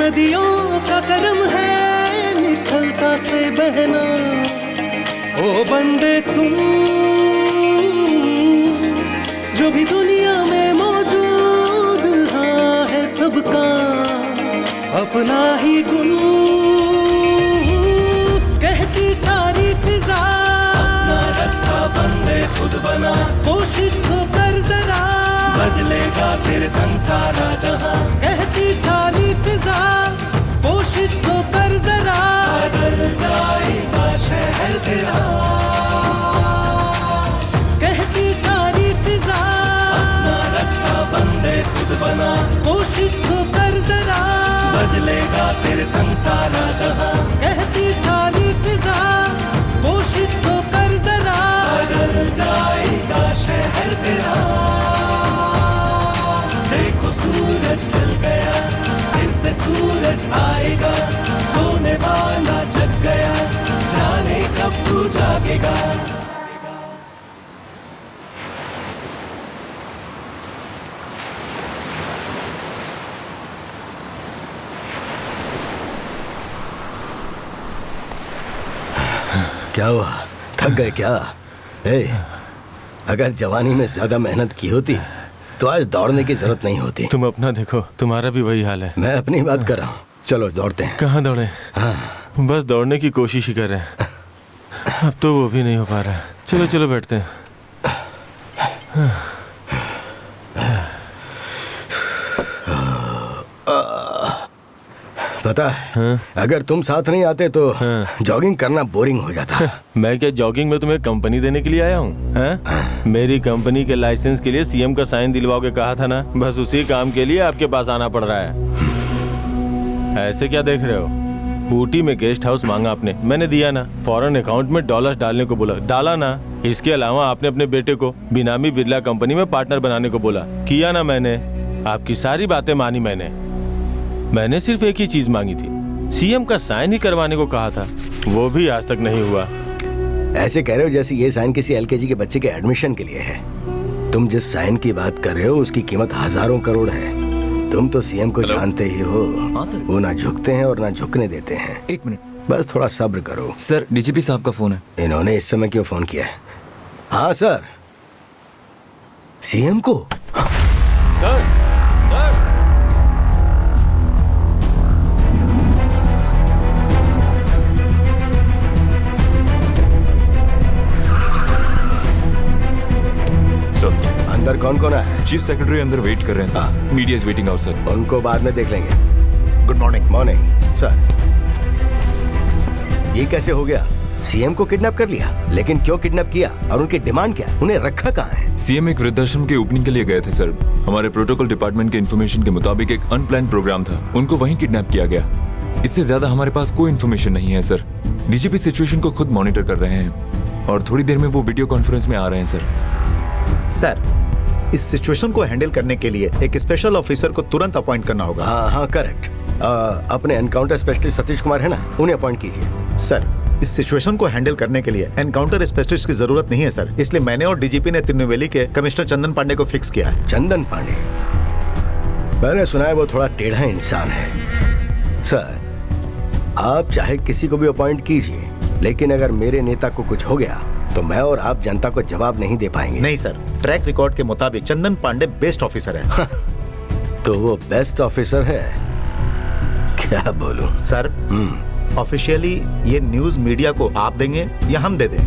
नदियों का करम है निष्ठलता से बहना। ओ बंदे सुन, जो भी दुनिया में मौजूद है सबका अपना ही गुण। कहती सारी फिजा अपना रास्ता बंदे खुद बना। कोशिश तो कर जरा, बदलेगा तेरे संसारा जहां। कहती सारी फिजा कोशिश तो कर जरा, बदल जाएगा शहर तेरा। कहती सारी फिजा अपना रास्ता बंदे खुद बना। कोशिश तो कर जरा, बदलेगा तेरे संसारा जहां। कहती सारी फिजा कोशिश तो कर जरा, बदल जाएगा शहर तेरा। देखो सूरज ढल गया, फिर से सूरज आएगा। सोने वाला जग गया, जाने कब तू जागेगा। क्या हुआ, थक गए क्या? अगर जवानी में ज्यादा मेहनत की होती तो आज दौड़ने की जरूरत नहीं होती। तुम अपना देखो, तुम्हारा भी वही हाल है। मैं अपनी बात कर रहा हूँ। चलो दौड़ते हैं। कहाँ दौड़े? हाँ। बस दौड़ने की कोशिश ही कर रहे हैं, अब तो वो भी नहीं हो पा रहा है। चलो चलो बैठते हैं। पता है, अगर तुम साथ नहीं आते तो जॉगिंग करना बोरिंग हो जाता। मैं क्या जॉगिंग में तुम्हें कंपनी देने के लिए आया हूँ? मेरी कंपनी के लाइसेंस के लिए सीएम का साइन दिलवाओगे कहा था ना, बस उसी काम के लिए आपके पास आना पड़ रहा है। ऐसे क्या देख रहे हो? ऊटी में गेस्ट हाउस मांगा आपने, मैंने दिया ना। फॉरेन अकाउंट में डॉलर्स डालने को बोला, डाला ना। इसके अलावा आपने अपने बेटे को बिनामी बिरला कंपनी में पार्टनर बनाने को बोला, किया ना मैंने। आपकी सारी बातें मानी मैंने सिर्फ एक ही चीज मांगी थी, सीएम का साइन ही करवाने को कहा था, वो भी आज तक नहीं हुआ। ऐसे कह रहे हो जैसे ये साइन किसी एलकेजी के बच्चे के एडमिशन के लिए है। तुम जिस साइन की बात कर रहे हो उसकी कीमत हजारों करोड़ है। तुम तो सीएम को जानते ही हो। हाँ सर। वो ना झुकते हैं और ना झुकने देते हैं। एक मिनट, बस थोड़ा सब्र करो। सर डीजीपी साहब का फोन है। इन्होंने इस समय क्यों फोन किया है? हाँ सर, सीएम को। Sir, sir. अंदर कौन कौन है? चीफ सेक्रेटरी अंदर वेट कर रहे हैं sir. Media is waiting out sir. उनको बाद में देख लेंगे। Good morning. Morning sir. ये कैसे हो गया? सीएम को किडनैप कर लिया, लेकिन क्यों किडनैप किया और उनकी डिमांड क्या? उन्हें रखा कहाँ है? सीएम एक वृद्धाश्रम के ओपनिंग के लिए गए थे सर। हमारे प्रोटोकॉल डिपार्टमेंट के इन्फॉर्मेशन के मुताबिक एक अनप्लान प्रोग्राम था, उनको वहीं किडनैप किया गया। इससे ज्यादा हमारे पास कोई इन्फॉर्मेशन नहीं है सर। डीजीपी सिचुएशन को खुद मॉनिटर कर रहे हैं और थोड़ी देर में वो वीडियो कॉन्फ्रेंस में आ रहे हैं सर। सर, इस सिचुएशन को हैंडल करने के लिए एक स्पेशल ऑफिसर को तुरंत अपॉइंट करना होगा। हाँ करेक्ट। अपने एनकाउंटर स्पेशलिस्ट सतीश कुमार है ना, उन्हें अपॉइंट कीजिए। सर, इस सिचुएशन को हैंडल करने के लिए एनकाउंटर स्पेशलिस्ट की जरूरत नहीं है सर, इसलिए मैंने और डीजीपी ने तिरुनेलवेली के कमिश्नर चंदन पांडे को फिक्स किया है। चंदन पांडे? मैंने सुना है वो थोड़ा टेढ़ा इंसान है। सर, आप चाहे किसी को भी अपॉइंट कीजिए, लेकिन अगर मेरे नेता को कुछ हो गया तो मैं और आप जनता को जवाब नहीं दे पाएंगे। नहीं सर, ट्रैक रिकॉर्ड के मुताबिक चंदन पांडे बेस्ट ऑफिसर है। तो वो बेस्ट ऑफिसर है? क्या बोलूं सर? ऑफिशियली ये न्यूज मीडिया को आप देंगे या हम दे दें?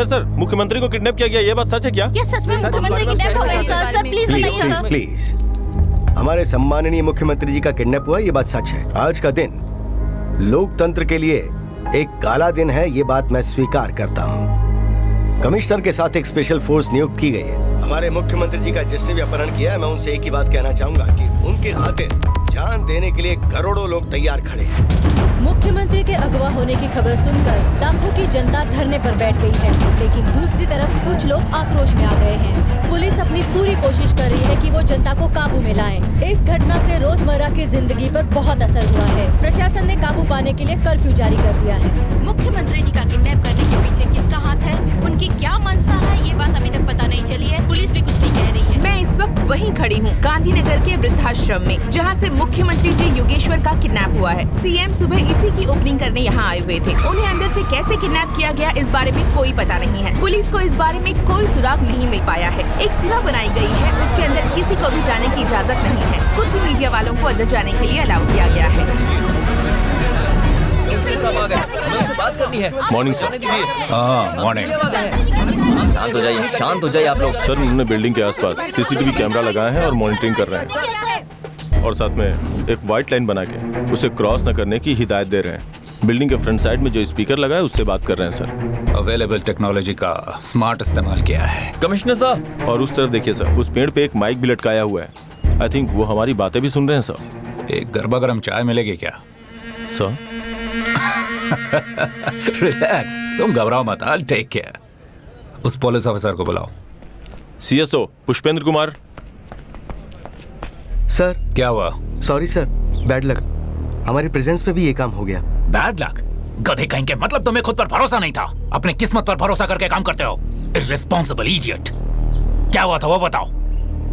सर, मुख्यमंत्री को किडनैप किया गया, ये बात सच है क्या? क्या सच में मुख्यमंत्री किडनैप हो गए? सर सर प्लीज प्लीज बताइए प्लीज सर। प्लीज, हमारे सम्माननीय मुख्यमंत्री जी का किडनैप हुआ, ये बात सच है। आज का दिन लोकतंत्र के लिए एक काला दिन है, ये बात मैं स्वीकार करता हूँ। कमिश्नर के साथ एक स्पेशल फोर्स नियुक्त की गई है। हमारे मुख्यमंत्री जी का जिसने भी अपहरण किया है, मैं उनसे एक ही बात कहना चाहूंगा कि उनके खातिर जान देने के लिए करोड़ों लोग तैयार खड़े हैं। मुख्यमंत्री के अगवा होने की खबर सुनकर लाखों की जनता धरने पर बैठ गई है, लेकिन दूसरी तरफ कुछ लोग आक्रोश में आ गए हैं। पुलिस अपनी पूरी कोशिश कर रही है कि वो जनता को काबू में लाएं। इस घटना से रोजमर्रा की जिंदगी पर बहुत असर हुआ है। प्रशासन ने काबू पाने के लिए कर्फ्यू जारी कर दिया है। मुख्यमंत्री जी का किडनैप करने के पीछे किसका हाथ है, उनकी क्या मंशा है, ये बात अभी तक पता नहीं चली है। पुलिस भी कुछ नहीं कह रही है। मैं इस वक्त वहीं खड़ी हूँ, गांधीनगर के वृद्धाश्रम में, जहाँ से मुख्यमंत्री जी योगेश्वर का किडनैप हुआ है। सीएम सुबह इसी की ओपनिंग करने यहाँ आए हुए थे। उन्हें अंदर से कैसे किडनैप किया गया, इस बारे में कोई पता नहीं है। पुलिस को इस बारे में कोई सुराग नहीं मिल पाया है। एक सीमा बनाई गई है, उसके अंदर किसी को भी जाने की इजाजत नहीं है। कुछ ही मीडिया वालों को अंदर जाने के लिए अलाउ किया गया है। बात करनी है। Morning sir. मॉर्निंग। शांत हो जाइए आप लोग। सर, उन्होंने बिल्डिंग के आसपास सीसीटीवी कैमरा लगाए हैं और मॉनिटरिंग कर रहे हैं, और साथ में एक व्हाइट लाइन बना के उसे क्रॉस न करने की हिदायत दे रहे हैं। बिल्डिंग के फ्रंट साइड में जो स्पीकर लगा है उससे बात कर रहे हैं सर। अवेलेबल टेक्नोलॉजी का स्मार्ट इस्तेमाल किया है। कमिश्नर साहब, और उस तरफ देखिए सर, उस पेड़ पे एक माइक भी लटकाया हुआ है। आई थिंक वो हमारी बातें भी सुन रहे हैं सर। एक गर्मा गर्म चाय मिलेगी क्या? सर रिलैक्स, तुम घबराओ मत, आई टेक केयर। उस पुलिस ऑफिसर को बुलाओ। सीएसओ पुष्पेंद्र कुमार। सर क्या हुआ? सॉरी सर, बैड लक, हमारी प्रेजेंस में भी ये काम हो गया। Bad luck? गधे कहेंगे, मतलब तुम्हें खुद पर भरोसा नहीं था, अपनी किस्मत पर भरोसा करके काम करते हो। Irresponsible idiot. क्या हुआ था वो बताओ।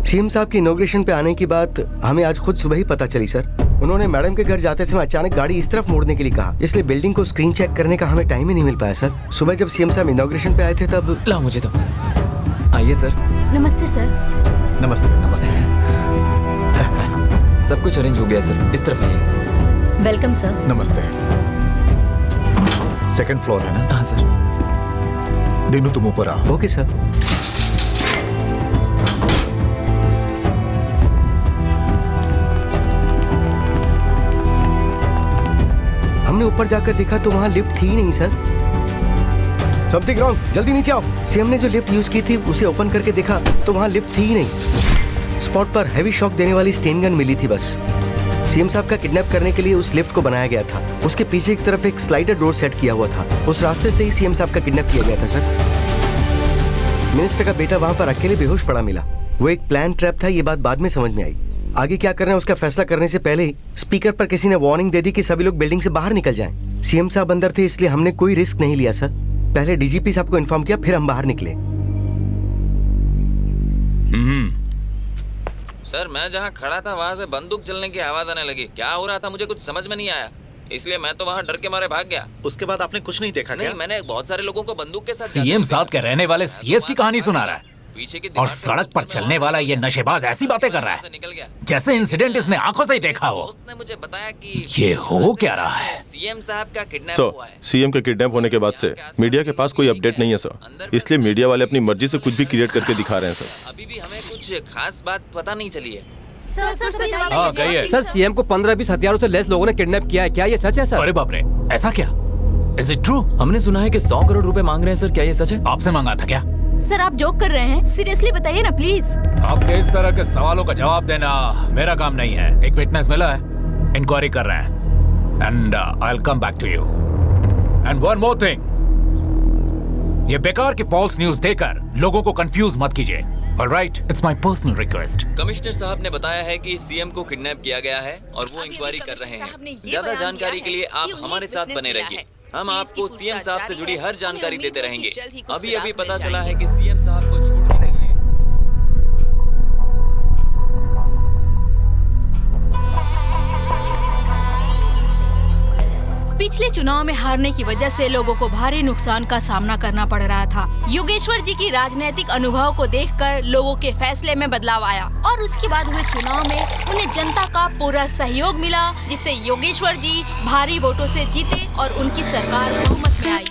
सीएम साहब की इनॉग्रेशन पे आने की बात हमें आज खुद सुबह ही पता चली सर। उन्होंने मैडम के घर जाते समय अचानक गाड़ी इस तरफ मोड़ने के लिए कहा, इसलिए बिल्डिंग को स्क्रीन चेक करने का हमें टाइम ही नहीं मिल पाया सर। सुबह जब सीएम साहब इनॉग्रेशन पे आए थे तब। लाओ मुझे तो। आइए सर। नमस्ते सर। नमस्ते नमस्ते। सब कुछ अरेंज हो गया सर, इस तरफ आइए। Welcome sir. नमस्ते। सेकंड फ्लोर है ना? हाँ सर। दिनू तुम ऊपर आओ। Okay sir. हमने ऊपर जाकर देखा तो वहाँ लिफ्ट थी ही नहीं सर। समथिंग रॉन्ग, जल्दी नीचे आओ। सीएम ने जो लिफ्ट यूज की थी उसे ओपन करके देखा तो वहाँ लिफ्ट थी ही नहीं। स्पॉट पर हैवी शॉक देने वाली स्टेन गन मिली थी बस। सीएम साहब का किडनैप करने के लिए उस लिफ्ट को बनाया गया था। उसके पीछे की तरफ एक स्लाइडर डोर सेट किया हुआ था, उस रास्ते से ही सीएम साहब का किडनैप किया गया था सर। मिनिस्टर का बेटा वहाँ पर अकेले बेहोश पड़ा मिला। वो एक प्लान ट्रैप था, ये बात बाद में समझ में आई। आगे क्या करना है उसका फैसला करने से पहले ही स्पीकर पर किसी ने वार्निंग दे दी कि सभी लोग बिल्डिंग से बाहर निकल जाएं। सीएम साहब अंदर थे इसलिए हमने कोई रिस्क नहीं लिया सर। पहले डीजीपी साहब को इन्फॉर्म किया, फिर हम बाहर निकले। सर, मैं जहाँ खड़ा था वहाँ से बंदूक चलने की आवाज आने लगी। क्या हो रहा था मुझे कुछ समझ में नहीं आया, इसलिए मैं तो वहाँ डर के मारे भाग गया। उसके बाद आपने कुछ नहीं देखा? नहीं, मैंने बहुत सारे लोगों को बंदूक के साथ। सीएम साहब के रहने वाले सीएस की कहानी सुना रहा है पीछे की और सड़क पर चलने वाला ये नशेबाज ऐसी बातें कर रहा है निकल गया। जैसे इंसिडेंट इसने आंखों से ही देखा हो। दोस्त ने मुझे बताया कि ये हो क्या रहा है? सीएम साहब का किडनैप सर, हुआ है। सीएम के किडनैप होने के बाद से मीडिया के पास कोई अपडेट नहीं है सर, इसलिए मीडिया वाले अपनी मर्जी से कुछ भी क्रिएट करके दिखा रहे हैं सर। अभी भी हमें कुछ खास बात पता नहीं चली है। सर, सीएम को 15-20 हथियारों से लैस लोगों ने किडनैप किया है, क्या ये सच है सर? अरे बाप रे, ऐसा क्या? Is it true? हमने सुना है कि 100 करोड़ रुपए मांग रहे हैं सर, क्या ये सच है? आपसे मांगा था क्या? सर आप जोक कर रहे हैं, सीरियसली बताइए ना प्लीज। आपके इस तरह के सवालों का जवाब देना मेरा काम नहीं है। एक विटनेस मिला है, इंक्वायरी कर रहे हैं, and I will come back to you. And one more thing, ये बेकार की फॉल्स न्यूज देकर लोगों को कंफ्यूज मत कीजिए। Alright, it's my personal request. Commissioner साहब ने बताया है कि सीएम को किडनैप किया गया है और वो इंक्वायरी कर रहे हैं। ज्यादा जानकारी के लिए आप हमारे साथ बने रहिए। हम आपको सीएम साहब से जुड़ी हर जानकारी देते रहेंगे। अभी अभी पता चला है कि सीएम साहब को छोड़ने के लिए पिछले चुनाव में हारने की वजह से लोगों को भारी नुकसान का सामना करना पड़ रहा था। योगेश्वर जी की राजनीतिक अनुभव को देखकर लोगों के फैसले में बदलाव आया और उसके बाद हुए चुनाव में उन्हें जनता का पूरा सहयोग मिला, जिससे योगेश्वर जी भारी वोटों से जीते और उनकी सरकार बहुमत में आई।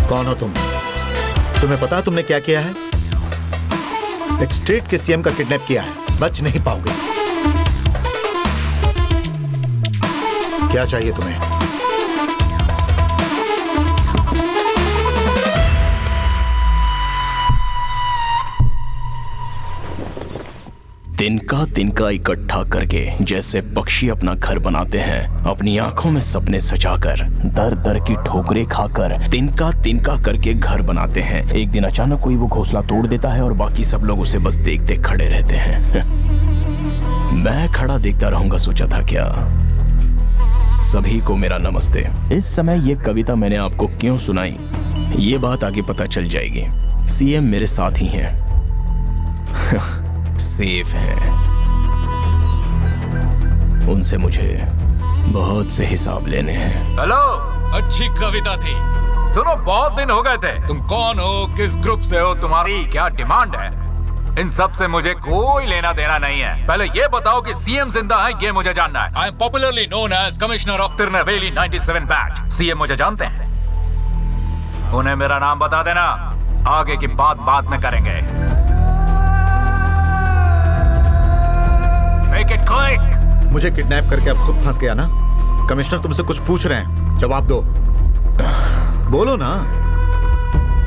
कौन हो तुम? तुम्हें पता है तुमने क्या किया है? एक स्टेट के सीएम का किडनैप किया है। बच नहीं पाओगे। क्या चाहिए तुम्हें? तिनका तिनका इकट्ठा करके जैसे पक्षी अपना घर बनाते हैं, अपनी आंखों में सपने सजाकर, दर दर की ठोकरें खाकर तिनका तिनका करके घर बनाते हैं। एक दिन अचानक कोई वो घोंसला तोड़ देता है और बाकी सब लोग उसे बस देखते खड़े रहते हैं। मैं खड़ा देखता रहूंगा सोचा था क्या? सभी को मेरा नमस्ते। इस समय ये कविता मैंने आपको क्यों सुनाई, ये बात आगे पता चल जाएगी। सीएम मेरे साथ ही हैं। सेफ है। उनसे मुझे बहुत से हिसाब लेने हैं। हेलो, अच्छी कविता थी। सुनो, बहुत दिन हो गए थे। तुम कौन हो, किस ग्रुप से हो, तुम्हारी क्या डिमांड है? इन सब से मुझे कोई लेना देना नहीं है। पहले ये बताओ कि सीएम जिंदा है, ये मुझे जानना है। I am popularly known as commissioner of Tirunelveli 97 batch. CM मुझे जानते हैं। उन्हें मेरा नाम बता देना, आगे की बात बाद में करेंगे। Make it quick. मुझे किडनैप करके अब खुद फंस गया ना? कमिश्नर तुमसे कुछ पूछ रहे हैं, जवाब दो। बोलो ना।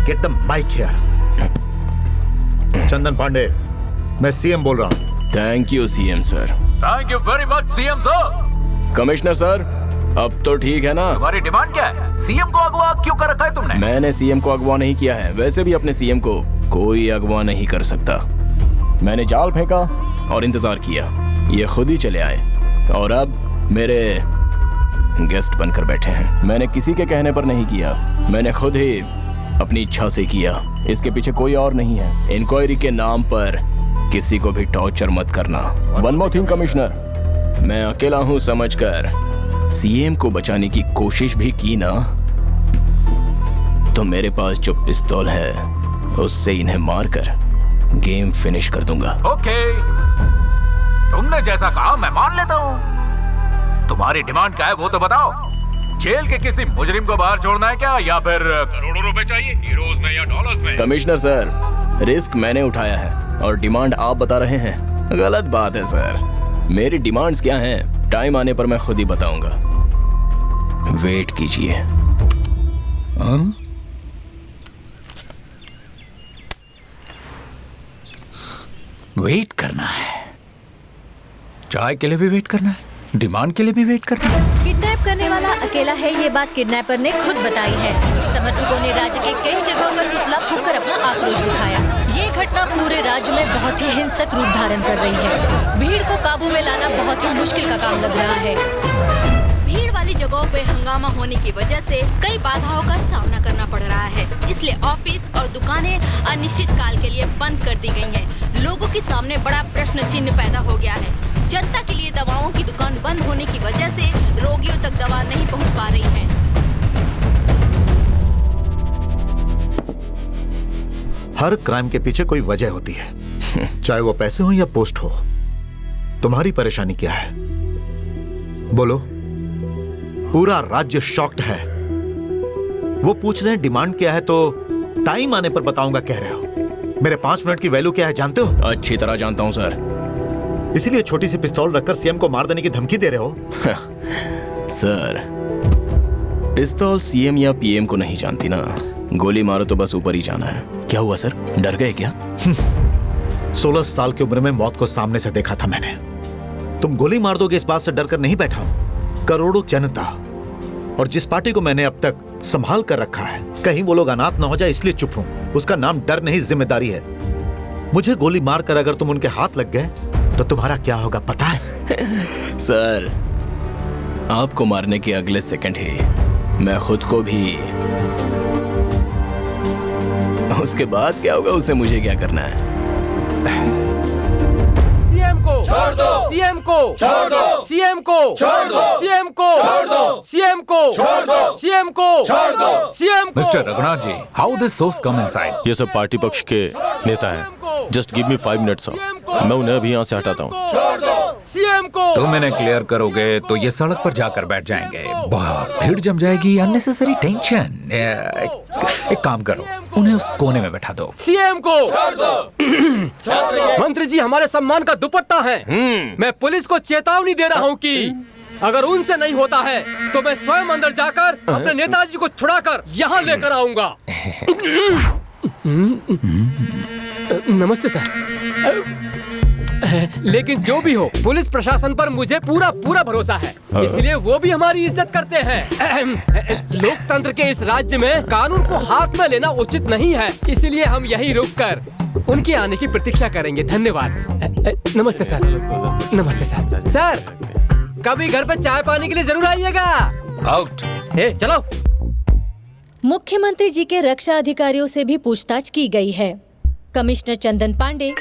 Get the mic here. चंदन पांडे, मैं सीएम बोल रहा हूँ। Thank you CM sir. Thank you very much CM sir. Commissioner sir, अब तो ठीक है ना? तुम्हारी डिमांड क्या है? सीएम को अगवा क्यों कर रखा है तुमने? मैंने सीएम को अगवा नहीं किया है। वैसे भी अपने सीएम को कोई अगवा नहीं कर सकता। मैंने जाल फेंका और इंतजार किया, ये खुद ही चले आए और अब मेरे गेस्ट बनकर बैठे हैं। मैंने किसी के कहने पर नहीं किया, मैंने खुद ही अपनी इच्छा से किया। इसके पीछे कोई और नहीं है। इंक्वायरी के नाम पर किसी को भी टॉर्चर मत करना। वन मोर थिंग कमिश्नर, मैं अकेला हूं समझकर सीएम को बचाने की कोशिश भी की ना, तो मेरे पास जो पिस्तौल है उससे इन्हें मारकर गेम फिनिश कर दूंगा। ओके, तुमने जैसा कहा मैं मान लेता हूँ। तुम्हारी डिमांड क्या है वो तो बताओ। जेल के किसी मुजरिम को बाहर छोड़ना है क्या, या फिर करोड़ों रुपए चाहिए, यूरोस में या डॉलर्स में? कमिश्नर सर, रिस्क मैंने उठाया है और डिमांड आप बता रहे हैं, गलत बात है सर। मेरी डिमांड्स क्या हैं, टाइम आने पर मैं खुद ही बताऊंगा। वेट कीजिए। वेट करना है, चाय के लिए भी वेट करना है, डिमांड के लिए भी वेट करना है। किडनैप करने वाला अकेला है, ये बात किडनैपर ने खुद बताई है। समर्थकों ने राज्य के कई जगहों पर पुतला फूंककर अपना आक्रोश दिखाया। ये घटना पूरे राज्य में बहुत ही हिंसक रूप धारण कर रही है। भीड़ को काबू में लाना बहुत ही मुश्किल का काम लग रहा है। भीड़ वाली जगहों पे हंगामा होने की वजह से कई बाधाओं का सामना करना पड़ रहा है, इसलिए ऑफिस और दुकानें अनिश्चित काल के लिए बंद कर दी गई हैं। लोगों के सामने बड़ा प्रश्न चिन्ह पैदा हो गया है। जनता के लिए दवाओं की दुकान बंद होने की वजह से रोगियों तक दवा नहीं पहुंच पा रही है। हर क्राइम के पीछे कोई वजह होती है, चाहे वो पैसे हो या पोस्ट हो। तुम्हारी परेशानी क्या है, बोलो। पूरा राज्य शॉक्ड है। वो पूछ रहे हैं डिमांड क्या है, तो टाइम आने पर बताऊंगा कह रहे हो। मेरे 5 मिनट की वैल्यू क्या है जानते हो? अच्छी तरह जानता हूं सर। इसीलिए छोटी सी पिस्तौल रखकर सीएम को मार देने की धमकी दे रहे हो? सर, पिस्तौल सीएम या पीएम को नहीं जानती ना। गोली मारो तो बस ऊपर ही जाना है। क्या हुआ सर, डर गए क्या? 16 साल की उम्र में मौत को सामने से देखा था मैंने। तुम गोली मार दोगे इस बात से डर कर नहीं बैठा हूं। करोड़ों जनता और जिस पार्टी को मैंने अब तक संभाल कर रखा है, कहीं वो लोग अनाथ न हो जाए इसलिए चुप हूं। उसका नाम डर नहीं, जिम्मेदारी है। मुझे गोली मारकर अगर तुम उनके हाथ लग गए तो तुम्हारा क्या होगा पता है? सर, आपको मारने के अगले सेकंड ही मैं खुद को भी, उसके बाद क्या होगा उसे मुझे क्या करना है? सीएम को छोड़ दो, सीएम को छोड़ दो, सीएम को छोड़ दो, सीएम को छोड़ दो, सीएम को छोड़ दो, सीएम को छोड़ दो, सीएम को। Mister Raghunath ji, how this source come inside? ये सब पार्टी पक्ष के नेता हैं। जस्ट गिव मी 5 मिनट्स, मैं उन्हें अभी यहाँ से हटाता हूँ। सीएम सीएम को। तुम इन्हें क्लियर करोगे तो ये सड़क पर जाकर बैठ जाएंगे, बहुत भीड़ जम जाएगी, अननेसेसरी टेंशन। एक काम करो, उन्हें उस कोने में बैठा दो। सीएम को मंत्री जी हमारे सम्मान का दुपट्टा है। मैं पुलिस को चेतावनी दे रहा हूँ कि अगर उनसे नहीं होता है तो मैं स्वयं अंदर जाकर अपने नेताजी को छुड़ाकर यहाँ लेकर आऊंगा। नमस्ते सर। लेकिन जो भी हो, पुलिस प्रशासन पर मुझे पूरा भरोसा है, इसलिए वो भी हमारी इज्जत करते हैं। लोकतंत्र के इस राज्य में कानून को हाथ में लेना उचित नहीं है, इसलिए हम यहीं रुककर उनके आने की प्रतीक्षा करेंगे। धन्यवाद। नमस्ते सर। नमस्ते सर। सर कभी घर पे चाय पानी के लिए जरूर आइएगा। आउट। चलो। मुख्यमंत्री जी के रक्षा अधिकारियों से भी पूछताछ की गई है। कमिश्नर चंदन पांडे।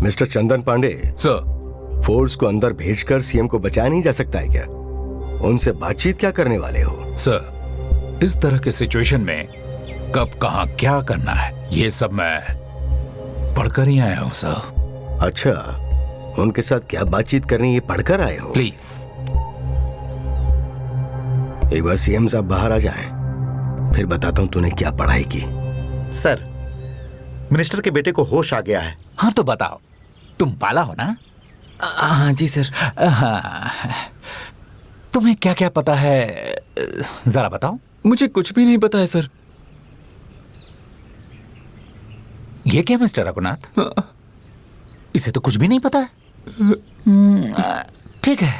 मिस्टर चंदन पांडे सर, फोर्स को अंदर भेजकर सीएम को बचाया नहीं जा सकता है क्या? उनसे बातचीत क्या करने वाले हो? सर, इस तरह के सिचुएशन में कब कहां क्या करना है ये सब मैं पढ़कर ही आया हूं सर। अच्छा, उनके साथ क्या बातचीत करनी ये पढ़कर आए हो? प्लीज एक बार सीएम साहब बाहर आ जाएं, फिर बताता हूं तूने क्या पढ़ाई की। सर, मिनिस्टर के बेटे को होश आ गया है। हाँ तो बताओ, तुम पाला हो ना? हाँ जी सर। हाँ, तुम्हें क्या क्या पता है जरा बताओ। मुझे कुछ भी नहीं पता है सर। ये क्या मिस्टर रघुनाथ, इसे तो कुछ भी नहीं पता है। ठीक है,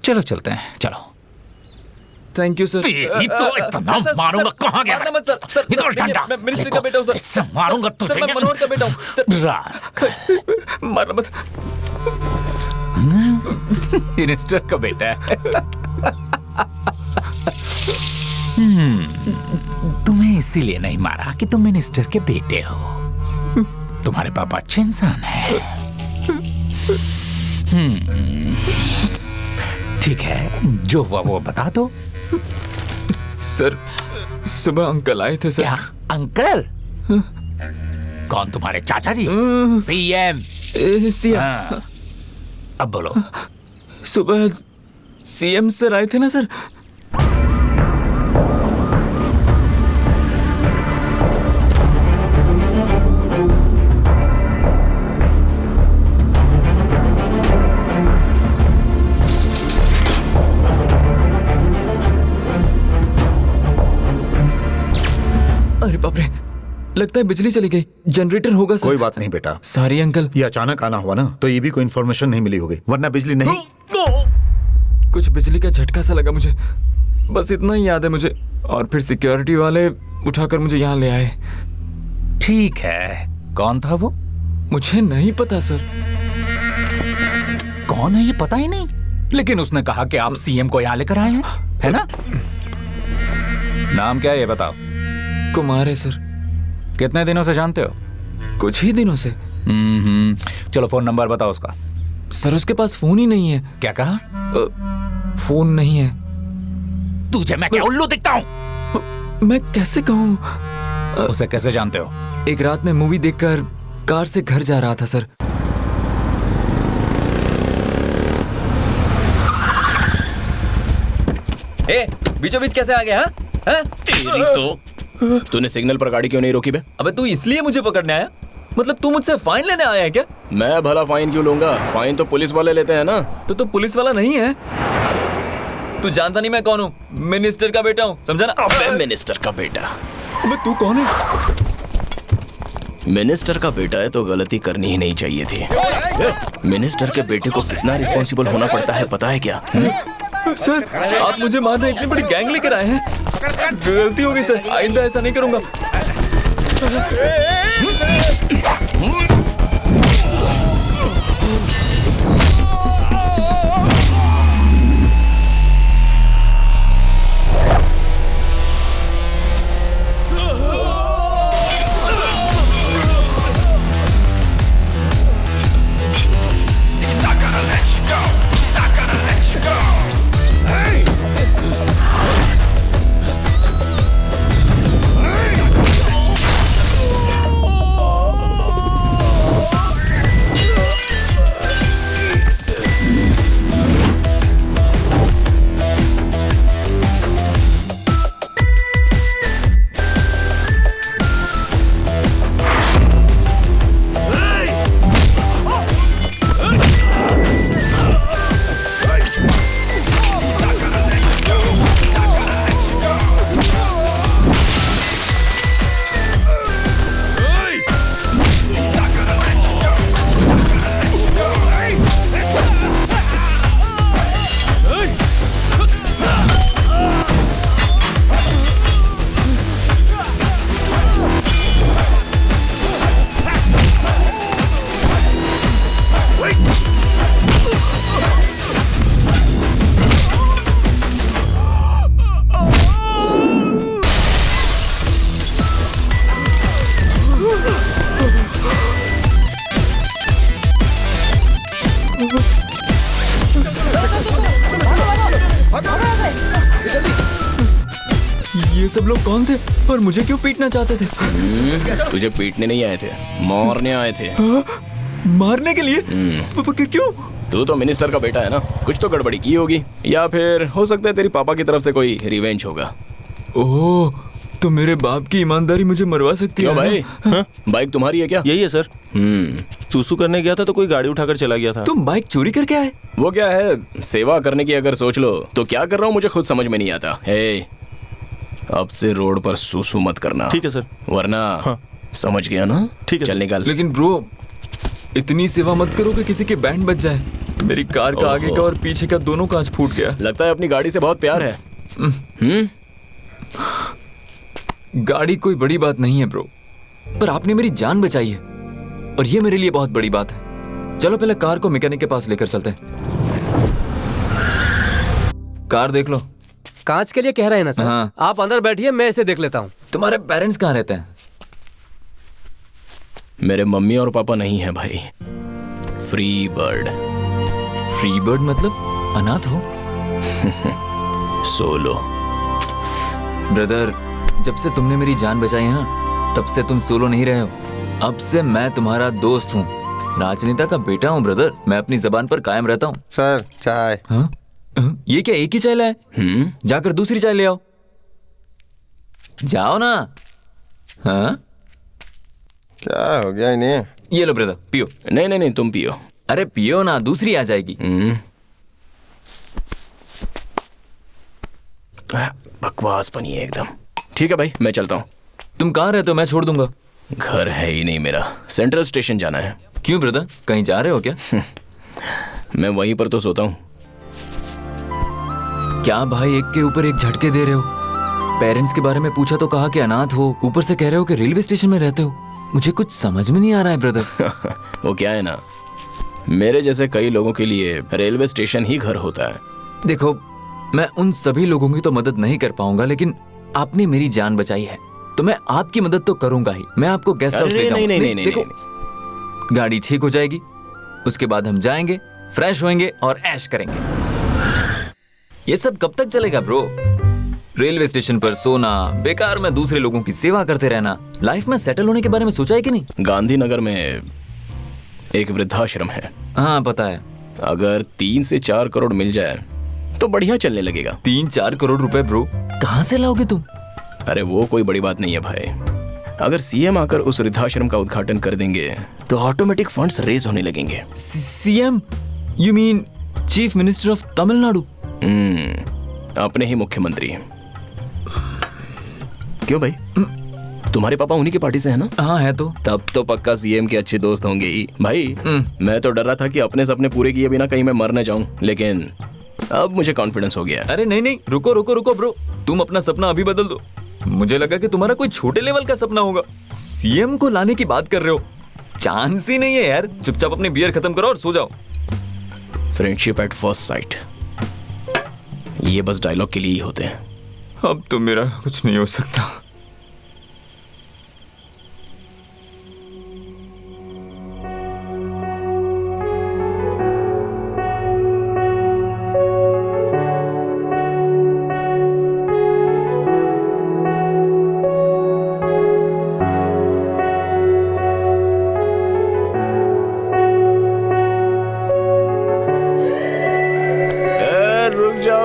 चलो चलते हैं, चलो। Thank you sir. तेरी तो इतना मारूंगा। कहाँ गया? मत सर। निकल डंडा। मैं मिनिस्टर का बेटा हूँ सर। इससे मारूंगा तुझे। मैं मनोहर का बेटा हूँ सर। रास्कल। मारना मत। मिनिस्टर का बेटा है। तुम्हें इसीलिए नहीं मारा कि तुम मिनिस्टर के बेटे हो। तुम्हारे पापा अच्छे इंसान हैं। ठीक है, जो हुआ वो बता दो। सर, सुबह अंकल आए थे सर। क्या अंकल? कौन, तुम्हारे चाचा जी? सीएम। सीएम। अब बोलो। सुबह सीएम सर आए थे ना सर। अरे बाप रे, लगता है बिजली चली गई। जनरेटर होगा सर। कोई बात नहीं बेटा। Sorry uncle. ये अचानक आना हुआ ना, तो ये भी कोई इन्फॉर्मेशन नहीं मिली होगी, वरना बिजली नहीं। कुछ बिजली का झटका सा लगा मुझे, बस इतना ही याद है मुझे। और फिर सिक्योरिटी वाले उठाकर मुझे यहाँ ले आए। ठीक है, कौन था वो? मुझे नहीं पता सर। कौन है ये पता ही नहीं, लेकिन उसने कहा कि आप सीएम को यहाँ लेकर आए हैं, है ना? नाम क्या है ये बताओ। कुमार है सर। कितने दिनों से जानते हो? कुछ ही दिनों से। चलो फोन नंबर बताओ उसका। सर, उसके पास फोन ही नहीं है। क्या कहा? फोन नहीं है। तुझे मैं क्या उल्लू दिखता हूँ? मैं कैसे कहूँ? उसे कैसे जानते हो? एक रात में मूवी देखकर कार से घर जा रहा था सर। बीचों बीच कैसे आ गया? हाँ? तेरी तो तूने सिग्नल पर गाड़ी क्यों नहीं रोकी बे? अबे तू इसलिए मुझे पकड़ने आया? मतलब तू मुझसे फाइन लेने आया है क्या? मैं भला फाइन क्यों लूंगा? फाइन तो पुलिस वाले लेते हैं ना। तो तू पुलिस वाला नहीं है? तू जानता नहीं मैं कौन हूँ? मिनिस्टर का बेटा हूँ, समझा ना? अबे मिनिस्टर का बेटा। अबे तू कौन है? मिनिस्टर का बेटा है तो गलती करनी ही नहीं चाहिए थी। मिनिस्टर के बेटे को कितना रिस्पॉन्सिबल होना पड़ता है पता है क्या? सर, आप मुझे मारने इतनी बड़ी गैंग लेकर आए हैं। गलती हो गई सर, आइंदा ऐसा नहीं करूंगा। ये सब लोग कौन थे और मुझे क्यों पीटना चाहते थे? तुझे पीटने नहीं आए थे, मारने आए थे। मारने के लिए? क्यों? तू तो मिनिस्टर का बेटा है ना, कुछ तो गड़बड़ी की होगी, या फिर हो सकता है तेरी पापा की तरफ से कोई रिवेंज होगा। ओह, तो मेरे बाप की ईमानदारी मुझे मरवा सकती है भाई? बाइक तुम्हारी है क्या? यही है सर। सूसू करने गया था तो कोई गाड़ी उठाकर चला गया था। तुम बाइक चोरी करके आए? वो क्या है, सेवा करने की अगर सोच लो तो क्या कर रहा हूँ मुझे खुद समझ में नहीं आता। हे, अब से रोड पर सूसू मत करना। ठीक है सर। वरना समझ गया ना? ठीक है। चल निकाल। लेकिन ब्रो, इतनी सेवा मत करो कि किसी के बैंड बच जाए। मेरी कार का आगे का और पीछे का दोनों कांच फूट गया। लगता है अपनी गाड़ी से बहुत प्यार है। गाड़ी कोई बड़ी बात नहीं है ब्रो, पर आपने मेरी जान बचाई है और ये मेरे लिए बहुत बड़ी बात है। चलो पहले कार को मैकेनिक के पास लेकर चलते हैं। कार देख लो। कांच के लिए कह रहे हैं ना सर? हाँ। आप अंदर बैठिए, मैं इसे देख लेता हूँ। तुम्हारे पेरेंट्स कहाँ रहते हैं? मेरे मम्मी और पापा नहीं है भाई। Free bird. फ्री बर्ड मतलब अनाथ हो? सोलो। ब्रदर, जब से तुमने मेरी जान बचाई है ना, तब से तुम सोलो नहीं रहे हो। अब से मैं तुम्हारा दोस्त हूँ, राजनेता का बेटा हूँ ब्रदर। मैं अपनी जबान पर कायम रहता हूँ। सर चाय। हाँ? ये क्या एक ही चाय लाए? जाकर दूसरी चाय ले आओ। जाओ ना। हाँ? क्या हो गया इन्हें? ये लो ब्रदर, पियो। नहीं नहीं नहीं, तुम पियो। अरे पियो ना, दूसरी आ जाएगी। बकवास बनी है एकदम। ठीक है भाई, मैं चलता हूँ। तुम कहाँ रहते हो? मैं छोड़ दूंगा। घर है ही नहीं मेरा, सेंट्रल स्टेशन जाना है। क्यों ब्रदर, कहीं जा रहे हो क्या? मैं वहीं पर तो सोता हूँ। क्या भाई, एक के ऊपर एक झटके दे रहे हो? पेरेंट्स के बारे में पूछा तो कहा कि अनाथ हो, ऊपर से कह रहे हो कि रेलवे स्टेशन में रहते हो। मुझे कुछ समझ में नहीं आ रहा है ब्रदर। वो क्या है ना, मेरे जैसे कई लोगों के लिए रेलवे स्टेशन ही घर होता है। देखो, मैं उन सभी लोगों की तो मदद नहीं कर पाऊंगा, लेकिन आपने मेरी जान बचाई है तो मैं आपकी मदद तो करूंगा ही। मैं आपको गेस्ट हाउस ले जाऊंगा। नहीं, देखो, गाड़ी ठीक हो जाएगी, उसके बाद हम जाएंगे, फ्रेश होएंगे और ऐश करेंगे। ये सब कब तक चलेगा ब्रो? रेलवे स्टेशन पर सोना, बेकार में दूसरे लोगों की सेवा करते रहना। लाइफ में सेटल होने के बारे में सोचा है कि नहीं? गांधीनगर में एक वृद्धाश्रम है। हाँ पता है। अगर 3 से 4 करोड़ मिल जाए तो बढ़िया चलने लगेगा। 3-4 करोड़ रुपए ब्रो, कहाँ से लाओगे तुम? अरे वो कोई बड़ी बात नहीं है भाई। अगर सीएम आकर उस वृद्धाश्रम का उद्घाटन कर देंगे तो ऑटोमेटिक फंड्स रेज होने लगेंगे। CM? You mean chief minister of Tamil Nadu? अपने ही मुख्यमंत्री। क्यों भाई, तुम्हारे पापा उन्हीं की पार्टी से है ना? हाँ है। तो तब तो पक्का सीएम के अच्छे दोस्त होंगे ही भाई। मैं तो डर रहा था कि अपने सपने पूरे किए बिना कहीं मैं मर न जाऊं, लेकिन अब मुझे कॉन्फिडेंस हो गया। अरे नहीं नहीं, रुको रुको रुको ब्रो, तुम अपना सपना अभी बदल दो। मुझे लगा कि तुम्हारा कोई छोटे लेवल का सपना होगा। सीएम को लाने की बात कर रहे हो? चांस ही नहीं है यार। चुपचाप अपनी बियर खत्म करो और सो जाओ। फ्रेंडशिप एट फर्स्ट साइट, ये बस डायलॉग के लिए ही होते हैं। अब तो मेरा कुछ नहीं हो सकता।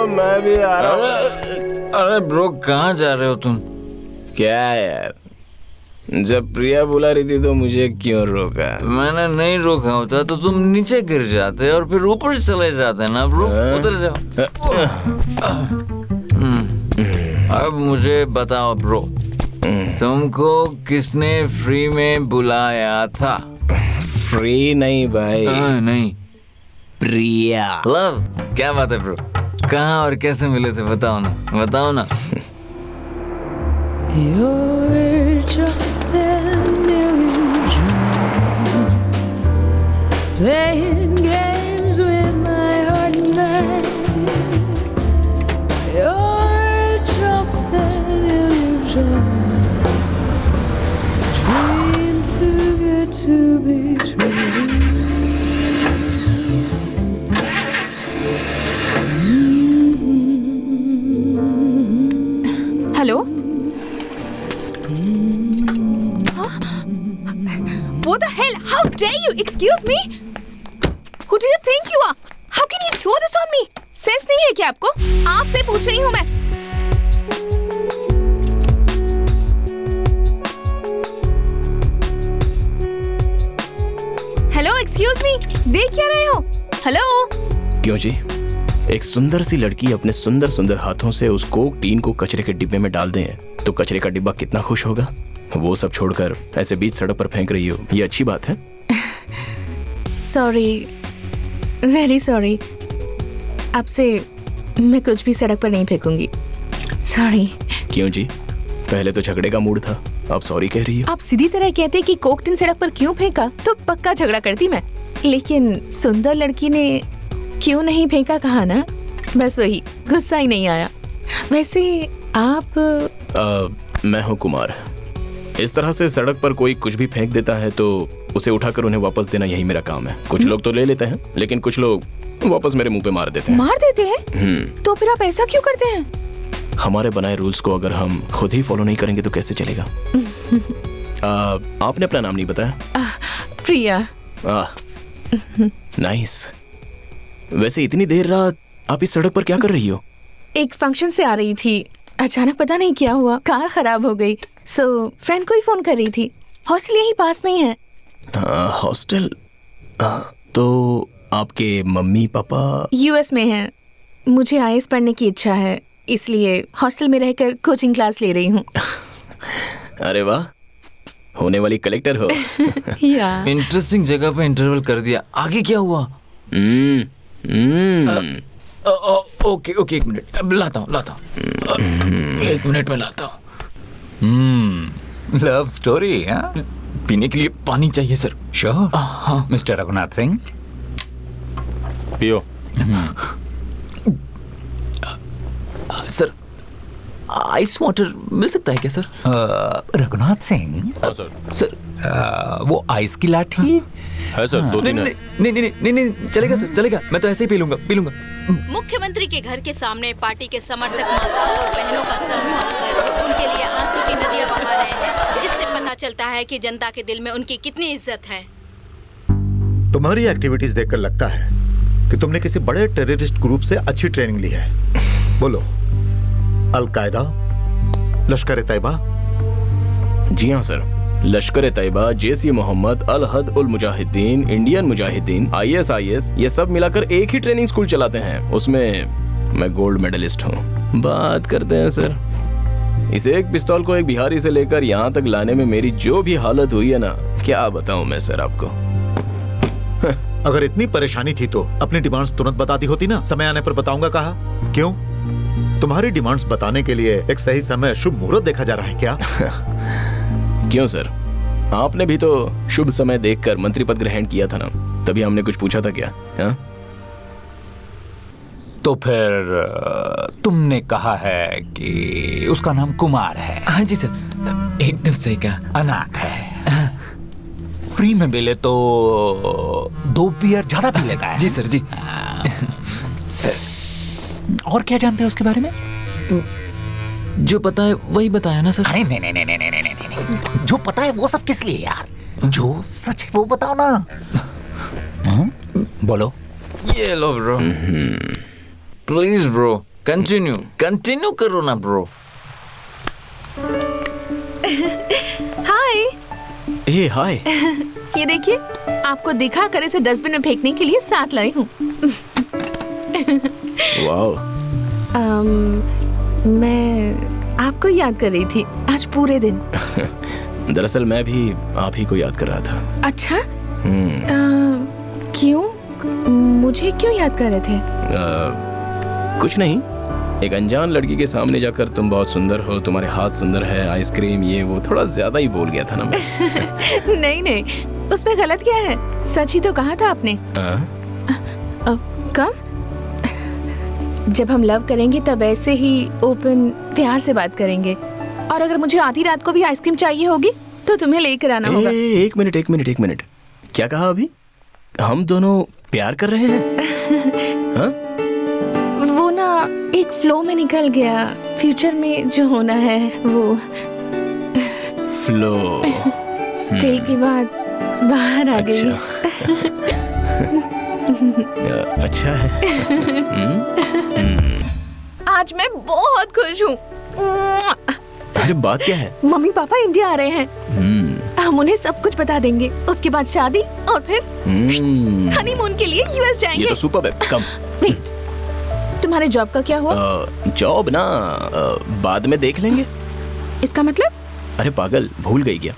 मैं भी आ रहा हूँ। अरे ब्रो, कहाँ जा रहे हो तुम? क्या यार, जब प्रिया बुला रही थी तो मुझे क्यों रोका? मैंने नहीं रोका होता तो तुम नीचे गिर जाते और फिर ऊपर चले जाते ना ब्रो। उधर जाओ। अब मुझे बताओ ब्रो, तुमको किसने फ्री में बुलाया था? फ्री नहीं भाई। नहीं, प्रिया। लव। क्या बात है ब्रो, कहाँ और कैसे मिले थे? बताओ ना, बताओ ना। You're just an illusion, playing games with my heart and mind. You're just an illusion, dream too good to be true. Hello, What the hell? How dare you? Excuse me? Who do you think you are? How can you throw this on me? Sense नहीं है क्या आपको? आपसे पूछ रही हूँ मैं। Hello, excuse me, देख क्या रहे हो? हेलो। क्यों जी? एक सुंदर सी लड़की अपने सुंदर सुंदर हाथों से उस कोक टीन को कचरे के डिब्बे में डाल दें तो कचरे का डिब्बा कितना खुश होगा। वो सब छोड़कर ऐसे बीच सड़क पर फेंक रही हो, ये अच्छी बात है? Sorry, very sorry. आपसे मैं कुछ भी सड़क पर नहीं फेंकूंगी। सॉरी। क्यों जी? पहले तो झगड़े का मूड था, अब सॉरी कह रही हो। आप सीधी तरह कहते कि कोक टिन सड़क पर क्यों फेंका तो पक्का झगड़ा करती मैं, लेकिन सुंदर लड़की ने क्यों नहीं फेंका कहा ना, बस वही गुस्सा ही नहीं आया। वैसे आप मैं हूँ कुमार। इस तरह से सड़क पर कोई कुछ भी फेंक देता है तो उसे उठाकर उन्हें वापस देना यही मेरा काम है। कुछ लोग तो ले लेते हैं, लेकिन कुछ लोग वापस मेरे मुंह पे मार देते हैं। मार देते हैं? तो फिर आप ऐसा क्यों करते हैं? हमारे बनाए रूल्स को अगर हम खुद ही फॉलो नहीं करेंगे तो कैसे चलेगा? आपने अपना नाम नहीं बताया। प्रिया। नाइस। वैसे इतनी देर रात आप इस सड़क पर क्या कर रही हो? एक फंक्शन से आ रही थी, अचानक पता नहीं क्या हुआ, कार खराब हो गई, सो फ्रेंड को ही फोन कर रही थी। हॉस्टल यही पास में ही है। हॉस्टल? तो आपके मम्मी पापा यूएस में हैं। मुझे आईएएस पढ़ने की इच्छा है, इसलिए हॉस्टल में रहकर कोचिंग क्लास ले रही हूँ। अरे वाह, होने वाली कलेक्टर हो। इंटरेस्टिंग जगह पे इंटरवल कर दिया, आगे क्या हुआ? ओके ओके, एक मिनट, लाता हूँ 1 मिनट में लाता हूँ। Love story? पीने के लिए पानी चाहिए सर। श्योर। हाँ मिस्टर रघुनाथ सिंह, पियो। सर आइस वाटर मिल सकता है क्या सर? रघुनाथ सिंह। हाँ सर। सर वो आइस की लाठी है सर, 2-3 है। नहीं चलेगा सर, चलेगा, मैं तो ऐसे ही पी लूंगा। मुख्यमंत्री के घर के सामने पार्टी के समर्थक माता और बहनों का समूह आकर उनके लिए आंसू की नदियां बहा रहे हैं, जिससे पता चलता है कि जनता के दिल में उनकी कितनी इज्जत है। तुम्हारी एक्टिविटीज देखकर लगता है कि तुमने किसी बड़े टेररिस्ट ग्रुप से अच्छी ट्रेनिंग ली है। बोलो, अल-कायदा, लश्कर तैयबा? जी हाँ सर, लश्कर तैयबा, जैश मोहम्मद, अल हद उल मुजाहिदीन, इंडियन मुजाहिदीन, ISIS, ये सब मिलाकर एक ही ट्रेनिंग स्कूल चलाते हैं। उसमें मैं गोल्ड मेडलिस्ट हूँ। बात करते हैं सर, इस एक पिस्तौल को एक बिहारी से लेकर यहाँ तक लाने में मेरी जो भी हालत हुई है ना, क्या बताऊं मैं सर आपको। अगर इतनी परेशानी थी तो अपनी डिमांड्स तुरंत बताती होती ना। समय आने पर बताऊंगा कहा? क्यों? तुम्हारी डिमांड्स बताने के लिए एक सही समय, शुभ मुहूर्त देखा जा रहा है क्या? क्यों सर, आपने भी तो शुभ समय देखकर मंत्री पद ग्रहण किया था ना, तभी हमने कुछ पूछा था क्या? हा? तो फिर तुमने कहा है कि उसका नाम कुमार है? हाँ जी सर, एकदम सही कहा। अनाक है, फ्री में मिले तो 2 बियर ज्यादा पी लेता है। जी सर जी। और क्या जानते हैं उसके बारे में? जो पता है वही बताया ना सर। अरे नहीं, जो पता है वो सब किस लिए यार, जो सच है वो बताओ ना। बोलो। ये लो ब्रो, प्लीज ब्रो, कंटिन्यू करो ना ब्रो। हाय। ए हाय। ये देखिए, आपको दिखा कर इसे डस्टबिन में फेंकने के लिए साथ लाई हूँ। वाओ। मैं आपको याद कर रही थी आज पूरे दिन। दरअसल मैं भी आप ही को याद कर रहा था। अच्छा? क्यों? मुझे क्यों याद कर रहे थे? कुछ नहीं, एक अनजान लड़की के सामने जाकर तुम बहुत सुंदर हो, तुम्हारे हाथ सुंदर है, आइसक्रीम, ये वो थोड़ा ज्यादा ही बोल गया था ना मैं। नहीं, उसमें गलत क्या है? सच ही तो कहा था आपने। कब? जब हम लव करेंगे तब ऐसे ही ओपन प्यार से बात करेंगे, और अगर मुझे आधी रात को भी आइसक्रीम चाहिए होगी तो तुम्हें लेकर आना होगा। एक मिनट, क्या कहा अभी? हम दोनों प्यार कर रहे हैं? हाँ? वो ना एक फ्लो में निकल गया, फ्यूचर में जो होना है वो फ्लो। दिल की बात बाहर आ गई। अच्छा है। आज मैं बहुत खुश हूँ। अरे बात क्या है? मम्मी पापा इंडिया आ रहे हैं। हम उन्हें सब कुछ बता देंगे। उसके बाद शादी और फिर हनीमून के लिए यूएस जाएंगे। ये तो सुपर्ब है। कम। वेट, तुम्हारे जॉब का क्या हुआ? जॉब ना बाद में देख लेंगे। इसका मतलब? अरे पागल, भूल गई क्या?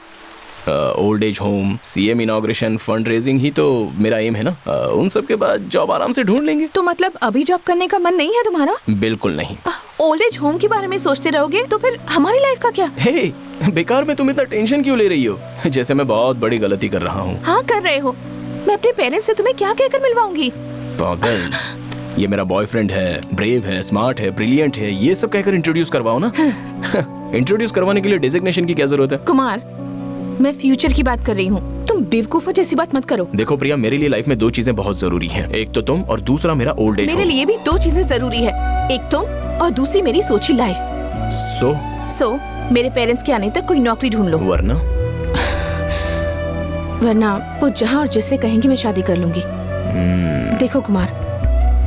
Old age home, CM inauguration, fund raising ही तो मेरा एम है ना। उन सब के बाद जॉब आराम से ढूंढ लेंगे। तो मतलब अभी जॉब करने का मन नहीं है तुम्हारा? बिल्कुल नहीं। ओल्ड एज होम के बारे में सोचते रहोगे तो फिर हमारी लाइफ का क्या? हे, बेकार में तुम इतना टेंशन क्यों ले रही हो? जैसे मैं बहुत बड़ी गलती कर रहा हूँ। हाँ कर रहे हो। मैं अपने पेरेंट्स से तुम्हें क्या कहकर मिलवाऊंगी? पागल, ये मेरा बॉयफ्रेंड है, ब्रेव है, स्मार्ट है, ब्रिलियंट है, ये सब कहकर इंट्रोड्यूस करवाओ ना। इंट्रोड्यूस करवाने के लिए डिजिग्नेशन की क्या जरूरत है? कुमार, मैं फ्यूचर की बात कर रही हूँ। तुम बेवकूफों जैसी बात मत करो। देखो प्रिया, मेरे लिए लाइफ में दो चीजें बहुत जरूरी हैं। एक तो तुम और दूसरा मेरा ओल्ड एज। मेरे लिए भी दो चीजें जरूरी है। एक तुम और दूसरी मेरी सोची लाइफ। सो मेरे पेरेंट्स के आने तक कोई नौकरी ढूंढ लो। वरना वो जहाँ और जिससे कहेंगे मैं शादी कर लूंगी। देखो कुमार,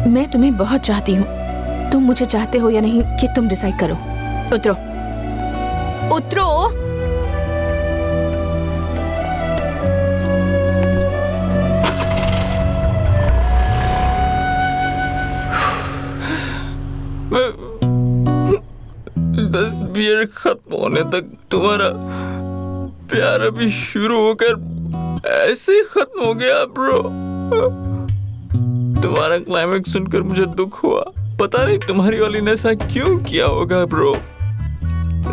मैं तुम्हें बहुत चाहती हूँ। तुम मुझे चाहते हो या नहीं कि तुम डिसाइड करो। उतरो उतरो। दस बियर खत्म होने तक तुम्हारा प्यार अभी शुरू होकर ऐसे ही खत्म हो गया ब्रो। तुम्हारा क्लाइमेक्स सुनकर मुझे दुख हुआ। पता नहीं तुम्हारी वाली ने ऐसा क्यों किया होगा ब्रो,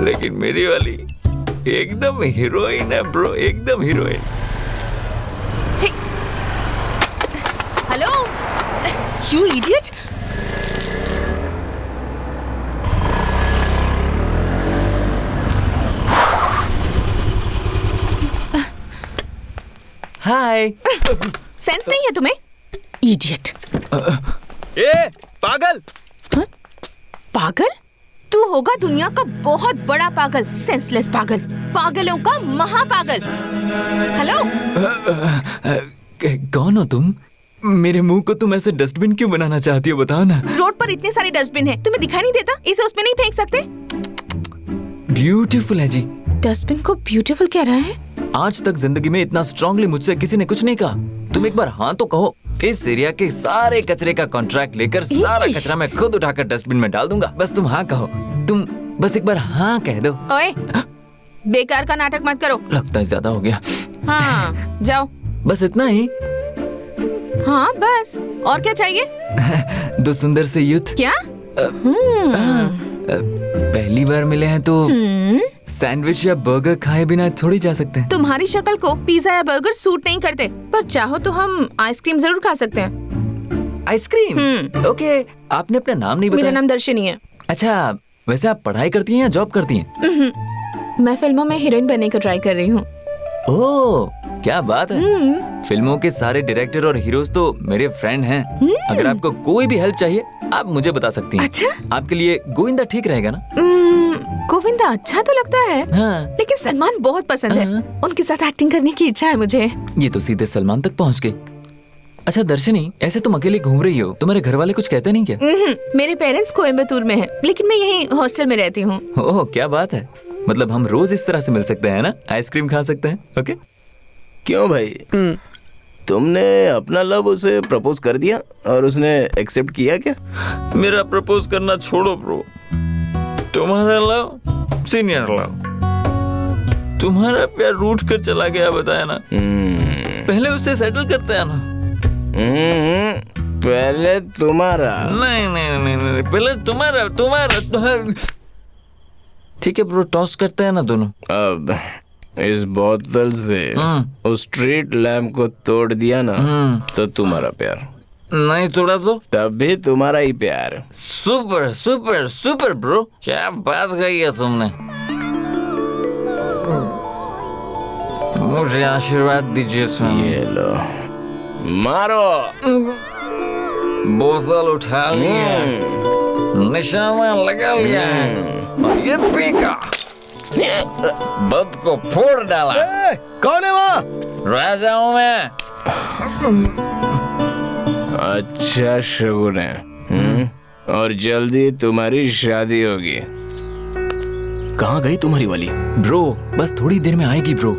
लेकिन मेरी वाली एकदम हीरोइन है ब्रो, एकदम heroine. Hello you idiot. Hi. Sense नहीं है तुम्हें? इडियट। ए पागल। हाँ? पागल? तू होगा दुनिया का बहुत बड़ा पागल, सेंसलेस पागल, पागलों का महापागल। हेलो। कौन हो तुम? मेरे मुंह को तुम ऐसे डस्टबिन क्यों बनाना चाहती हो, बताओ ना। रोड पर इतने सारे डस्टबिन हैं, तुम्हें दिखाई नहीं देता? इसे उसमें नहीं फेंक सकते? ब्यूटीफुल है जी। डस्टबिन को ब्यूटीफुल कह रहा है? आज तक जिंदगी में इतना स्ट्रांगली मुझसे किसी ने कुछ नहीं कहा। तुम एक बार हाँ तो कहो। इस एरिया के सारे कचरे का कॉन्ट्रैक्ट लेकर सारा कचरा मैं खुद उठाकर डस्टबिन में डाल दूंगा। बस तुम हाँ कहो। तुम बस एक बार हाँ कह दो। ओए, बेकार का नाटक मत करो। लगता है ज्यादा हो गया। हाँ जाओ। बस इतना ही? हाँ बस, और क्या चाहिए? दो सुंदर से यूथ। क्या? पहली बार मिले हैं तो सैंडविच या बर्गर खाए बिना थोड़ी जा सकते हैं। तुम्हारी शक्ल को पिज्जा या बर्गर सूट नहीं करते, पर चाहो तो हम आइसक्रीम जरूर खा सकते हैं। आइसक्रीम? ओके। आपने अपना नाम नहीं बताया। मेरा नाम दर्शनी है। अच्छा, वैसे आप पढ़ाई करती हैं या जॉब करती हैं? मैं फिल्मों में हीरोइन बनने का ट्राई कर रही हूँ। ओह, क्या बात है। फिल्मों के सारे डायरेक्टर और हीरोज तो मेरे फ्रेंड हैं। अगर आपको कोई भी हेल्प चाहिए आप मुझे बता सकती हैं। अच्छा? आपके लिए गोविंदा ठीक रहेगा ना? गोविंदा अच्छा तो लगता है। हाँ। लेकिन सलमान बहुत पसंद है। उनके साथ एक्टिंग करने की इच्छा है मुझे। ये तो सीधे सलमान तक पहुँच गई। अच्छा दर्शनी, ऐसे तुम अकेले घूम रही हो, तुम्हारे घर वाले कुछ कहते नहीं क्या? मेरे पेरेंट्स कोयम्बतूर में हैं, लेकिन मैं यहीं हॉस्टल में रहती हूँ। ओह क्या बात है। मतलब हम रोज इस तरह से मिल सकते हैं ना, आइसक्रीम खा सकते हैं। ओके। क्यों भाई, तुमने अपना लव उसे प्रपोज कर दिया और उसने एक्सेप्ट किया क्या? मेरा प्रपोज करना छोड़ो ब्रो, तुम्हारा लव सीनियर लव। तुम्हारा प्यार रूठ कर चला गया, बताया ना। पहले उससे सेटल करते हैं ना। पहले तुम्हारा? नहीं नहीं नहीं नहीं, पहले तुम्हारा तुम्हारा। ठीक है ब्रो, टॉस करते हैं ना दोनों। अब इस बोतल से उस स्ट्रीट लैम्प को तोड़ दिया ना तो तुम्हारा प्यार, नहीं तोड़ा तो तब भी तुम्हारा ही प्यार। सुपर सुपर सुपर ब्रो, क्या बात कही है तुमने। मुझे आशीर्वाद दीजिए। ये लो, मारो। बोतल उठा लिया, निशाना लगा लिया और ये फेंका। बद को फोड़ डाला। कौन है वहाँ? राजा हूँ मैं। अच्छा शगुन है। और जल्दी तुम्हारी शादी होगी। कहाँ गई तुम्हारी वाली? ब्रो बस थोड़ी देर में आएगी ब्रो।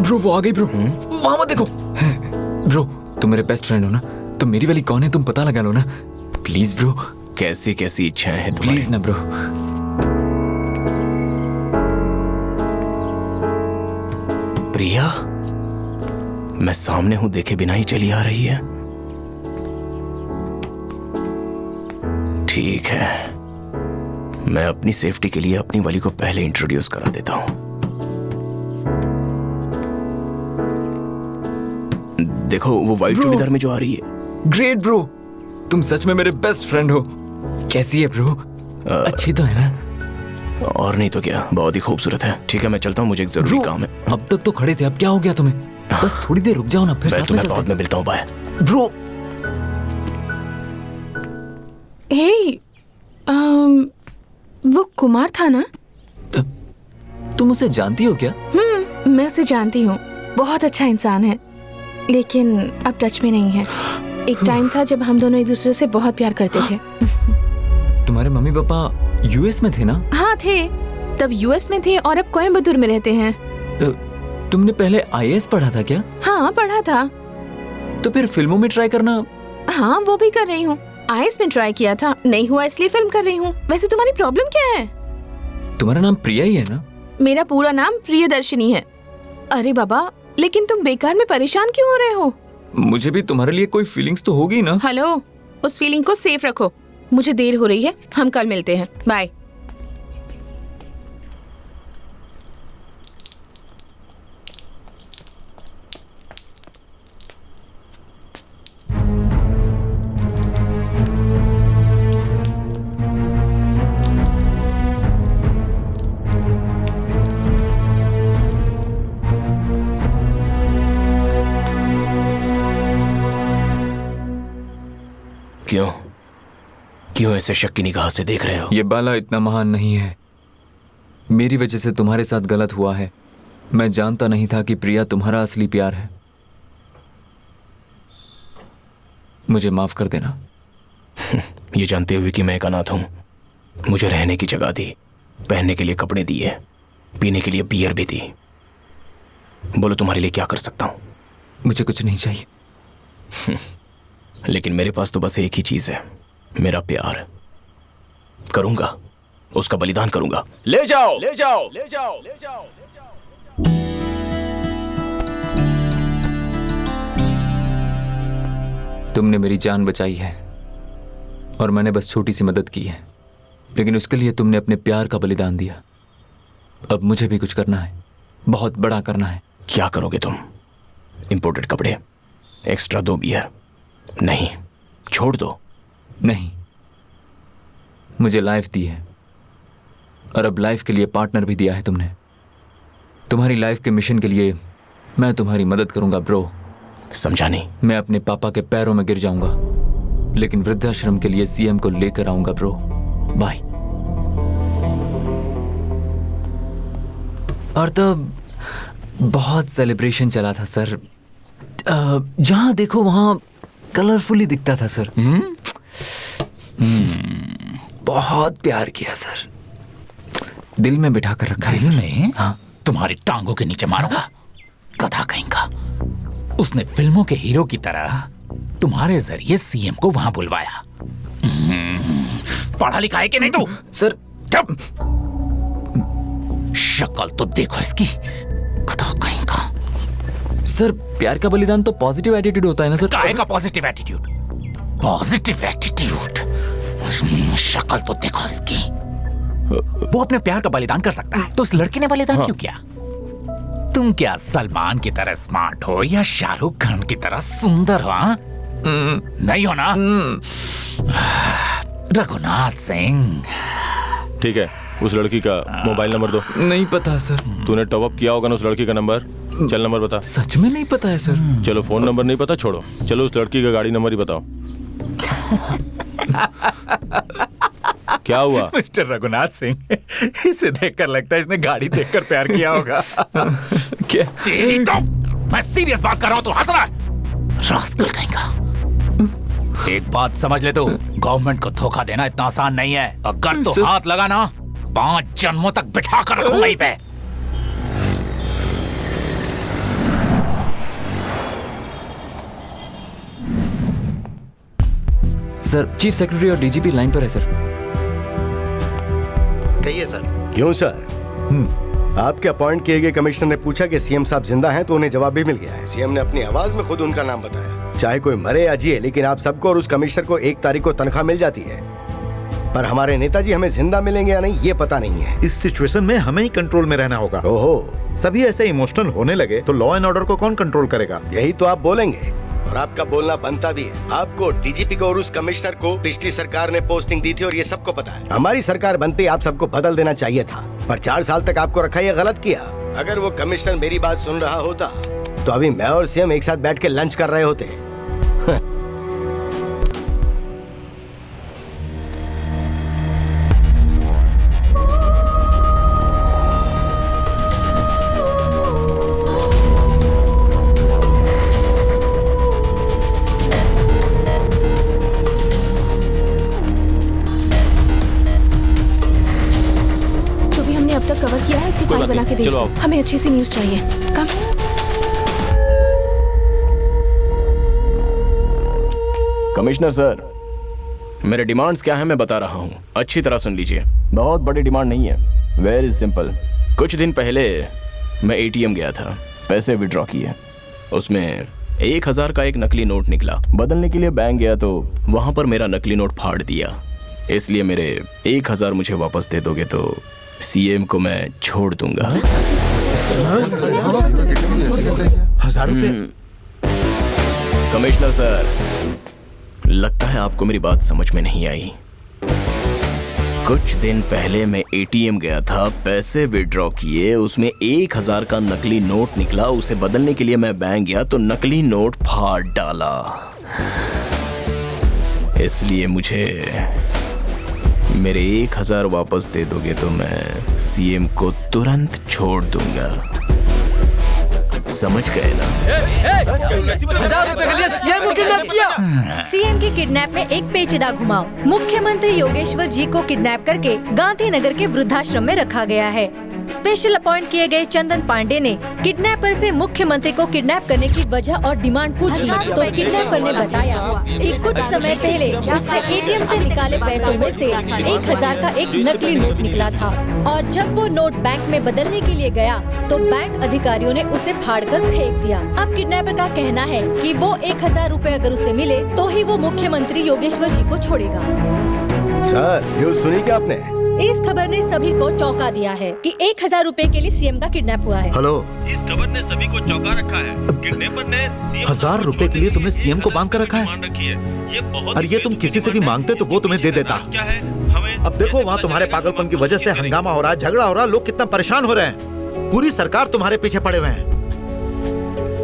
ब्रो वो आ गई ब्रो। वहां मत देखो। ब्रो तुम मेरे बेस्ट फ्रेंड हो ना, तो मेरी वाली कौन है तुम पता लगा लो ना प्लीज ब्रो। कैसी कैसी इच्छाएं हैं तुम्हारी? प्लीज ना ब्रो। प्रिया, मैं सामने हूं देखे बिना ही चली आ रही है। ठीक है, मैं अपनी सेफ्टी के लिए अपनी वाली को पहले इंट्रोड्यूस करा देता हूं। देखो वो व्हाइट चूड़ीदार में जो आ रही है। ग्रेट ब्रो, तुम सच में मेरे बेस्ट फ्रेंड हो। कैसी है ब्रो? अच्छी तो है ना? और नहीं तो क्या, बहुत ही खूबसूरत है। ठीक है मैं चलता हूँ, मुझे एक जरूरी काम है। अब तक तो खड़े थे, अब क्या हो गया तुम्हें? बस थोड़ी देर रुक जाओ ना, फिर साथ में चलते हैं। बाद में मिलता हूँ, बाय ब्रो। हे, वो कुमार था ना? तुम उसे जानती हो क्या? मैं उसे जानती हूँ, बहुत अच्छा इंसान है, लेकिन अब टच में नहीं है। एक टाइम था जब हम दोनों एक दूसरे से बहुत प्यार करते थे। तुम्हारे मम्मी पापा यूएस में थे ना? हाँ थे, तब यूएस में थे और अब कोयम्बतूर में रहते हैं। तुमने पहले आईएएस पढ़ा था क्या? हाँ पढ़ा था। तो फिर फिल्मों में ट्राई करना। हाँ वो भी कर रही हूँ, आईएएस में ट्राई किया था, नहीं हुआ इसलिए फिल्म कर रही हूँ। वैसे तुम्हारी प्रॉब्लम क्या है? तुम्हारा नाम प्रिया ही है ना? मेरा पूरा नाम प्रियदर्शिनी है। अरे बाबा, लेकिन तुम बेकार में परेशान क्यों हो रहे हो? मुझे भी तुम्हारे लिए कोई फीलिंग्स तो होगी ना? हेलो, उस फीलिंग को सेफ रखो। मुझे देर हो रही है, हम कल मिलते हैं, बाय। क्यों ऐसे शक की निगाह से देख रहे हो? ये बाला इतना महान नहीं है। मेरी वजह से तुम्हारे साथ गलत हुआ है। मैं जानता नहीं था कि प्रिया तुम्हारा असली प्यार है। मुझे माफ कर देना। ये जानते हुए कि मैं एक अनाथ हूं, मुझे रहने की जगह दी, पहनने के लिए कपड़े दिए, पीने के लिए बियर भी दी। बोलो तुम्हारे लिए क्या कर सकता हूं? मुझे कुछ नहीं चाहिए। लेकिन मेरे पास तो बस एक ही चीज है, मेरा प्यार। करूंगा, उसका बलिदान करूंगा। ले जाओ, ले जाओ, ले जाओ, ले जाओ। तुमने मेरी जान बचाई है और मैंने बस छोटी सी मदद की है, लेकिन उसके लिए तुमने अपने प्यार का बलिदान दिया। अब मुझे भी कुछ करना है, बहुत बड़ा करना है। क्या करोगे तुम? इंपोर्टेड कपड़े, एक्स्ट्रा 2 बियर? नहीं, छोड़ दो। नहीं, मुझे लाइफ दी है और अब लाइफ के लिए पार्टनर भी दिया है तुमने। तुम्हारी लाइफ के मिशन के लिए मैं तुम्हारी मदद करूंगा ब्रो। समझा नहीं? मैं अपने पापा के पैरों में गिर जाऊंगा, लेकिन वृद्धाश्रम के लिए सीएम को लेकर आऊंगा ब्रो। बाय। और तब बहुत सेलिब्रेशन चला था सर। जहां देखो वहां कलरफुली दिखता था सर। बहुत प्यार किया सर, दिल में बिठा कर रखा है। दिल में? हाँ। तुम्हारी टांगों के नीचे मारूंगा, गधा कहेंगा। उसने फिल्मों के हीरो की तरह तुम्हारे जरिए सीएम को वहां बुलवाया। पढ़ा लिखा है कि नहीं तू? सर शक्ल तो देखो इसकी, गधा कहेंगा। सर प्यार का बलिदान तो पॉजिटिव एटीट्यूड होता है ना सर? काहे का पॉजिटिव एटीट्यूड? Positive attitude? शक्ल तो देखो इसकी। वो अपने प्यार का बलिदान कर सकता है, तो उस लड़की ने बलिदान क्यों किया? तुम क्या सलमान की तरह स्मार्ट हो या शाहरुख खान की तरह सुंदर हो? नहीं हो ना? रघुनाथ सिंह। ठीक है, उस लड़की का मोबाइल नंबर दो। नहीं पता सर। तूने टॉप अप किया होगा ना उस लड़की का नंबर? चल नंबर बता। सच में नहीं पता है सर। चलो फोन नंबर नहीं पता छोड़ो, चलो उस लड़की का गाड़ी नंबर ही बताओ। क्या हुआ? मिस्टर रघुनाथ सिंह, इसे देखकर लगता है इसने गाड़ी देखकर प्यार किया होगा। क्या? तेरी तो मैं सीरियस बात कर रहा हूँ, तू हंस रहा है? रास्कल कहेगा। एक बात समझ ले, तू गवर्नमेंट को धोखा देना इतना आसान नहीं है। अगर तो हाथ लगाना 5 जन्मों तक बिठा कर रखूंगा वहीं पे। सर, चीफ सेक्रेटरी और डीजीपी लाइन पर है सर। कहिए सर। क्यों सर? आपके अपॉइंट किए गए कमिश्नर ने पूछा कि सीएम साहब जिंदा हैं, तो उन्हें जवाब भी मिल गया है। सीएम ने अपनी आवाज में खुद उनका नाम बताया। चाहे कोई मरे या जिए, लेकिन आप सबको और उस कमिश्नर को 1 तारीख को तनख्वाह मिल जाती है। पर हमारे नेताजी हमें जिंदा मिलेंगे या नहीं, ये पता नहीं है। इस सिचुएशन में हमें ही कंट्रोल में रहना होगा। ओहो, सभी ऐसे इमोशनल होने लगे तो लॉ एंड ऑर्डर को कौन कंट्रोल करेगा? यही तो आप बोलेंगे, और आपका बोलना बनता भी है। आपको, डीजीपी को और उस कमिश्नर को पिछली सरकार ने पोस्टिंग दी थी और ये सबको पता है। हमारी सरकार बनते ही आप सबको बदल देना चाहिए था, पर 4 साल तक आपको रखा, ये गलत किया। अगर वो कमिश्नर मेरी बात सुन रहा होता तो अभी मैं और सीएम एक साथ बैठ के लंच कर रहे होते। कवर किया है, उसकी फाइल बना के भेज दो। हमें अच्छी सी न्यूज़ चाहिए। कम। कमिश्नर सर, मेरे डिमांड्स क्या हैं मैं बता रहा हूँ, अच्छी तरह सुन लीजिए। बहुत बड़ी डिमांड नहीं है, वेरी सिंपल। कुछ दिन पहले मैं एटीएम गया था, पैसे विड्रॉ किए। उसमें 1000 का एक नकली नोट निकला। बदलने के लिए बैंक गया तो वहां पर मेरा नकली नोट फाड़ दिया। इसलिए मेरे 1000 मुझे वापस दे दोगे तो सीएम को मैं छोड़ दूंगा। 1000 रुपए? कमिश्नर सर, लगता है आपको मेरी बात समझ में नहीं आई। कुछ दिन पहले मैं एटीएम गया था, पैसे विड्रॉ किए, उसमें 1000 का नकली नोट निकला। उसे बदलने के लिए मैं बैंक गया तो नकली नोट फाड़ डाला। इसलिए मुझे मेरे 1000 वापस दे दोगे तो मैं सीएम को तुरंत छोड़ दूंगा। समझ गए ना? 1000 रुपए के लिए सीएम को किडनैप किया। सीएम की किडनैप में एक पेचीदा घुमाव। मुख्यमंत्री योगेश्वर जी को किडनैप करके गांधीनगर के वृद्धाश्रम में रखा गया है। स्पेशल अपॉइंट किए गए चंदन पांडे ने किडनैपर से मुख्यमंत्री को किडनैप करने की वजह और डिमांड पूछी तो किडनैपर ने बताया कि कुछ समय पहले उसने एटीएम से निकाले पैसों में से 1000 का एक नकली नोट निकला था, और जब वो नोट बैंक में बदलने के लिए गया तो बैंक अधिकारियों ने उसे फाड़कर फेंक दिया। अब किडनैपर का कहना है कि वो 1000 रुपए अगर उसे मिले तो ही वो मुख्यमंत्री योगेश्वर जी को छोड़ेगा। सर, न्यूज़ सुनी क्या आपने? इस खबर ने सभी को चौंका दिया है कि 1000 रुपए के लिए सीएम का किडनैप हुआ है। हेलो, इस खबर ने सभी को चौंका रखा है। किडनैपर ने 1000 रुपए के लिए तुमने सीएम को बांध कर रखा है? और ये तुम किसी से भी मांगते तो वो तुम्हें दे देता। अब देखो, वहाँ तुम्हारे पागलपन की वजह से हंगामा हो रहा है, झगड़ा हो रहा है, लोग कितना परेशान हो रहे हैं। पूरी सरकार तुम्हारे पीछे पड़े हुए हैं।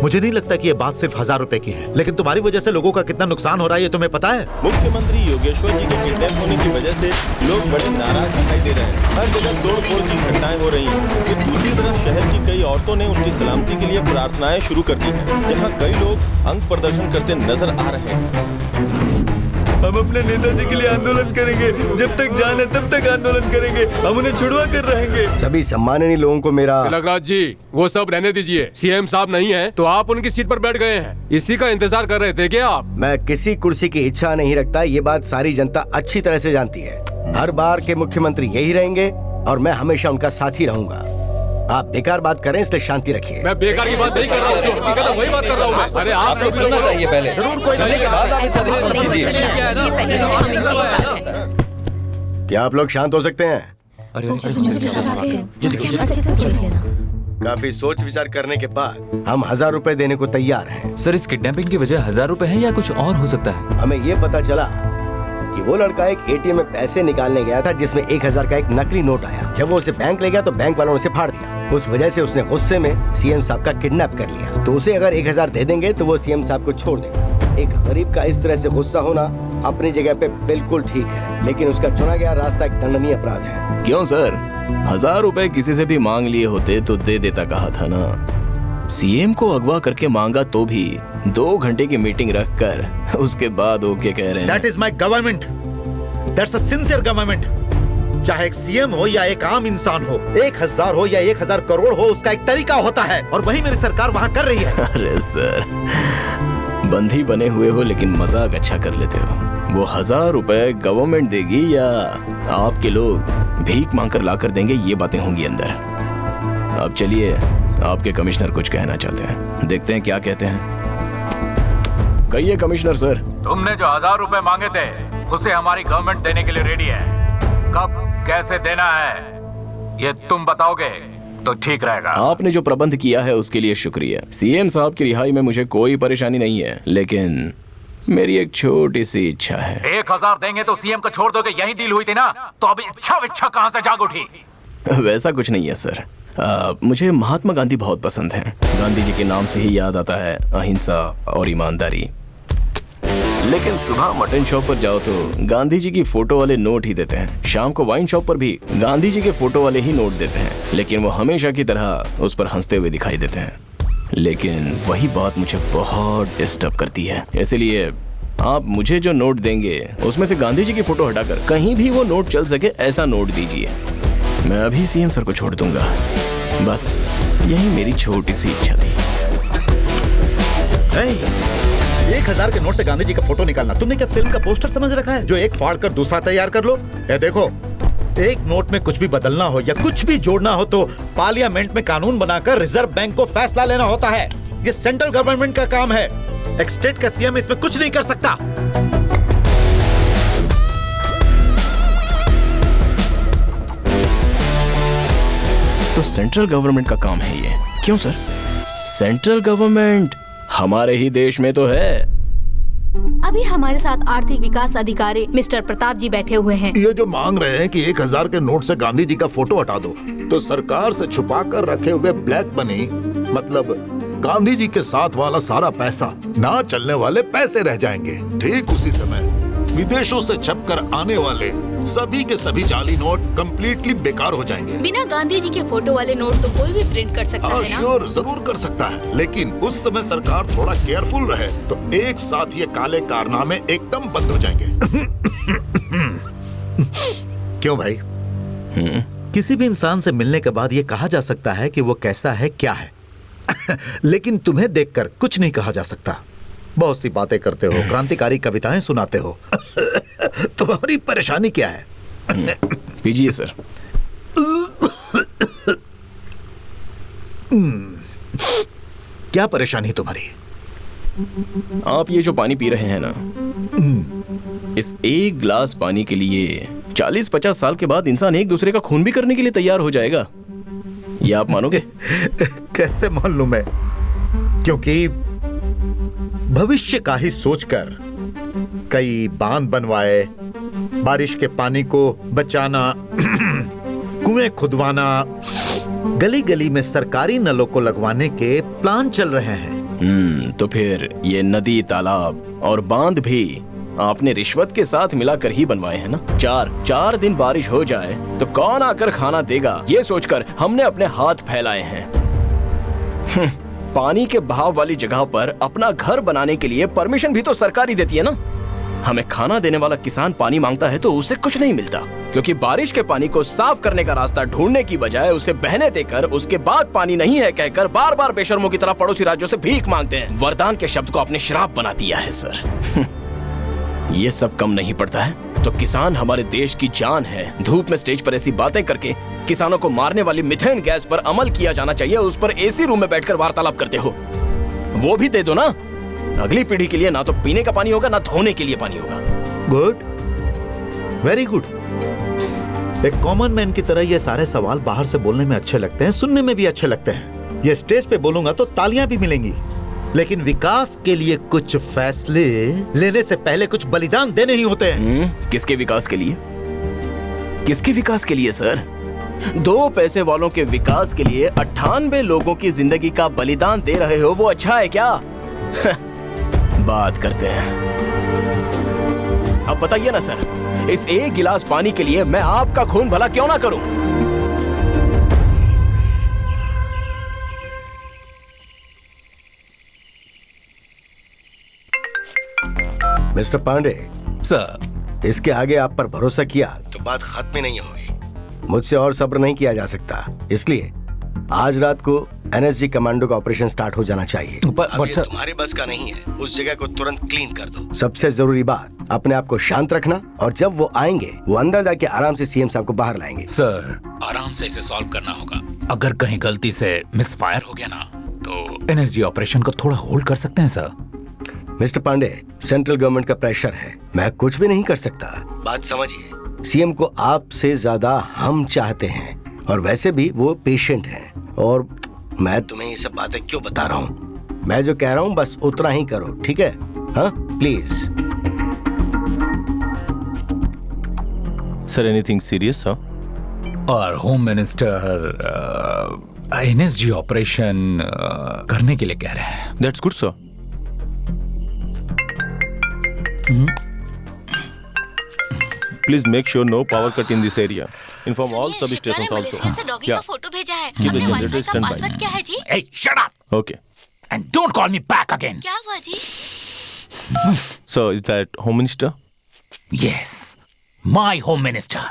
मुझे नहीं लगता कि ये बात सिर्फ 1000 रुपए की है, लेकिन तुम्हारी वजह से लोगों का कितना नुकसान हो रहा है ये तुम्हें पता है? मुख्यमंत्री योगेश्वर जी के किडनैप होने की वजह से लोग बड़े नाराज दिखाई दे रहे हैं। हर जगह तोड़-फोड़ की घटनाएं हो रही हैं। तो दूसरी तरफ शहर की कई औरतों ने उनकी सलामती के लिए प्रार्थनाएं शुरू कर दी हैं, जहां कई लोग अंग प्रदर्शन करते नजर आ रहे हैं। हम अपने नेताजी के लिए आंदोलन करेंगे, जब तक जान है तब तक आंदोलन करेंगे, हम उन्हें छुड़वा कर रहेंगे। सभी सम्माननीय लोगों को मेरा तिलकराज जी, वो सब रहने दीजिए। सीएम साहब नहीं है तो आप उनकी सीट पर बैठ गए हैं, इसी का इंतजार कर रहे थे क्या आप? मैं किसी कुर्सी की इच्छा नहीं रखता, ये बात सारी जनता अच्छी तरह से जानती है। हर बार के मुख्यमंत्री यही रहेंगे और मैं हमेशा उनका साथी रहूंगा। आप बेकार बात करें, इसलिए शांति रखिए। मैं बेकार की बात नहीं कर रहा हूँ, जो हकीकत है वही बात कर रहा हूँ मैं। अरे आप लोग सुनना चाहिए पहले। जरूर कोई सुनने के बाद आप इसे डिस्कस कीजिए। क्या आप लोग शांत हो सकते हैं? काफी सोच विचार करने के बाद हम 1000 रुपए देने को तैयार हैं। सर, इस किडनैपिंग की वजह 1000 रुपए है या कुछ और हो सकता है? हमें ये पता चला कि वो लड़का एक एटीएम में पैसे निकालने गया था जिसमें 1000 का एक नकली नोट आया। जब वो उसे बैंक ले गया तो बैंक वालों ने उसे फाड़ दिया। उस वजह से उसने गुस्से में सीएम साहब का किडनैप कर लिया। तो उसे अगर 1000 दे देंगे तो वो सीएम साहब को छोड़ देगा। एक गरीब का इस तरह से गुस्सा होना अपनी जगह पे बिल्कुल ठीक है, लेकिन उसका चुना गया रास्ता एक दंडनीय अपराध है। क्यों सर? 1000 रुपए किसी से भी मांग लिए होते तो दे देता कहा था ना। सीएम को अगवा करके मांगा तो भी 2 घंटे की मीटिंग रखकर उसके बाद ओके कह रहे हैं। That is my government. That's a sincere government. चाहे एक सीएम हो या एक आम इंसान हो, 1000 हो या 1000 करोड़ हो, उसका एक तरीका होता है और वही मेरी सरकार वहाँ कर रही है। अरे सर, बंधी बने हुए हो लेकिन मजाक अच्छा कर लेते हो। वो 1000 रुपए गवर्नमेंट देगी या आपके लोग भीख मांग कर ला कर देंगे, ये बातें होंगी अंदर। अब चलिए, आपके कमिश्नर कुछ कहना चाहते हैं, देखते हैं क्या कहते हैं। कहिए कमिश्नर सर। तुमने जो 1000 रुपए मांगे थे उसे हमारी गवर्नमेंट देने के लिए रेडी है। कब कैसे देना है ये तुम बताओगे तो ठीक रहेगा। आपने जो प्रबंध किया है उसके लिए शुक्रिया। सीएम साहब की रिहाई में मुझे कोई परेशानी नहीं है, लेकिन मेरी एक छोटी सी इच्छा है। 1000 देंगे तो सीएम को छोड़ दोगे, यही डील हुई थी ना, तो अब इच्छा कहां से जाग उठी? वैसा कुछ नहीं है सर। मुझे महात्मा गांधी बहुत पसंद हैं। गांधी जी के नाम से ही याद आता है अहिंसा और ईमानदारी। लेकिन सुबह मटन शॉप पर जाओ तो गांधी जी की फोटो वाले नोट ही देते हैं, शाम को वाइन शॉप पर भी गांधी जी के फोटो वाले ही नोट देते हैं, लेकिन वो हमेशा की तरह उस पर हंसते हुए दिखाई देते हैं। लेकिन वही बात मुझे बहुत डिस्टर्ब करती है, इसलिए आप मुझे जो नोट देंगे उसमें से गांधी जी की फोटो हटाकर कहीं भी वो नोट चल सके ऐसा नोट दीजिए। मैं अभी सीएम सर को छोड़ दूंगा, बस यही मेरी छोटी सी इच्छा थी। 1000 के नोट से गांधी जी का फोटो निकालना तुमने क्या फिल्म का पोस्टर समझ रखा है जो एक फाड़ कर दूसरा तैयार कर लो? ये देखो, एक नोट में कुछ भी बदलना हो या कुछ भी जोड़ना हो तो पार्लियामेंट में कानून बनाकर रिजर्व बैंक को फैसला लेना होता है। ये सेंट्रल गवर्नमेंट का काम है, एक स्टेट का सीएम इसमें कुछ नहीं कर सकता। तो सेंट्रल गवर्नमेंट का काम है ये? क्यों सर? सेंट्रल गवर्नमेंट हमारे ही देश में तो है। अभी हमारे साथ आर्थिक विकास अधिकारी मिस्टर प्रताप जी बैठे हुए हैं। ये जो मांग रहे हैं कि 1000 के नोट से गांधी जी का फोटो हटा दो, तो सरकार से छुपा कर रखे हुए ब्लैक मनी, मतलब गांधी जी के साथ वाला सारा पैसा, ना चलने वाले पैसे रह जाएंगे। ठीक उसी समय विदेशों से छपकर आने वाले सभी के सभी जाली नोट कंप्लीटली बेकार हो जाएंगे। बिना गांधी जी के फोटो वाले नोट तो कोई भी प्रिंट कर सकता है ना? श्योर, जरूर कर सकता है, लेकिन उस समय सरकार थोड़ा केयरफुल रहे तो एक साथ ये काले कारनामे एकदम बंद हो जाएंगे। क्यों भाई? किसी भी इंसान से मिलने के बाद ये कहा जा सकता है कि वो कैसा है, क्या है, लेकिन तुम्हें देखकर कुछ नहीं कहा जा सकता। बहुत सी बातें करते हो, क्रांतिकारी कविताएं सुनाते हो। तुम्हारी परेशानी क्या है? पीजिए सर। क्या परेशानी तुम्हारी? आप ये जो पानी पी रहे हैं ना, इस एक गिलास पानी के लिए 40-50 साल के बाद इंसान एक दूसरे का खून भी करने के लिए तैयार हो जाएगा। ये आप मानोगे? कैसे मान लूं मैं? क्योंकि भविष्य का ही सोचकर कई बांध बनवाए, बारिश के पानी को बचाना, कुएं खुदवाना, गली गली में सरकारी नलों को लगवाने के प्लान चल रहे हैं। तो फिर ये नदी, तालाब और बांध भी आपने रिश्वत के साथ मिलाकर ही बनवाए हैं ना? 4 दिन बारिश हो जाए तो कौन आकर खाना देगा, ये सोचकर हमने अपने हाथ फैलाए हैं। पानी के बहाव वाली जगह पर अपना घर बनाने के लिए परमिशन भी तो सरकार ही देती है ना। हमें खाना देने वाला किसान पानी मांगता है तो उसे कुछ नहीं मिलता, क्योंकि बारिश के पानी को साफ करने का रास्ता ढूंढने की बजाय उसे बहने देकर उसके बाद पानी नहीं है कहकर बार बार बेशर्मों की तरह पड़ोसी राज्यों से भीख मांगते हैं। वरदान के शब्द को आपने श्राप बना दिया है सर। ये सब कम नहीं पड़ता है तो किसान हमारे देश की जान है। धूप में स्टेज पर ऐसी बातें करके किसानों को मारने वाली मीथेन गैस पर अमल किया जाना चाहिए। उस पर एसी रूम में बैठकर वार्तालाप करते हो, वो भी दे दो ना। अगली पीढ़ी के लिए ना तो पीने का पानी होगा ना धोने के लिए पानी होगा। Good, very good. एक कॉमन मैन की तरह ये सारे सवाल बाहर से बोलने में अच्छे लगते हैं, सुनने में भी अच्छे लगते हैं। ये स्टेज पे बोलूंगा तो तालियां भी मिलेंगी, लेकिन विकास के लिए कुछ फैसले लेने से पहले कुछ बलिदान देने ही होते हैं। किसके विकास के लिए? किसके विकास के लिए सर? 2 पैसे वालों के विकास के लिए 98 लोगों की जिंदगी का बलिदान दे रहे हो, वो अच्छा है क्या? बात करते हैं। अब बताइए ना सर, इस एक गिलास पानी के लिए मैं आपका खून भला क्यों ना करूं? मिस्टर पांडे सर, इसके आगे आप पर भरोसा किया तो बात खत्म ही नहीं होगी। मुझसे और सब्र नहीं किया जा सकता, इसलिए आज रात को एनएसजी कमांडो का ऑपरेशन स्टार्ट हो जाना चाहिए। अब ये तुम्हारी बस का नहीं है, उस जगह को तुरंत क्लीन कर दो। सबसे जरूरी बात, अपने आप को शांत रखना, और जब वो आएंगे वो अंदर जाके आराम से सीएम साहब को बाहर लाएंगे। सर, आराम से इसे सॉल्व करना होगा। अगर कहीं गलती से मिसफायर हो गया ना तो एनएसजी ऑपरेशन को थोड़ा होल्ड कर सकते हैं sir. Mister Pandey, central government का प्रेशर है, मैं कुछ भी नहीं कर सकता। बात समझिए, सीएम को आपसे ज्यादा हम चाहते हैं, और वैसे भी वो पेशेंट हैं। और मैं तुम्हें ये सब बातें क्यों बता रहा हूँ? मैं जो कह रहा हूँ बस उतना ही करो, ठीक है? हाँ, please. Sir, anything serious sir? और होम मिनिस्टर एनएसजी ऑपरेशन करने के लिए कह रहे हैं। That's good sir. Please make sure no power cut in this area. Inform all substations also. से डॉगी का फोटो भेजा है। Keep the अपने वाईफाई generators का standby. पासवर्ड क्या है जी? Hey, shut up! Okay. And don't call me back again. क्या हुआ जी? So, is that Home Minister? Yes, my home minister.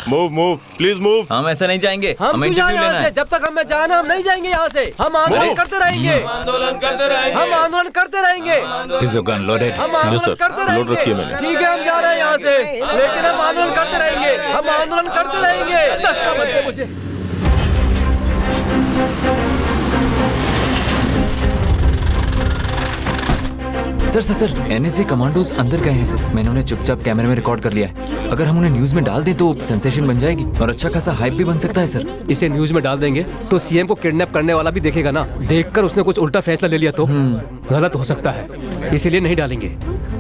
Move, please move. हम ऐसे नहीं जाएंगे, हम हमें क्यों जाएं इंटरव्यू यहाँ लेना से? है। जब तक हमें जाना, हम नहीं जाएंगे यहाँ से। हम आंदोलन करते रहेंगे। हम आंदोलन करते रहेंगे। Is your gun loaded? हम Yes, आंदोलन sir. करते लोड रखी है रहेंगे। मैंने। ठीक है, हम जा रहे हैं यहाँ से, लेकिन हम आंदोलन करते रहेंगे। हम आंदोलन करते रहेंगे। धक्का मत दे मुझे। सर, एनएसजी कमांडोज अंदर गए हैं सर। मैंने उन्हें चुपचाप कैमरे में रिकॉर्ड कर लिया है। अगर हम उन्हें न्यूज में डाल दें तो सेंसेशन बन जाएगी और अच्छा खासा हाइप भी बन सकता है सर। इसे न्यूज में डाल देंगे तो सीएम को किडनैप करने वाला भी देखेगा ना। देखकर उसने कुछ उल्टा फैसला ले लिया तो गलत हो सकता है, इसीलिए नहीं डालेंगे।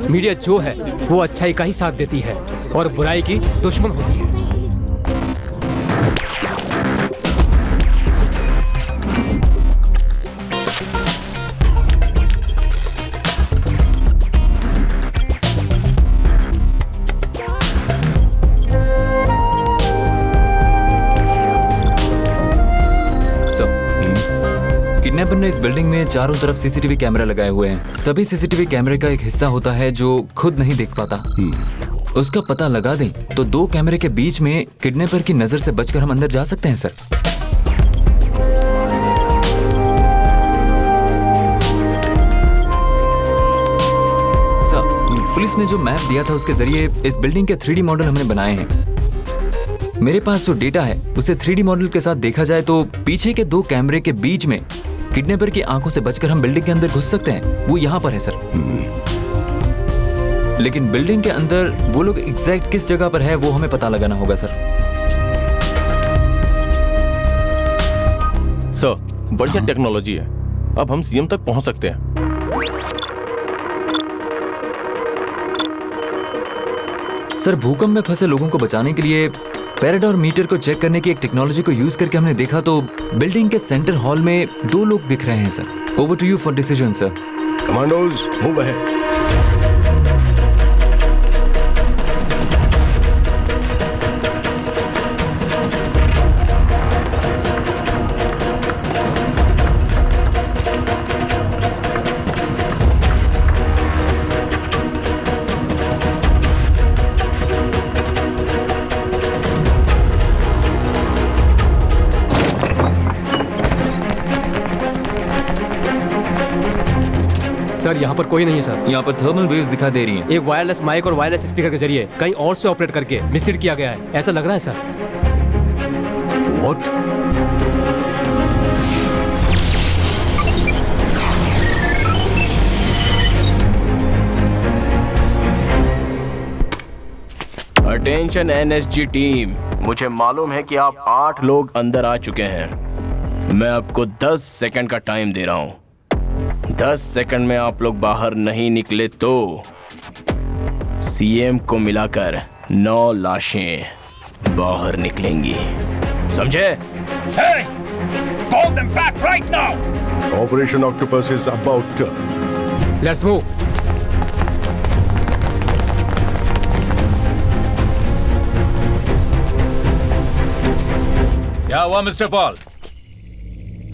मीडिया जो है वो अच्छाई का ही साथ देती है और बुराई की दुश्मन होती है। किडनैपर ने इस बिल्डिंग में चारों तरफ सीसीटीवी कैमरा लगाए हुए हैं। सभी सीसीटीवी कैमरे का एक हिस्सा होता है जो खुद नहीं देख पाता। उसका पता लगा दें तो 2 कैमरे के बीच में किडनैपर की नजर से बचकर हम अंदर जा सकते हैं सर। पुलिस ने जो मैप दिया था उसके जरिए इस बिल्डिंग के 3D मॉडल हमने बनाए हैं। मेरे पास जो डेटा है उसे 3D मॉडल के साथ देखा जाए तो पीछे के 2 कैमरे के बीच में किडनैपर की आंखों से बचकर हम बिल्डिंग के अंदर घुस सकते हैं। वो यहाँ पर है सर। लेकिन बिल्डिंग के अंदर वो लोग एग्जैक्ट किस जगह पर है वो हमें पता लगाना होगा सर। सर, बढ़िया टेक्नोलॉजी है, अब हम सीएम तक पहुंच सकते हैं। सर, भूकंप में फंसे लोगों को बचाने के लिए पैराडोर मीटर को चेक करने की एक टेक्नोलॉजी को यूज करके हमने देखा तो बिल्डिंग के सेंटर हॉल में 2 लोग दिख रहे हैं sir. Over to you for decision sir. Commandos move ahead. Sir, यहाँ पर कोई नहीं है सर। यहाँ पर थर्मल वेव्स दिखा दे रही हैं। एक वायरलेस माइक और वायरलेस स्पीकर के जरिए कहीं और से ऑपरेट करके मिसलीड किया गया है, ऐसा लग रहा है sir. What? Attention NSG team, मुझे मालूम है कि आप 8 लोग अंदर आ चुके हैं। मैं आपको 10 सेकंड का टाइम दे रहा हूं। 10 सेकंड में आप लोग बाहर नहीं निकले तो सीएम को मिलाकर 9 लाशें बाहर निकलेंगी, समझे? Hey! Call them back right now! Operation Octopus is about to. Let's move. क्या हुआ मिस्टर पॉल?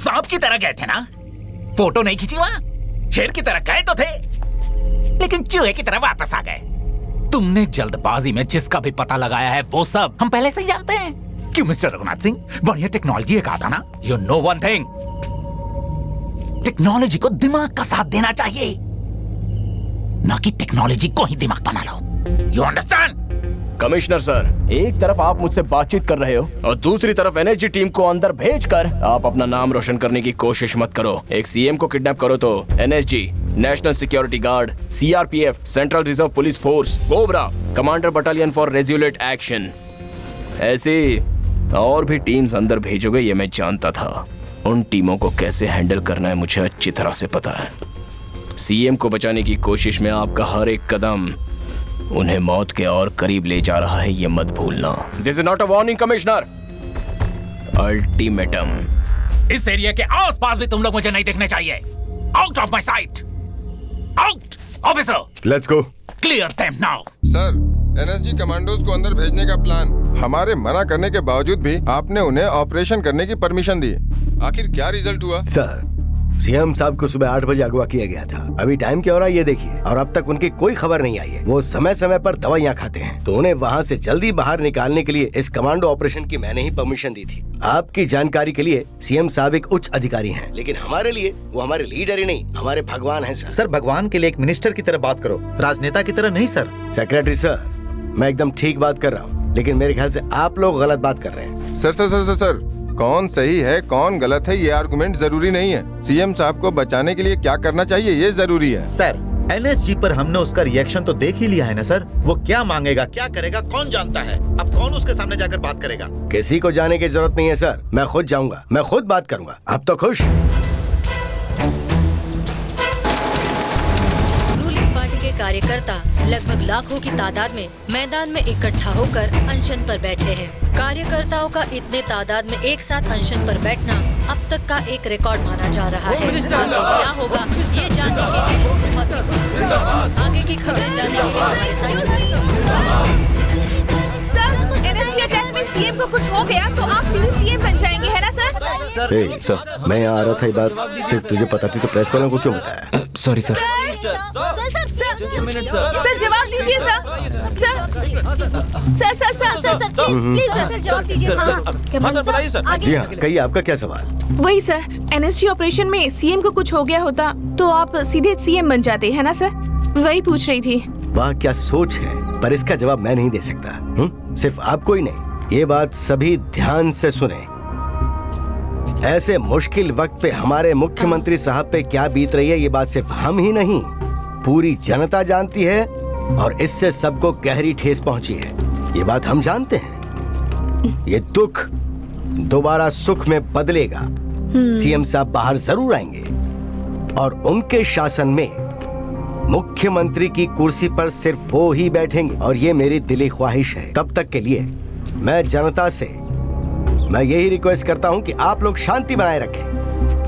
सांप की तरह गए थे ना? फोटो नहीं खींची वहां? शेर की तरह गए तो थे, लेकिन चूहे की तरह वापस आ गए। तुमने जल्दबाजी में जिसका भी पता लगाया है वो सब हम पहले से ही जानते हैं। क्यों मिस्टर रघुनाथ सिंह? बढ़िया टेक्नोलॉजी एक आता ना। You know one thing, technology को दिमाग का साथ देना चाहिए, ना कि टेक्नोलॉजी को ही दिमाग बना लो। You understand? कमिश्नर सर, एक तरफ आप मुझसे बातचीत कर रहे हो और दूसरी तरफ एनएसजी टीम को अंदर भेजकर आप अपना नाम रोशन करने की कोशिश मत करो। एक सीएम को किडनैप करो तो NSG, national security guard, CRPF, central reserve police force, COBRA, commander battalion for resolute action, ऐसी और भी टीम्स अंदर भेजोगे ये मैं जानता था। उन टीमों को कैसे हैंडल करना है मुझे अच्छी तरह से पता है। सीएम को बचाने की कोशिश में आपका हर एक कदम उन्हें मौत के और करीब ले जा रहा है, ये मत भूलना। This is not a warning commissioner, ultimatum. इस एरिया के आसपास भी तुम लोग मुझे नहीं देखने चाहिए। Out of my site, out. Officer, let's go. Clear them now. Sir, NSG commandos को अंदर भेजने का प्लान, हमारे मना करने के बावजूद भी आपने उन्हें ऑपरेशन करने की परमिशन दी। आखिर क्या रिजल्ट हुआ? सर, सीएम साहब को सुबह 8 बजे अगवा किया गया था। अभी टाइम क्या हो रहा है ये देखिए, और अब तक उनकी कोई खबर नहीं आई है। वो समय समय पर दवाइयाँ खाते हैं, तो उन्हें वहाँ से जल्दी बाहर निकालने के लिए इस कमांडो ऑपरेशन की मैंने ही परमिशन दी थी। आपकी जानकारी के लिए सीएम साहब एक उच्च अधिकारी हैं, लेकिन हमारे लिए वो हमारे लीडर ही नहीं, हमारे भगवान हैं। सर, भगवान के लिए एक मिनिस्टर की तरह बात करो, राजनेता की तरह नहीं। सर सेक्रेटरी सर, मैं एकदम ठीक बात कर रहा हूँ, लेकिन मेरे ख्याल से आप लोग गलत बात कर रहे हैं। Sir sir sir sir sir, कौन सही है कौन गलत है ये आर्गुमेंट जरूरी नहीं है। सीएम साहब को बचाने के लिए क्या करना चाहिए ये जरूरी है। सर, एनएसजी पर हमने उसका रिएक्शन तो देख ही लिया है ना सर। वो क्या मांगेगा, क्या करेगा, कौन जानता है। अब कौन उसके सामने जाकर बात करेगा? किसी को जाने की जरूरत नहीं है सर, मैं खुद जाऊंगा, मैं खुद बात करूंगा। अब तो खुश? रूलिंग पार्टी के कार्यकर्ता लगभग लाखों की तादाद में मैदान में इकट्ठा होकर अनशन पर बैठे हैं। कार्यकर्ताओं का इतने तादाद में एक साथ अनशन पर बैठना अब तक का एक रिकॉर्ड माना जा रहा है। आगे क्या होगा ये जानने के लिए लोग बहुत ही उत्सुक हैं। आगे की खबरें जानने के लिए हमारे साथ जुड़े रहिए। सर, एनएसजी अटैक में सीएम को कुछ हो गया तो आप सीधे सीएम बन जाएंगे, है ना सर? सर, मैं यहाँ आ रहा था, ये बात सिर्फ तुझे पता थी तो प्रेस वालों को क्यों बताया? Sorry sir. सर जवाब दीजिए सर प्लीज सर जवाब दीजिए। जी हाँ, कहिए आपका क्या सवाल? वही सर, एनएसजी ऑपरेशन में सीएम को कुछ हो गया होता तो आप सीधे सीएम बन जाते, है ना सर? वही पूछ रही थी। वाह क्या सोच है, पर इसका जवाब मैं नहीं दे सकता। सिर्फ आपको ही नहीं, ये बात सभी ध्यान से सुने। ऐसे मुश्किल वक्त पे हमारे मुख्यमंत्री साहब पे क्या बीत रही है ये बात सिर्फ हम ही नहीं पूरी जनता जानती है, और इससे सबको गहरी ठेस पहुंची है। ये बात हम जानते हैं। ये दुख दोबारा सुख में बदलेगा। सीएम साहब बाहर जरूर आएंगे और उनके शासन में मुख्यमंत्री की कुर्सी पर सिर्फ वो ही बैठेंगे, और ये मेरी दिली ख्वाहिश है। तब तक के लिए मैं जनता से मैं यही रिक्वेस्ट करता हूं कि आप लोग शांति बनाए रखें।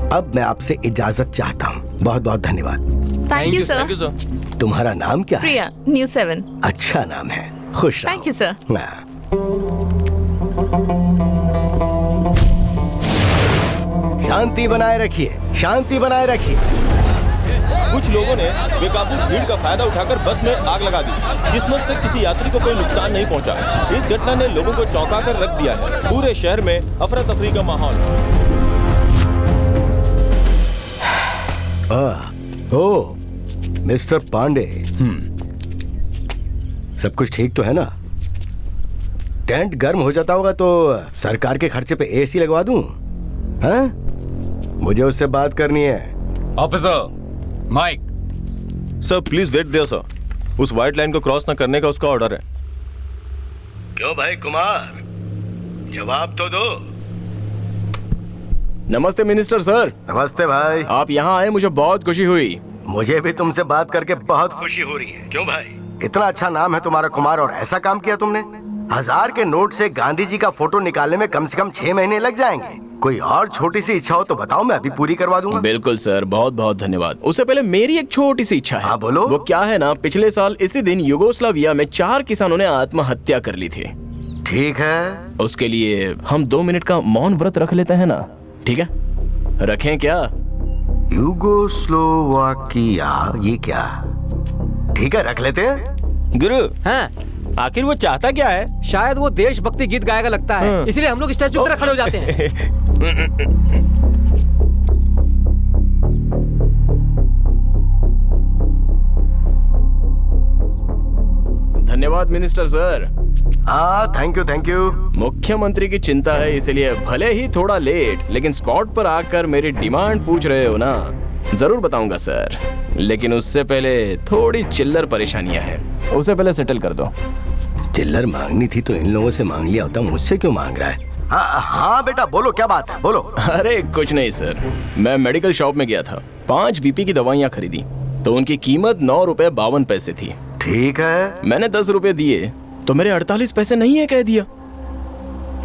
अब मैं आपसे इजाजत चाहता हूं। बहुत बहुत धन्यवाद। Thank you sir. तुम्हारा नाम क्या है? प्रिया, न्यूज़ 7। अच्छा नाम है, खुश रहो। Thank you sir. शांति बनाए रखिए, शांति बनाए रखिए। कुछ लोगों ने बेकाबू भीड़ का फायदा उठाकर बस में आग लगा दी। किस्मत से किसी यात्री को कोई नुकसान नहीं पहुंचा। इस घटना ने लोगों को चौंका कर रख दिया है। पूरे शहर में अफरा तफरी का माहौल। ओ मिस्टर पांडे, सब कुछ ठीक तो है ना? टेंट गर्म हो जाता होगा तो सरकार के खर्चे पे एसी लगवा दूं? हाँ? मुझे उससे बात करनी है। Officer Mike. Sir please wait there sir. उस व्हाइट लाइन को क्रॉस न करने का उसका ऑर्डर है। क्यों भाई कुमार, जवाब तो दो। नमस्ते मिनिस्टर सर। नमस्ते भाई। आप यहाँ आए, मुझे बहुत खुशी हुई। मुझे भी तुमसे बात करके बहुत खुशी हो रही है। क्यों भाई, इतना अच्छा नाम है तुम्हारा कुमार, और ऐसा काम किया तुमने। 1000 के नोट से गांधी जी का फोटो निकालने में कम से कम 6 महीने लग जाएंगे। कोई और छोटी सी इच्छा हो तो बताओ, मैं अभी पूरी करवा दूंगा। बिल्कुल सर, बहुत बहुत धन्यवाद। उससे पहले मेरी एक छोटी सी इच्छा है। हाँ बोलो। वो क्या है ना, पिछले साल इसी दिन युगोस्लाविया में 4 किसानों ने आत्महत्या कर ली थी। ठीक है। उसके लिए हम 2 मिनट का मौन व्रत रख लेते हैं ना, ठीक है? रखें क्या? यूगोस्लोवाकिया, ये क्या? ठीक है, रख लेते हैं। गुरु, हाँ, आखिर वो चाहता क्या है? शायद वो देशभक्ति गीत गाएगा लगता है, इसलिए हम लोग स्टैचू की तरह खड़े हो जाते हैं। धन्यवाद मिनिस्टर सर। हाँ, थैंक यू। मुख्यमंत्री की चिंता है, इसलिए भले ही थोड़ा लेट, लेकिन स्पॉट पर आकर मेरी डिमांड पूछ रहे हो ना? जरूर बताऊंगा सर, लेकिन उससे पहले थोड़ी चिल्लर परेशानियां हैं, उसे पहले सेटल कर दो। चिल्लर मांगनी थी तो इन लोगों से मांग लिया होता, मुझसे क्यों मांग रहा है? हाँ बेटा, बोलो क्या बात है, बोलो। अरे कुछ नहीं सर, मैं मेडिकल शॉप में गया था, 5 बीपी की दवाइयाँ खरीदी, तो उनकी कीमत 9 रुपए 52 पैसे थी। ठीक है। मैंने 10 रुपए दिए तो मेरे 48 पैसे नहीं है कह दिया।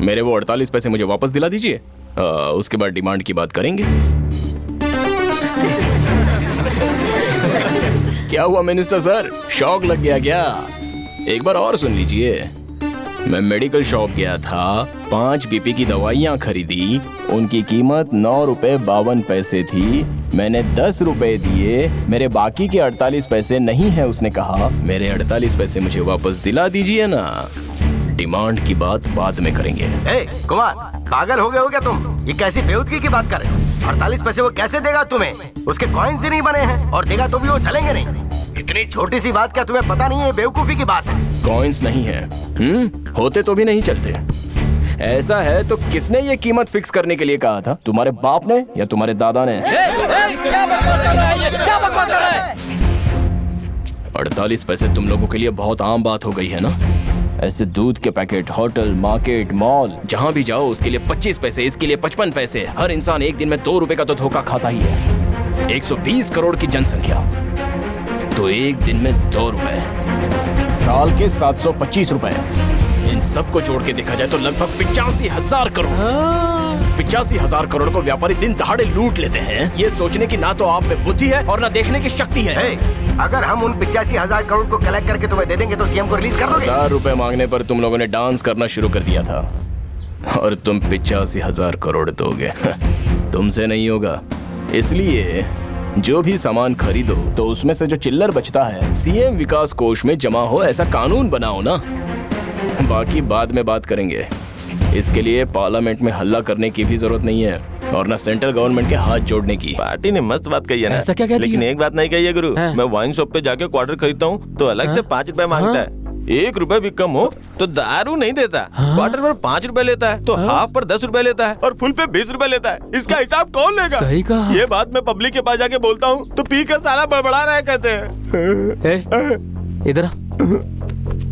मेरे वो 48 पैसे मुझे वापस दिला दीजिए, उसके बाद डिमांड की बात करेंगे। क्या हुआ मिनिस्टर सर, शॉक लग गया क्या? एक बार और सुन लीजिए। मैं मेडिकल शॉप गया था, 5 बीपी की दवाइयाँ खरीदी, उनकी कीमत 9 रुपए 52 पैसे थी, मैंने 10 रुपए दिए, मेरे बाकी के 48 पैसे नहीं है। उसने कहा मेरे 48 पैसे मुझे वापस दिला दीजिए ना, डिमांड की बात बाद में करेंगे। कुमार, पागल हो गए हो क्या तुम? ये कैसी बेवकूफी की बात कर रहे हो? 48 पैसे वो कैसे देगा तुम्हें? उसके कॉइन्स ही नहीं बने हैं, और देगा तो भी वो चलेंगे नहीं। इतनी छोटी सी बात क्या तुम्हें पता नहीं है? बेवकूफी की बात है। कॉइन्स नहीं है, होते तो भी नहीं चलते। ऐसा है तो किसने ये कीमत फिक्स करने के लिए कहा था? तुम्हारे बाप ने या तुम्हारे दादा ने? क्या बकवास कर रहा है ये? क्या बकवास कर रहा है? 48 पैसे तुम लोगों के लिए बहुत आम बात हो गई है ना? ऐसे दूध के पैकेट, होटल, मार्केट, मॉल, जहाँ भी जाओ उसके लिए 25 पैसे, इसके लिए 55 पैसे। हर इंसान एक दिन में 2 रुपए का तो धोखा खाता ही है। 120 करोड़ की जनसंख्या, तो एक दिन में 2 रुपए, साल के 725 रुपए, इन सबको जोड़ के देखा जाए तो लगभग 85,000 करोड़। 85,000 करोड़ को व्यापारी दिन दहाड़े लूट लेते हैं। ये सोचने की ना तो आप में बुद्धि है और ना देखने की शक्ति है। अगर हम उन 85,000 करोड़ को कलेक्ट करके तुम्हें दे देंगे तो सीएम को रिलीज कर दोगे? 1000 रुपए मांगने पर तुम लोगों ने डांस करना शुरू कर दिया था, और तुम 85,000 करोड़ दोगे? तुमसे नहीं होगा। इसलिए जो भी सामान खरीदो तो उसमें से जो चिल्लर बचता है सीएम विकास कोष में जमा हो, ऐसा कानून बनाओ ना। बाकी बाद में बात करेंगे। इसके लिए पार्लियामेंट में हल्ला करने की भी जरूरत नहीं है, और ना सेंट्रल गवर्नमेंट के हाथ जोड़ने की। पार्टी ने मस्त बात कही है ना? ऐसा क्या कहती लेकिन है? एक बात नहीं कही है गुरु। मैं वाइन शॉप पे जाके क्वार्टर खरीदता हूँ तो अलग से 5 रुपए मांगता है। 1 रुपए भी कम हो तो दारू नहीं देता। क्वार्टर पर 5 रुपए लेता है, तो हाफ पर 10 रुपए लेता है, और फुल पे 20 रुपए लेता है। इसका हिसाब कौन लेगा? सही कहा। ये बात मैं पब्लिक के पास जाके बोलता हूँ तो पी कर साला बड़बड़ा रहा है कहते हैं। इधर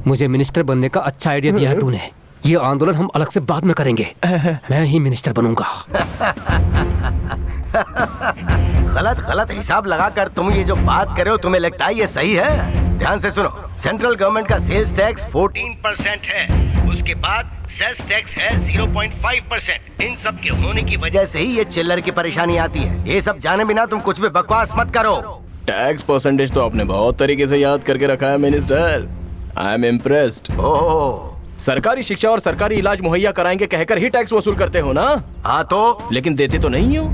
मुझे मिनिस्टर बनने का अच्छा आइडिया दिया है तूने। ये आंदोलन हम अलग से बाद में करेंगे। मैं ही मिनिस्टर बनूंगा। गलत हिसाब लगाकर तुम ये जो बात कर रहे हो, तुम्हें लगता है ये सही है? ध्यान से सुनो, सेंट्रल गवर्नमेंट का सेल्स टैक्स 14% है, उसके बाद सेस टैक्स है 0.5%। इन सब के होने की वजह से ही ये चिल्लर की परेशानी आती है। ये सब जाने बिना तुम कुछ भी बकवास मत करो। टैक्स परसेंटेज तो आपने बहुत तरीके से याद करके रखा है मिनिस्टर। I am impressed. सरकारी शिक्षा और सरकारी इलाज मुहैया कराएंगे कहकर ही टैक्स वसूल करते हो ना? हाँ तो? लेकिन देते तो नहीं हो।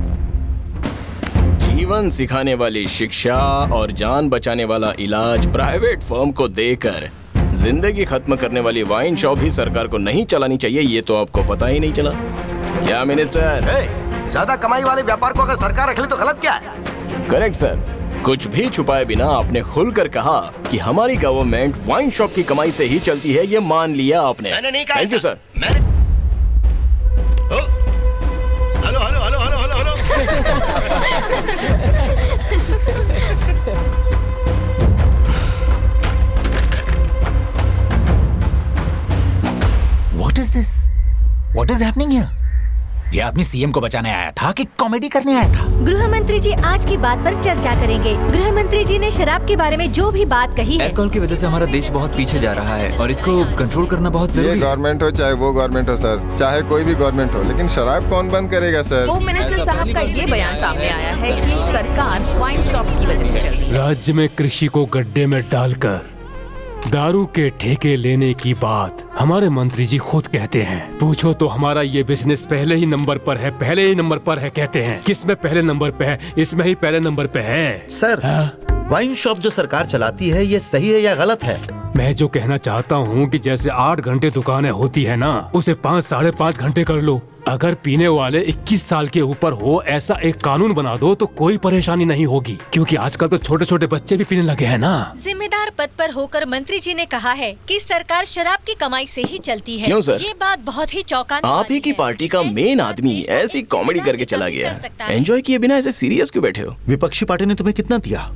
जीवन सिखाने वाली शिक्षा और जान बचाने वाला इलाज प्राइवेट फर्म को देकर जिंदगी खत्म करने वाली वाइन शॉप ही सरकार को नहीं चलानी चाहिए। ये तो आपको पता ही नहीं चला क्या मिनिस्टर? ज्यादा कमाई वाले व्यापार को अगर सरकार रख ले तो गलत क्या है? Correct sir. कुछ भी छुपाए बिना आपने खुलकर कहा कि हमारी गवर्नमेंट वाइन शॉप की कमाई से ही चलती है। ये मान लिया आपने। मैंने नहीं कहा। Thank you sir. Hello hello hello hello hello hello. What is this? What is happening here? ये आदमी सीएम को बचाने आया था कि कॉमेडी करने आया था? गृह मंत्री जी आज की बात पर चर्चा करेंगे। गृह मंत्री जी ने शराब के बारे में जो भी बात कही है, अल्कोहल की वजह से हमारा देश बहुत पीछे जा रहा है और इसको कंट्रोल करना बहुत जरूरी है। ये गवर्नमेंट हो चाहे वो गवर्नमेंट हो सर, चाहे कोई भी गवर्नमेंट हो, लेकिन शराब कौन बंद करेगा सर? होम मिनिस्टर साहब का ये बयान सामने आया है कि सरकार वाइन शॉप्स की वजह से चल रही है। राज्य में कृषि को गड्ढे में डालकर दारू के ठेके लेने की बात हमारे मंत्री जी खुद कहते हैं। पूछो तो हमारा ये बिजनेस पहले ही नंबर पर है, पहले ही नंबर पर है कहते हैं। किसमें पहले नंबर पे है? इसमें ही पहले नंबर पे है। सर, वाइन शॉप जो सरकार चलाती है ये सही है या गलत है? मैं जो कहना चाहता हूँ कि जैसे 8 घंटे दुकानें होती है ना, उसे 5 साढ़े 5 घंटे कर लो। अगर पीने वाले 21 साल के ऊपर हो ऐसा एक कानून बना दो तो कोई परेशानी नहीं होगी, क्योंकि आजकल तो छोटे छोटे बच्चे भी पीने लगे हैं ना। जिम्मेदार पद पर होकर मंत्री जी ने कहा है कि सरकार शराब की कमाई से ही चलती है। क्यों सर? ये बात बहुत ही चौंकाने आप ही की पार्टी का मेन आदमी ऐसी कॉमेडी करके चला गया। एंजॉय किए बिना ऐसे सीरियस क्यों बैठे हो? विपक्षी पार्टी ने तुम्हें कितना दिया?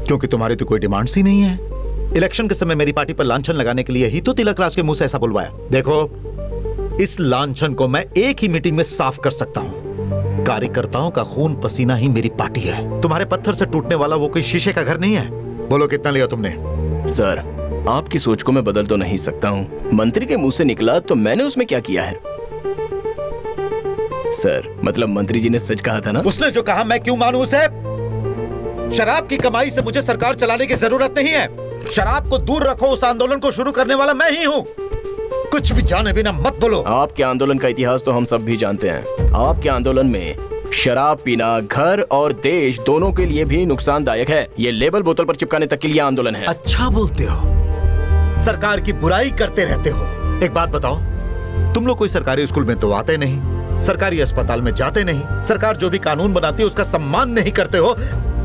क्योंकि तुम्हारी तो कोई डिमांड्स ही नहीं है। इलेक्शन के समय मेरी पार्टी पर लांछन लगाने के लिए ही तो तिलक राज के मुंह से ऐसा बुलवाया। देखो, इस लांछन को मैं एक ही मीटिंग में साफ कर सकता हूँ। कार्यकर्ताओं का खून पसीना ही मेरी पार्टी है। तुम्हारे पत्थर से टूटने वाला वो कोई शीशे का घर नहीं है। बोलो कितना लिया तुमने? सर, आपकी सोच को मैं बदल तो नहीं सकता हूँ। मंत्री के मुंह से निकला तो मैंने उसमें क्या किया है? सर, मतलब मंत्री जी ने सच कहा था ना? उसने जो कहा मैं क्यों मानूं उसे? शराब की कमाई से मुझे सरकार चलाने की जरूरत नहीं है। शराब को दूर रखो, उस आंदोलन को शुरू करने वाला मैं ही हूँ। कुछ भी जाने बिना मत बोलो। आपके आंदोलन का इतिहास तो हम सब भी जानते हैं। आपके आंदोलन में शराब पीना घर और देश दोनों के लिए भी नुकसानदायक है। ये लेबल बोतल पर चिपकाने तक के लिए आंदोलन है। अच्छा बोलते हो, सरकार की बुराई करते रहते हो। एक बात बताओ, तुम लोग कोई सरकारी स्कूल में तो आते नहीं, सरकारी अस्पताल में जाते नहीं, सरकार जो भी कानून बनाती है उसका सम्मान नहीं करते हो,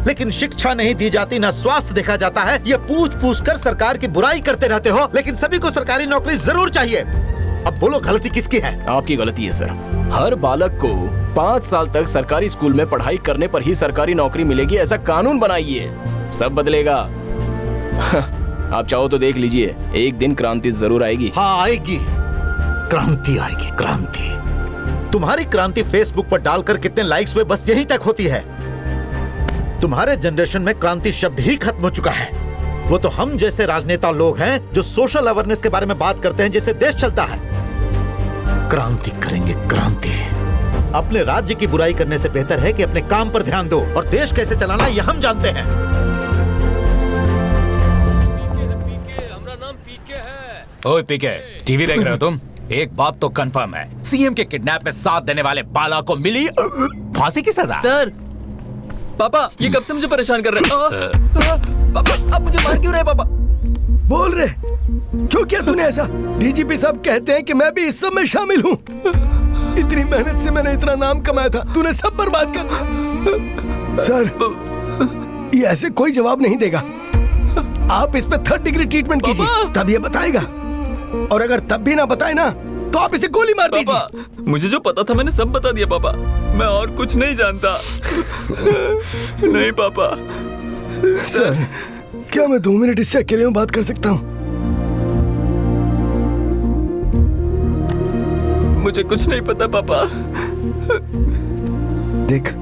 लेकिन शिक्षा नहीं दी जाती, ना स्वास्थ्य देखा जाता है। ये पूछ पूछ कर सरकार की बुराई करते रहते हो, लेकिन सभी को सरकारी नौकरी जरूर चाहिए। अब बोलो गलती किसकी है? आपकी गलती है सर। हर बालक को 5 साल तक सरकारी स्कूल में पढ़ाई करने पर ही सरकारी नौकरी मिलेगी, ऐसा कानून बनाइए। सब बदलेगा। आप चाहो तो देख लीजिए, एक दिन क्रांति जरूर आएगी। हाँ आएगी, क्रांति आएगी, क्रांति। तुम्हारी क्रांति फेसबुक पर डालकर कितने लाइक्स हुए बस यहीं तक होती है। तुम्हारे जनरेशन में क्रांति शब्द ही खत्म हो चुका है। वो तो हम जैसे राजनेता लोग हैं जो सोशल अवेयरनेस के बारे में बात करते हैं, जिससे देश चलता है। क्रांति करेंगे, क्रांति। अपने राज्य की बुराई करने से बेहतर है कि अपने काम पर ध्यान दो, और देश कैसे चलाना ये हम जानते हैं। ओए पीके, टीवी देख रहे हो तुम? एक बात तो कंफर्म है, सीएम के किडनैप में साथ देने वाले बाला को मिली फांसी की सजा। सर, पापा ये कब से मुझे परेशान कर रहे हैं? पापा आप मुझे मार क्यों रहे? पापा बोल रहे क्यों किया तूने ऐसा? डीजीपी साहब कहते हैं कि मैं भी इस सब में शामिल हूँ। इतनी मेहनत से मैंने इतना नाम कमाया था, तूने सब बर्बाद कर दिया। सर, ये ऐसे कोई जवाब नहीं देगा। आप इस पे 3rd डिग्री ट्रीटमेंट कीजिए, तब ये बताएगा। और अगर तब भी ना बताए ना तो आप इसे गोली मार दीजिए। मुझे जो पता था मैंने सब बता दिया पापा, मैं और कुछ नहीं जानता। नहीं पापा। सर, क्या मैं 2 मिनट इससे अकेले में बात कर सकता हूँ? मुझे कुछ नहीं पता पापा। देख,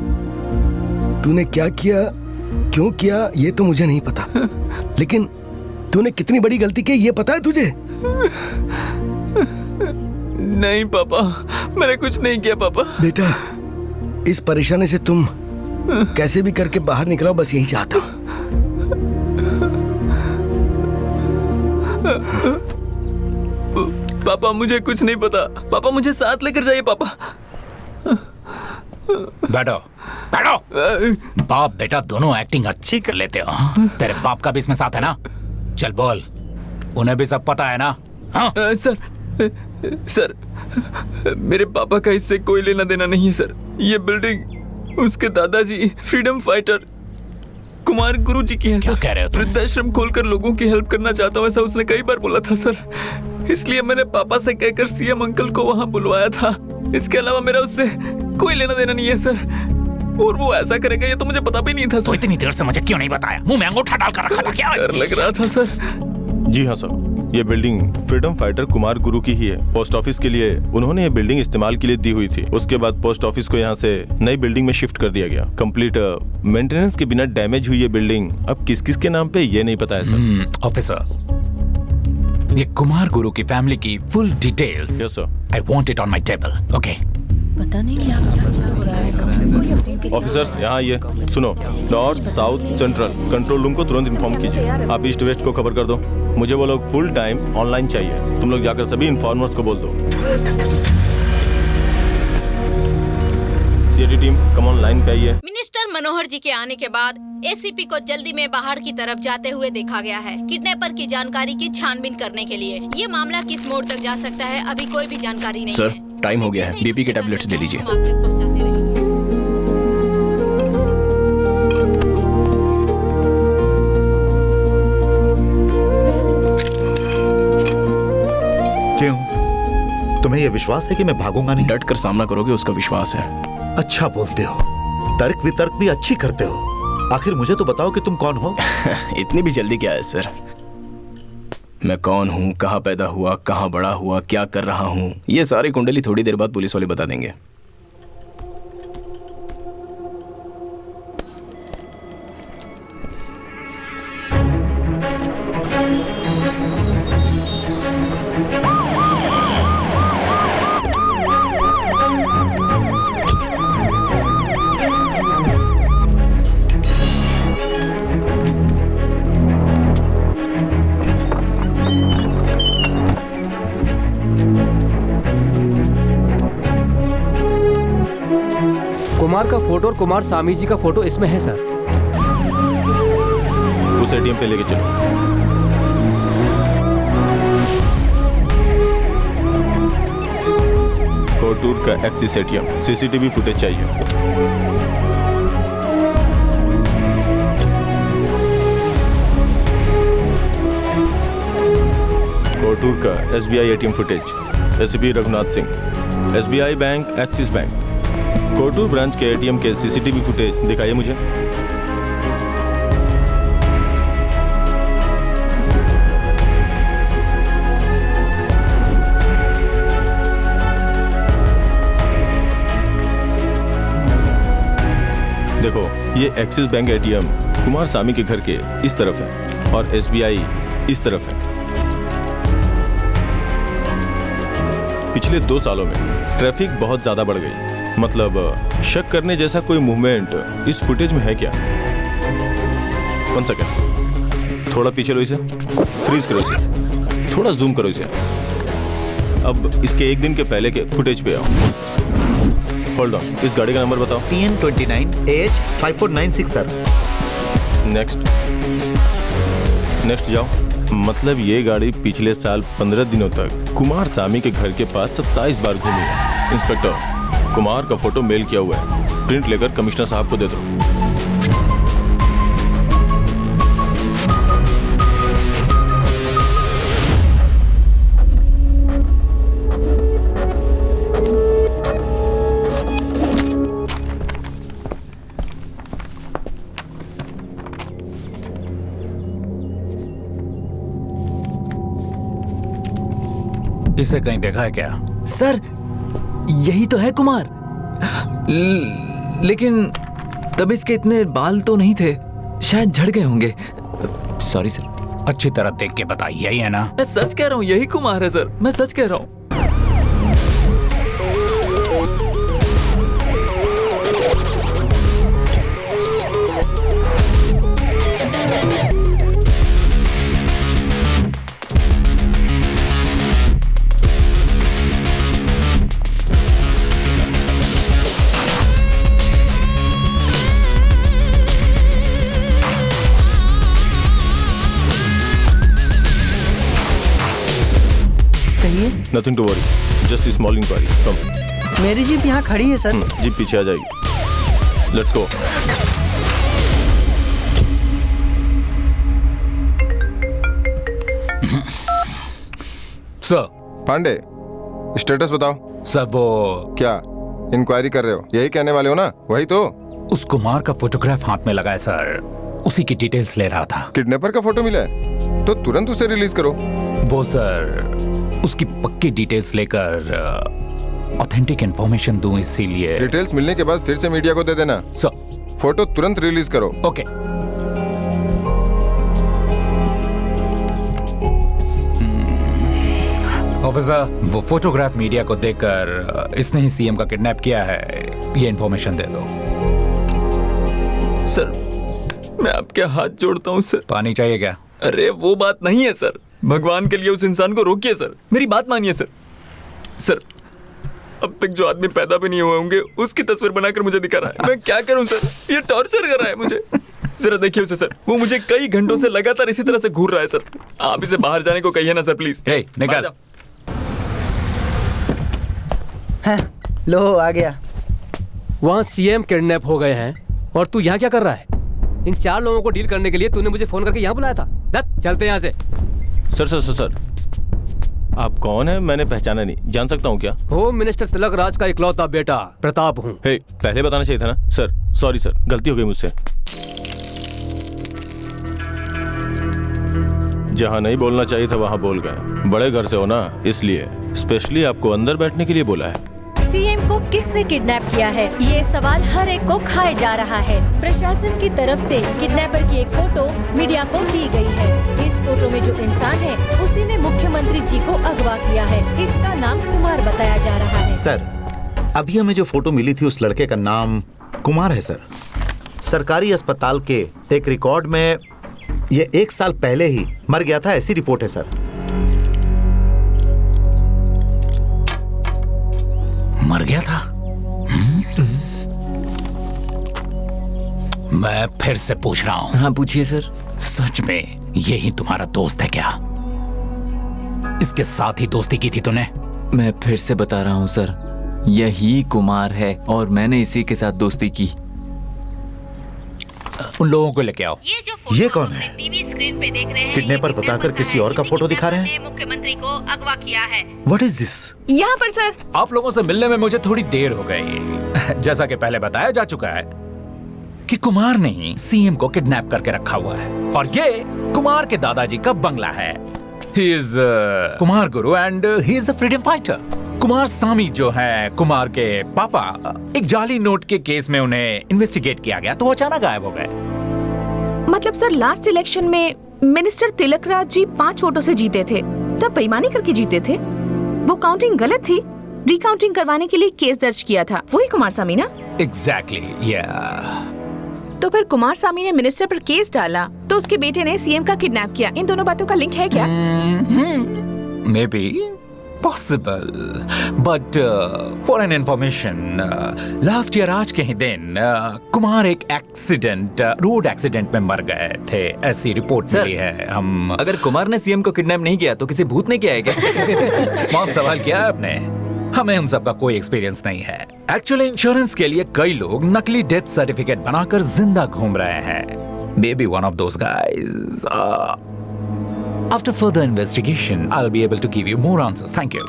तूने क्या किया, क्यों किया, ये तो मुझे नहीं पता, लेकिन तूने कितनी बड़ी गलती की ये पता है तुझे? नहीं पापा, मैंने कुछ नहीं किया पापा। बेटा, इस परेशानी से तुम कैसे भी करके बाहर निकलो, बस यही चाहता हूँ। पापा मुझे कुछ नहीं पता। पापा मुझे साथ लेकर जाइए पापा। बैठो बैठो। बाप बेटा दोनों एक्टिंग अच्छी कर लेते हो। तेरे बाप का भी इसमें साथ है ना? चल बोल, उन्हें भी सब पता है ना? हाँ? सर, मेरे पापा का इससे कोई लेना देना नहीं है सर। ये बिल्डिंग उसके दादाजी फ्रीडम फाइटर कुमार गुरु जी की है। क्या कह रहे हो? वृद्धाश्रम खोलकर लोगों की हेल्प करना चाहता हूँ, ऐसा उसने कई बार बोला था सर। इसलिए मैंने पापा से कहकर सीएम अंकल को वहाँ बुलवाया था। इसके अलावा मेरा उससे कोई लेना देना नहीं है सर। और वो ऐसा करेगा ये तो मुझे पता भी नहीं था सर। तो इतनी देर से मुझे क्यों नहीं बताया? मुंह में अंगूठा डालकर रखा था क्या? डर लग रहा था सर। जी हाँ सर, ये बिल्डिंग फ्रीडम फाइटर कुमार गुरु की ही है। पोस्ट ऑफिस के लिए उन्होंने ये बिल्डिंग इस्तेमाल के लिए दी हुई थी। उसके बाद पोस्ट ऑफिस को यहाँ से नई बिल्डिंग में शिफ्ट कर दिया गया। कंप्लीट मेंटेनेंस के बिना डैमेज हुई ये बिल्डिंग अब किस किस के नाम पे ये नहीं पता है सर। ऑफिसर, ये कुमार गुरु की फैमिली की full details yes sir. I want it on my table. Okay. पता नहीं क्या हो रहा है। ऑफिसर्स यहाँ आइए। सुनो, north south central control room को तुरंत इन्फॉर्म कीजिए। आप ईस्ट वेस्ट को खबर कर दो। मुझे वो लोग फुल टाइम ऑनलाइन चाहिए। तुम लोग जाकर सभी इन्फॉर्मर्स को बोल दो। CID team come on line पे आइए। मिनिस्टर मनोहर जी के आने के बाद एसीपी को जल्दी में बाहर की तरफ जाते हुए देखा गया है, किडनैपर की जानकारी की छानबीन करने के लिए। ये मामला किस मोड़ तक जा सकता है, अभी कोई भी जानकारी नहीं है। सर, टाइम हो गया है। बीपी के टैबलेट्स ले लीजिए। क्यों? तुम्हें यह विश्वास है कि मैं भागूंगा नहीं? डट कर सामना करोगे, उसका विश्वास है। अच्छा बोलते हो, तर्क वितर्क भी अच्छी करते हो। आखिर मुझे तो बताओ कि तुम कौन हो? इतनी भी जल्दी क्या है सर? मैं कौन हूँ, कहाँ पैदा हुआ, कहाँ बड़ा हुआ, क्या कर रहा हूँ, ये सारी कुंडली थोड़ी देर बाद पुलिस वाले बता देंगे। कुमार का फोटो और कुमार स्वामी जी का फोटो इसमें है सर। उस एटीएम पे लेके चलो। कोटूर का एक्सिस एटीएम, सीसीटीवी फुटेज चाहिए। कोटूर का SBI ATM footage, SP Raghunath Singh, SBI bank, Axis bank, Kotur branch के एटीएम के सीसीटीवी फुटेज दिखाइए मुझे। देखो, ये Axis bank ATM Kumar Swamy के घर के इस तरफ है और एसबीआई इस तरफ है। पिछले 2 सालों में ट्रैफिक बहुत ज्यादा बढ़ गई। मतलब शक करने जैसा कोई मूवमेंट इस फुटेज में है क्या? 1 सेकंड, थोड़ा पीछे लो इसे, फ्रीज करो इसे, थोड़ा जूम करो इसे। अब इसके एक दिन के पहले के फुटेज पे आओ। होल्ड ऑन, इस गाड़ी का नंबर बताओ। TN29 AH 5496 sir. नेक्स्ट जाओ। मतलब ये गाड़ी पिछले साल 15 दिनों तक कुमार स्वामी के घर के पास 27 बार घूमी है। इंस्पेक्टर, कुमार का फोटो मेल किया हुआ है, प्रिंट लेकर कमिश्नर साहब को दे दो। इसे कहीं देखा है क्या? सर, यही तो है कुमार। लेकिन तब इसके इतने बाल तो नहीं थे, शायद झड़ गए होंगे। Sorry sir. अच्छी तरह देख के बताइए, यही है ना? मैं सच कह रहा हूँ, यही कुमार है सर, मैं सच कह रहा हूँ। Nothing to worry, just a small inquiry. Come. मेरी जीप यहाँ खड़ी है सर। जीप पीछे आ जाएगी। Let's go. Sir. Pandey, status बताओ। सर वो क्या इंक्वायरी कर रहे हो? यही कहने वाले हो ना? वही तो। उस कुमार का फोटोग्राफ हाथ में लगा है सर, उसी की डिटेल्स ले रहा था। किडनैपर का फोटो मिला है तो तुरंत उसे रिलीज करो। वो सर उसकी पक्की डिटेल्स लेकर ऑथेंटिक इंफॉर्मेशन दूं, इसीलिए। डिटेल्स मिलने के बाद फिर से मीडिया को दे देना। सर। फोटो तुरंत रिलीज करो। ओके। ऑफिसर, वो फोटोग्राफ मीडिया को देकर इसने ही सीएम का किडनैप किया है, ये इंफॉर्मेशन दे दो। सर मैं आपके हाथ जोड़ता हूँ सर। पानी चाहिए क्या? अरे वो बात नहीं है सर, भगवान के लिए उस इंसान को रोकिए सर, मेरी बात मानिए सर। सर अब तक जो आदमी पैदा भी नहीं हुए होंगे उसकी तस्वीर बनाकर मुझे दिखा रहा है, मैं क्या करूं सर? ये टॉर्चर कर रहा है मुझे। जरा देखिए उसे सर, वो मुझे कई घंटों से लगातार इसी तरह से घूर रहा है सर। आप इसे बाहर जाने को कहिए ना सर प्लीज। निकल। लो आ गया। वहाँ सीएम किडनैप हो गए हैं और तू यहाँ क्या कर रहा है? इन 4 लोगों को डील करने के लिए तूने मुझे फोन करके यहाँ बुलाया था। चलते यहाँ से। सर सर सर सर आप कौन है? मैंने पहचाना नहीं, जान सकता हूँ क्या? होम मिनिस्टर तिलक राज का इकलौता बेटा प्रताप हूँ। पहले बताना चाहिए था ना सर। सॉरी सर, गलती हो गई मुझसे। जहाँ नहीं बोलना चाहिए था वहाँ बोल गए। बड़े घर से हो ना, इसलिए स्पेशली आपको अंदर बैठने के लिए बोला है। सीएम को किसने किडनैप किया है, ये सवाल हर एक को खाए जा रहा है। प्रशासन की तरफ से किडनैपर की एक फोटो मीडिया को दी गई है। इस फोटो में जो इंसान है उसी ने मुख्यमंत्री जी को अगवा किया है। इसका नाम कुमार बताया जा रहा है। सर अभी हमें जो फोटो मिली थी उस लड़के का नाम कुमार है सर। सरकारी अस्पताल के एक रिकॉर्ड में ये 1 साल पहले ही मर गया था, ऐसी रिपोर्ट है सर। मर गया था? मैं फिर से पूछ रहा हूँ। हाँ पूछिए सर। सच में यही तुम्हारा दोस्त है क्या? इसके साथ ही दोस्ती की थी तूने? मैं फिर से बता रहा हूँ सर, यही कुमार है और मैंने इसी के साथ दोस्ती की। उन लोगों को लेके आओ। ये कौन है? टीवी स्क्रीन पे देख रहे हैं। किडनैपर बताकर किसी और का फोटो दिखा रहे हैं। मुख्यमंत्री को अगवा किया है। What is this? यहाँ पर सर आप लोगों से मिलने में मुझे थोड़ी देर हो गई। जैसा कि पहले बताया जा चुका है कि कुमार ने ही सीएम को किडनैप करके रखा हुआ है और ये कुमार के दादाजी का बंगला है। ही is Kumar Guru and he is a freedom fighter. Kumar Swamy जो है कुमार के पापा, एक जाली नोट के केस में उन्हें इन्वेस्टिगेट किया गया तो वो अचानक गायब हो गए। मतलब सर लास्ट इलेक्शन में मिनिस्टर तिलक राज जी 5 वोटों से जीते थे, तब बेईमानी करके जीते थे। वो काउंटिंग गलत थी, रिकाउंटिंग करवाने के लिए केस दर्ज किया था। वही कुमार स्वामी ना? एग्जैक्टली या। तो फिर कुमार स्वामी ने मिनिस्टर पर केस डाला तो उसके बेटे ने सीएम का किडनैप किया। इन दोनों बातों का लिंक है क्या? May be possible, but for an information, last year आज के ही दिन कुमार एक एक्सीडेंट, रोड एक्सीडेंट में मर गए थे, ऐसी रिपोर्ट मिली है। हम अगर कुमार ने सीएम को किडनैप नहीं किया तो किसी भूत ने किया है क्या? स्मार्ट सवाल किया है आपने। हमें उन सब का कोई एक्सपीरियंस नहीं है। एक्चुअली इंश्योरेंस के लिए कई लोग नकली डेथ सर्टिफिकेट बनाकर जिंदा घूम रहे हैं। May be one of those guys. After further investigation, I'll be able to give you more answers. Thank you.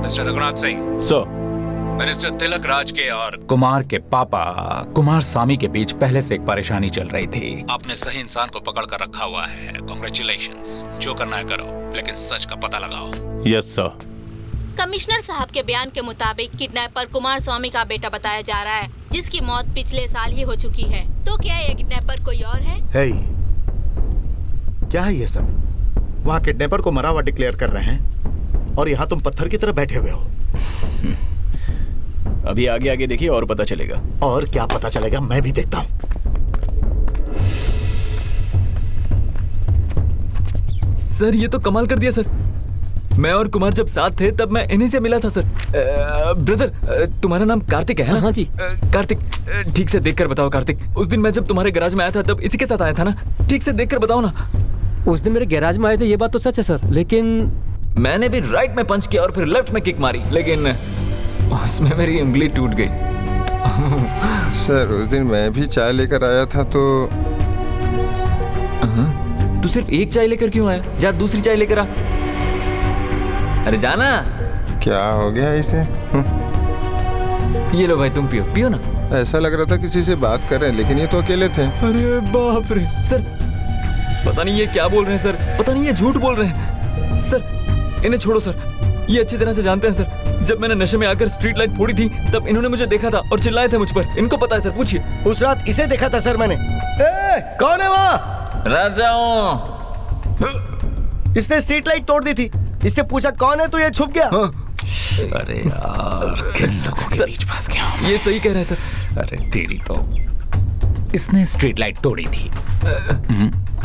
Mr. Raghunath Singh. Sir. Minister Tilak Raj के और कुमार के पापा कुमार स्वामी के बीच पहले से एक परेशानी चल रही थी। आपने सही इंसान को पकड़ कर रखा हुआ है। Congratulations. जो करना है करो, लेकिन सच का पता लगाओ। Yes, sir. कमिश्नर साहब के बयान के मुताबिक किडनैपर कुमार स्वामी का बेटा बताया जा रहा है, जिसकी मौत पिछले साल ही हो चुकी है। तो क्या ये किडनैपर कोई और है? Hey. क्या है ये सब? वहाँ किडनैपर को मरा हुआ डिक्लेयर कर रहे हैं और यहाँ तुम पत्थर की तरह बैठे हुए हो। अभी आगे आगे देखिए और पता चलेगा। और क्या पता चलेगा मैं भी देखता हूँ। सर ये तो कमाल कर दिया सर। मैं और कुमार जब साथ थे तब मैं इन्हीं से मिला था सर। ब्रदर तुम्हारा नाम कार्तिक है ना? हाँ जी। कार्तिक ठीक से देखकर बताओ। कार्तिक उस दिन मैं जब तुम्हारे गैराज में आया था तब इसी के साथ आया था ना? ठीक से देखकर बताओ ना। उस दिन मेरे गैराज में आए थे, ये बात तो सच है सर, लेकिन मैंने भी राइट में पंच किया और फिर लेफ्ट में किक मारी, लेकिन उसमें मेरी उंगली टूट गई। सर उस दिन मैं भी चाय लेकर आया था तो तू सिर्फ एक चाय लेकर क्यों आया? जा दूसरी चाय लेकर आ। अरे जाना। क्या हो गया इसे? ये लो भाई तुम पियो पियो ना। ऐसा लग रहा था किसी से बात कर रहे हैं, लेकिन ये तो अकेले थे। अरे बाप रे सर, पता नहीं ये क्या बोल रहे हैं सर, पता नहीं ये झूठ बोल रहे हैं सर। इन्हें छोड़ो सर, ये अच्छी तरह से जानते हैं सर। जब मैंने नशे में आकर स्ट्रीट लाइट फोड़ी थी तब इन्होंने मुझे देखा था और चिल्लाए थे मुझ पर। इनको पता है सर, पूछिए। उस रात इसे देखा था सर मैंने। कौन है वहाँ? राजाओं। इसने स्ट्रीट लाइट तोड़ दी थी। इससे पूछा कौन है तो ये छुप गया। अरे यार, किन लोगों के बीच फंस गया हूं मैं। ये सही कह रहा है सर। अरे तेरी तो, इसने स्ट्रीट लाइट तोड़ी थी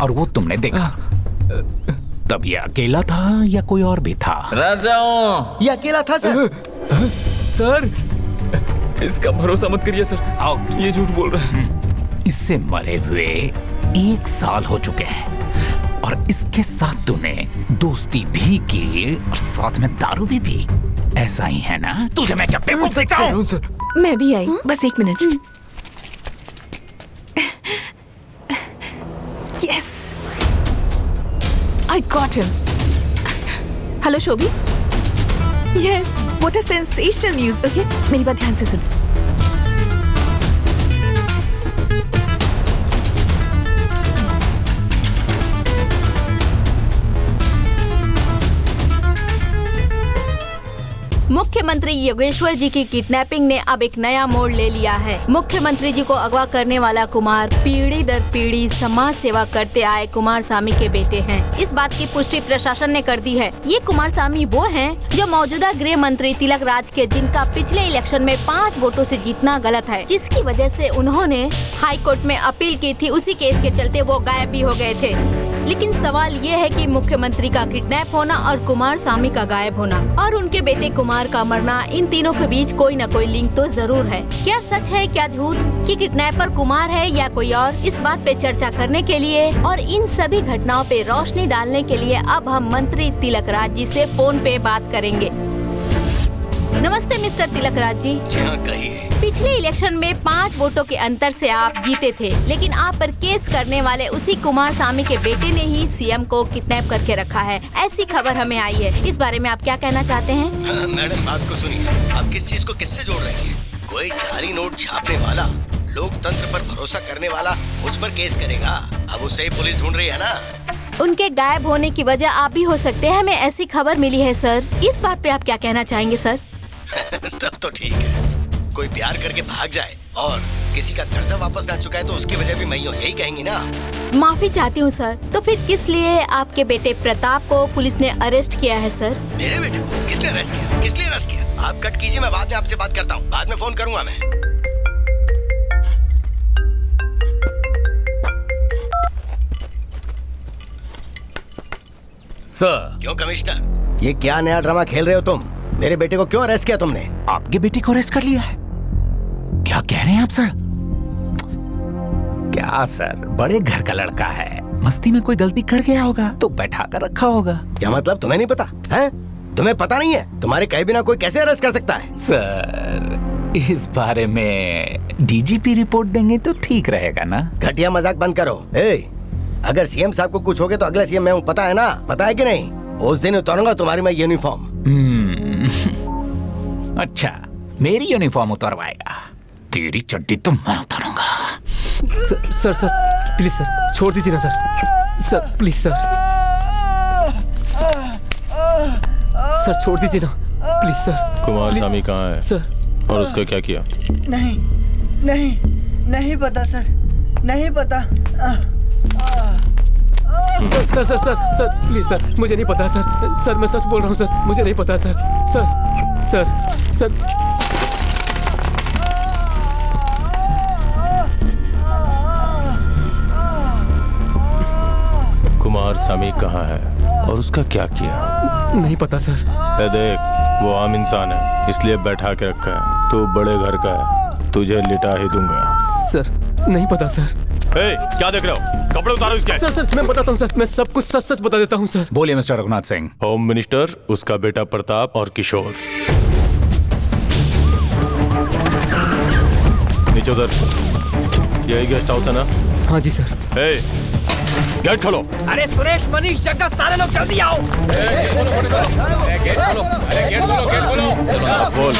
और वो तुमने देखा। तब ये अकेला था या कोई और भी था? राजाओं, ये अकेला था सर। सर, इसका भरोसा मत करिए सर। आओ, ये झूठ बोल रहा है। इससे मरे हुए 1 साल हो चुके हैं और इसके साथ तूने दोस्ती भी की और साथ में दारू भी पी। ऐसा ही है ना? तुझे मैं क्या बेवकूफ देखता हूं? मैं भी आई, बस 1 minute. Yes, I got him. Hello शोभी। Yes, what a sensational news. Okay, मेरी बात ध्यान से सुन। मुख्यमंत्री योगेश्वर जी की किडनैपिंग ने अब एक नया मोड़ ले लिया है। मुख्यमंत्री जी को अगवा करने वाला कुमार पीढ़ी दर पीढ़ी समाज सेवा करते आए कुमार स्वामी के बेटे हैं। इस बात की पुष्टि प्रशासन ने कर दी है। ये कुमार स्वामी वो हैं जो मौजूदा गृह मंत्री तिलक राज के, जिनका पिछले इलेक्शन में 5 वोटों से जीतना गलत है, जिसकी वजह से उन्होंने हाई कोर्ट में अपील की थी। उसी केस के चलते वो गायब भी हो गए थे। लेकिन सवाल ये है कि मुख्यमंत्री का किडनैप होना और कुमार स्वामी का गायब होना और उनके बेटे कुमार का मरना, इन तीनों के बीच कोई न कोई लिंक तो जरूर है। क्या सच है क्या झूठ कि किडनैपर कुमार है या कोई और, इस बात पे चर्चा करने के लिए और इन सभी घटनाओं पे रोशनी डालने के लिए अब हम मंत्री तिलक राज जी से फोन पे बात करेंगे। नमस्ते मिस्टर तिलक राज जी। कहिए। पिछले इलेक्शन में 5 वोटों के अंतर से आप जीते थे, लेकिन आप पर केस करने वाले उसी कुमार स्वामी के बेटे ने ही सीएम को किडनैप करके रखा है, ऐसी खबर हमें आई है। इस बारे में आप क्या कहना चाहते हैं? मैडम, बात को सुनिए। आप किस चीज को किससे जोड़ रही हैं? कोई जाली नोट छापने वाला, लोकतंत्र पर भरोसा करने वाला मुझ पर केस करेगा? अब उससे ही पुलिस ढूंढ रही है ना। उनके गायब होने की वजह आप भी हो सकते हैं, हमें ऐसी खबर मिली है सर। इस बात पे आप क्या कहना चाहेंगे सर? तब तो ठीक है। कोई प्यार करके भाग जाए और किसी का कर्जा वापस ना चुकाए तो उसकी वजह भी मैं यही कहेंगी ना। माफी चाहती हूँ सर। तो फिर किस लिए आपके बेटे प्रताप को पुलिस ने अरेस्ट किया है सर? मेरे बेटे को किसने अरेस्ट किया? किस लिए अरेस्ट किया? आप कट कीजिए, मैं बाद में आपसे बात करता हूँ। बाद में फोन करूँगा मैं। सर। क्यों कमिश्नर, ये क्या नया ड्रामा खेल रहे हो तुम? मेरे बेटे को क्यों अरेस्ट किया तुमने? आपके बेटे को अरेस्ट कर लिया है? क्या कह रहे हैं आप सर? क्या सर, बड़े घर का लड़का है, मस्ती में कोई गलती कर गया होगा तो बैठा कर रखा होगा। क्या मतलब, तुम्हें नहीं पता है? तुम्हें पता नहीं है? तुम्हारे कहे बिना कोई कैसे अरेस्ट कर सकता है? सर, इस बारे में डीजीपी रिपोर्ट देंगे तो ठीक रहेगा ना? घटिया मजाक बंद करो। अगर सीएम साहब को कुछ हो गया तो अगला सीएम मैं हूँ, पता है ना? पता है कि नहीं? उस दिन उतारूंगा तुम्हारी मैं यूनिफॉर्म। अच्छा, मेरी यूनिफॉर्म उतरवाएगा? तेरी चड्डी तो मैं उतारूंगा। सर प्लीज सर, छोड़ दीजिए ना सर। प्लीज सर छोड़ दीजिए ना प्लीज सर। कुमार स्वामी कहाँ है सर? और उसका क्या किया? नहीं पता सर, नहीं पता। सर प्लीज सर, मुझे नहीं पता सर। मैं सच बोल रहा हूँ सर, मुझे नहीं पता सर। कुमार स्वामी कहाँ है और उसका क्या किया? नहीं पता सर। देख, वो आम इंसान है, इसलिए बैठा के रखा है। तू बड़े घर का है, तुझे लिटा ही दूंगा। सर नहीं पता सर। क्या देख रहे हो? कपड़े उतारो इसके। सर मैं बताता हूँ सर, मैं सब कुछ सच बता देता हूँ सर। बोलिए mister Raghunath Singh. Home minister, उसका बेटा प्रताप और किशोर। नीचे उधर। यही गेस्ट हाउस है ना? हाँ जी सर। गेट खोलो। अरे सुरेश, मनीष, जग्गा, सारे लोग जल्दी आओ। गेट खोलो। खोल।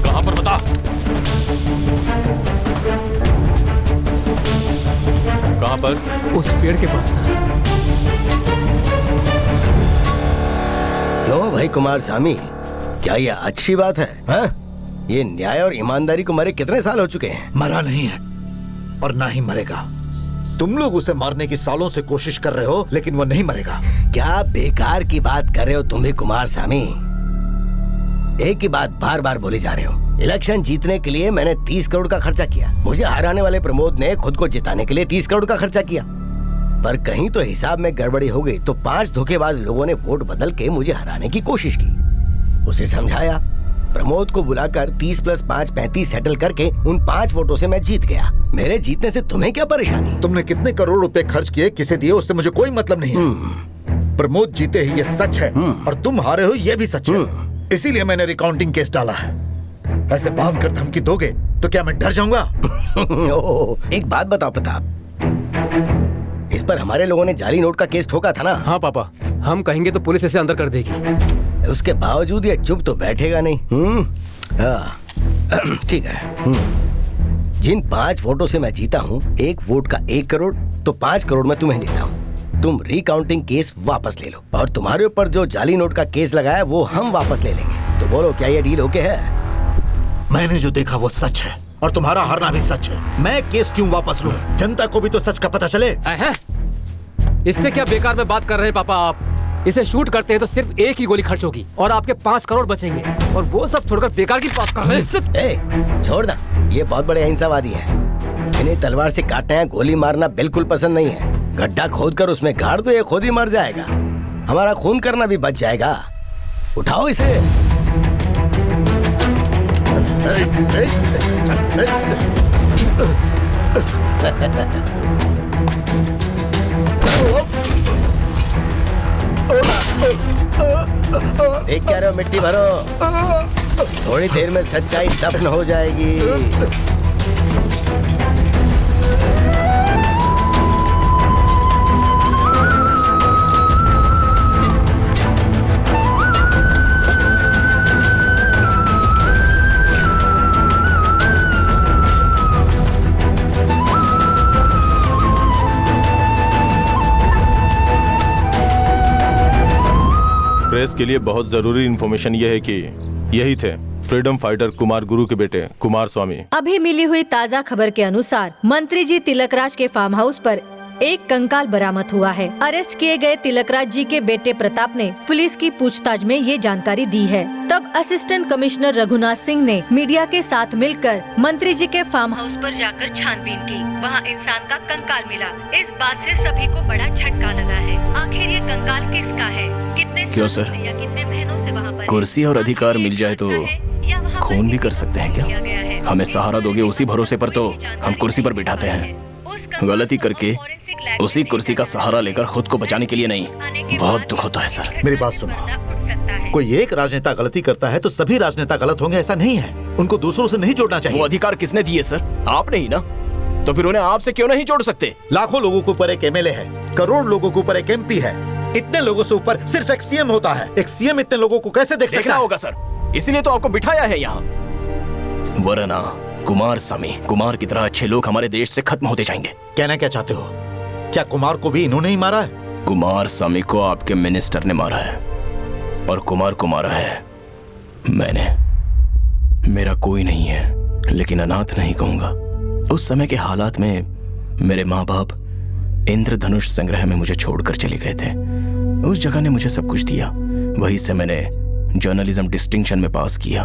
कहाँ पर बता? कहाँ पर? उस पेड़ के पास सर। लो भाई कुमार स्वामी, क्या ये अच्छी बात है? हाँ? ये न्याय और ईमानदारी को मरे कितने साल हो चुके हैं? मरा नहीं है और ना ही मरेगा। तुम लोग उसे मारने की सालों से कोशिश कर रहे हो, लेकिन वो नहीं मरेगा। क्या बेकार की बात कर रहे हो तुम भी कुमार स्वामी? एक ही बात बार बार बोले जा रहे हो। इलेक्शन जीतने के लिए मैंने 30 करोड़ का खर्चा किया। मुझे हराने वाले प्रमोद ने खुद को जिताने के लिए 30 करोड़ का खर्चा किया। पर कहीं तो हिसाब में गड़बड़ी हो गई तो 5 धोखेबाज लोगों ने वोट बदल के मुझे हराने की कोशिश की। उसे समझाया, प्रमोद को बुलाकर 30 + 5 35 सेटल करके उन 5 वोटों से मैं जीत गया। मेरे जीतने से तुम्हें क्या परेशानी? तुमने कितने करोड़ रुपए खर्च किए, किसे दिए, उससे मुझे कोई मतलब नहीं है। प्रमोद जीते ही ये सच है और तुम हारे हो ये भी सच है। इसीलिए मैंने रिकाउंटिंग केस डाला है। ऐसे बांध कर धमकी दोगे तो क्या मैं डर जाऊंगा? एक बात बताओ प्रताप, इस पर हमारे लोगों ने जाली नोट का केस ठोका था ना? हाँ पापा, हम कहेंगे तो पुलिस इसे अंदर कर देगी। उसके बावजूद ये चुप तो बैठेगा नहीं। ठीक है। जिन 5 वोटों से मैं जीता हूँ, 1 वोट का 1 करोड़, तो 5 करोड़ मैं तुम्हें देता हूँ। तुम रिकाउंटिंग केस वापस ले लो और तुम्हारे ऊपर जो जाली नोट का केस लगाया वो हम वापस ले लेंगे। तो बोलो, क्या ये डील ओके है? मैंने जो देखा वो सच है और तुम्हारा हारना भी सच है। मैं केस क्यों वापस लूं? जनता को भी तो सच का पता चले। इससे क्या बेकार में बात कर रहे हैं पापा आप? इसे शूट करते हैं तो सिर्फ 1 ही गोली खर्च होगी और आपके 5 करोड़ बचेंगे, और वो सब छोड़कर बेकार की बात कर रहे हैं। छोड़ ना, ये बहुत बड़े अहिंसावादी हैं। इन्हें तलवार से काटना है, गोली मारना बिल्कुल पसंद नहीं है। गड्ढा खोदकर उसमें गाड़ दो, ये खुद ही मर जाएगा। हमारा खून करना भी बच जाएगा। उठाओ इसे। देख क्या रहे हो, मिट्टी भरो। थोड़ी देर में सच्चाई दफन हो जाएगी। प्रेस के लिए बहुत जरूरी इंफॉर्मेशन यह है कि यही थे फ्रीडम फाइटर कुमार गुरु के बेटे कुमार स्वामी। अभी मिली हुई ताज़ा खबर के अनुसार मंत्री जी तिलकराज के फार्म हाउस पर एक कंकाल बरामद हुआ है। अरेस्ट किए गए तिलकराज जी के बेटे प्रताप ने पुलिस की पूछताछ में ये जानकारी दी है। तब असिस्टेंट कमिश्नर रघुनाथ सिंह ने मीडिया के साथ मिलकर मंत्री जी के फार्म हाउस पर जाकर छानबीन की। वहाँ इंसान का कंकाल मिला। इस बात से सभी को बड़ा झटका लगा है। आखिर ये कंकाल किसका है? कितने क्यों सर? या कितने महीनों से वहाँ पर कुर्सी और अधिकार मिल जाए तो खून भी कर सकते हैं क्या? हमें सहारा दोगे उसी भरोसे पर तो हम कुर्सी पर बिठाते हैं। गलती करके उसी कुर्सी का सहारा लेकर खुद को बचाने के लिए नहीं। बहुत दुख होता है सर। मेरी बात सुनो, कोई एक राजनेता गलती करता है तो सभी राजनेता गलत होंगे ऐसा नहीं है। उनको दूसरों से नहीं जोड़ना चाहिए। वो अधिकार किसने दिए सर? आपने ही ना। तो फिर उन्हें आपसे क्यों नहीं जोड़ सकते? लाखों लोगों के ऊपर एक एमएलए है, करोड़ लोगों के ऊपर एक एमपी है, इतने लोगों से ऊपर सिर्फ एक सीएम होता है। एक सीएम इतने लोगों को कैसे देख सकता होगा सर? इसीलिए तो आपको बिठाया है यहाँ। वरना कुमार स्वामी, कुमार की तरह अच्छे लोग हमारे देश से खत्म होते जाएंगे। कहना क्या चाहते हो? क्या कुमार को भी इन्होंने ही मारा है? कुमार स्वामी को आपके मिनिस्टर ने मारा है और कुमार को मारा है मैंने। मेरा कोई नहीं है, लेकिन अनाथ नहीं कहूंगा। उस समय के हालात में मेरे माँ बाप इंद्रधनुष संग्रह में मुझे छोड़कर चले गए थे। उस जगह ने मुझे सब कुछ दिया। वहीं से मैंने जर्नलिज्म डिस्टिंक्शन में पास किया।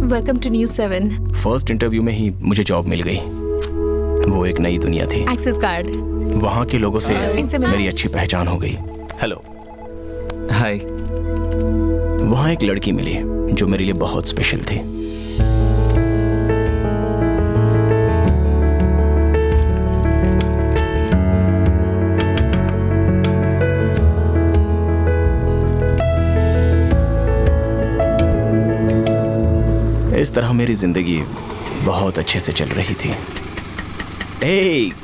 Welcome to news 7। First interview में ही मुझे जॉब मिल गई। वो एक नई दुनिया थी। Access card. वहाँ के लोगों से मेरी अच्छी पहचान हो गई। हेलो। हाय। वहाँ एक लड़की मिली जो मेरे लिए बहुत स्पेशल थी। इस तरह मेरी जिंदगी बहुत अच्छे से चल रही थी।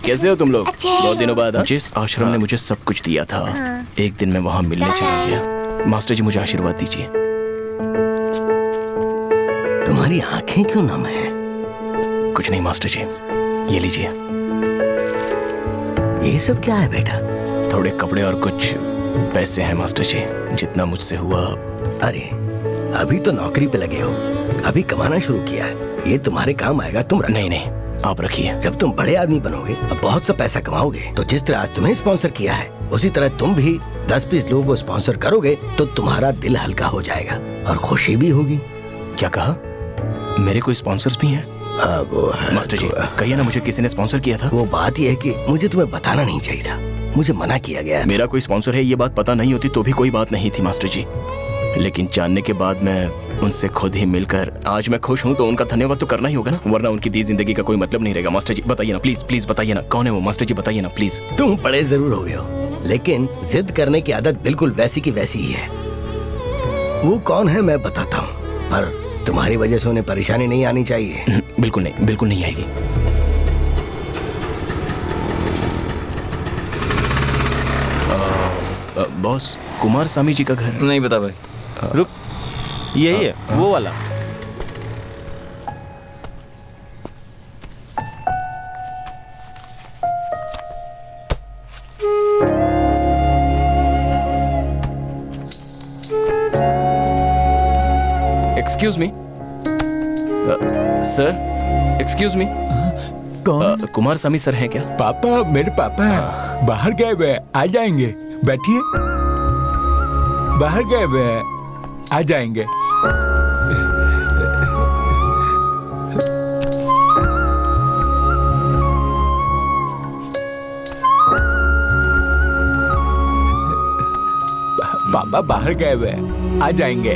कैसे हो तुम लोग? बहुत दिनों बाद। जिस आश्रम ने मुझे सब कुछ दिया था, एक दिन मैं वहां मिलने चला गया। मास्टर जी मुझे आशीर्वाद दीजिए। तुम्हारी आंखें क्यों नम है? कुछ नहीं मास्टर जी, ये लीजिए। ये सब क्या है बेटा? थोड़े कपड़े और कुछ पैसे हैं मास्टर जी, जितना मुझसे हुआ। अरे अभी तो नौकरी पे लगे हो, अभी कमाना शुरू किया है। ये तुम्हारे काम आएगा, तुम रखो। नहीं नहीं, आप रखिए। जब तुम बड़े आदमी बनोगे और बहुत सा पैसा कमाओगे तो जिस तरह आज तुम्हें स्पॉन्सर किया है उसी तरह तुम भी 10-20 लोगों को स्पॉन्सर करोगे तो तुम्हारा दिल हल्का हो जाएगा और खुशी भी होगी। क्या कहा? मेरे कोई स्पॉन्सर्स भी हैं? वो है, मास्टर जी कहिए ना, मुझे किसी ने स्पॉन्सर किया था। वो बात ये है कि मुझे तुम्हें बताना नहीं चाहिए था, मुझे मना किया गया। मेरा कोई स्पॉन्सर है ये बात पता नहीं होती तो भी कोई बात नहीं थी मास्टर जी, लेकिन जानने के बाद मैं उनसे खुद ही मिलकर आज मैं खुश हूँ तो उनका धन्यवाद तो करना ही होगा ना, वरना उनकी दी जिंदगी का कोई मतलब नहीं रहेगा। मास्टर जी बताइए ना, प्लीज प्लीज बताइए ना, कौन है वो? मास्टर जी बताइए ना प्लीज। तुम बड़े जरूर हो गए हो, लेकिन जिद करने की आदत बिल्कुल वैसी की वैसी ही है। वो कौन है मैं बताता हूँ, पर तुम्हारी वजह से उन्हें परेशानी नहीं आनी चाहिए। बिल्कुल नहीं, बिल्कुल नहीं आएगी। बॉस, कुमार स्वामी जी का घर नहीं बता भाई। रुक, यही है वो वाला। Excuse me sir, excuse me. कौन? कुमार स्वामी सर हैं क्या? पापा, मेरे पापा हैं, बाहर गए हुए, आ जाएंगे। बैठिए, बाहर गए हुए, आ जाएंगे। पापा बाहर गए हुए, आ जाएंगे,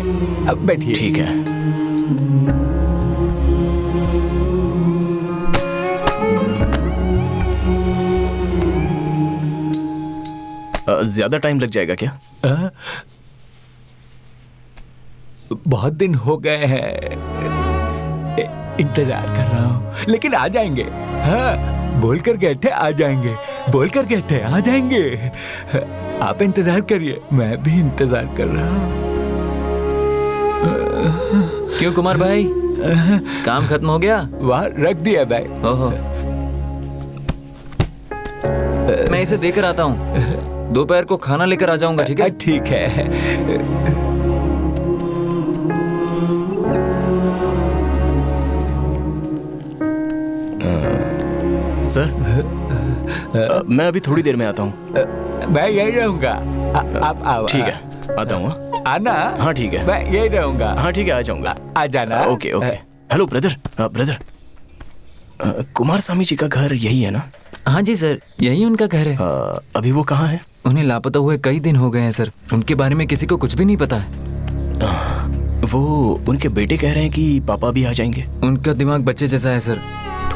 अब बैठिए। ठीक है। ज्यादा टाइम लग जाएगा क्या? बहुत दिन हो गए हैं, इंतजार कर रहा हूँ, लेकिन आ जाएंगे। हाँ, बोल कर गए थे आ जाएंगे, बोल कर गए थे आ जाएंगे। आप इंतजार करिए, मैं भी इंतजार कर रहा हूँ। क्यों कुमार भाई, काम खत्म हो गया? वहाँ रख दिया भाई। ओहो, मैं इसे देकर आता हूँ, दोपहर को खाना लेकर आ जाऊंगा। ठीक है? ठीक है। सर, मैं अभी थोड़ी देर में आता हूँ। मैं यही रहूंगा, आप आओ। ठीक है, आता हूँ। आना। हाँ ठीक है, मैं यही रहूंगा। हाँ ठीक है, आ जाऊंगा। आ जाना। Okay okay. Hello brother, brother, Kumar Swamy ji का घर यही है ना? हाँ जी सर, यही उनका घर है। अभी वो कहाँ है? उन्हें लापता हुए कई दिन हो गए हैं सर, उनके बारे में किसी को कुछ भी नहीं पता है। वो उनके बेटे कह रहे हैं कि पापा भी आ जाएंगे। उनका दिमाग बच्चे जैसा है सर,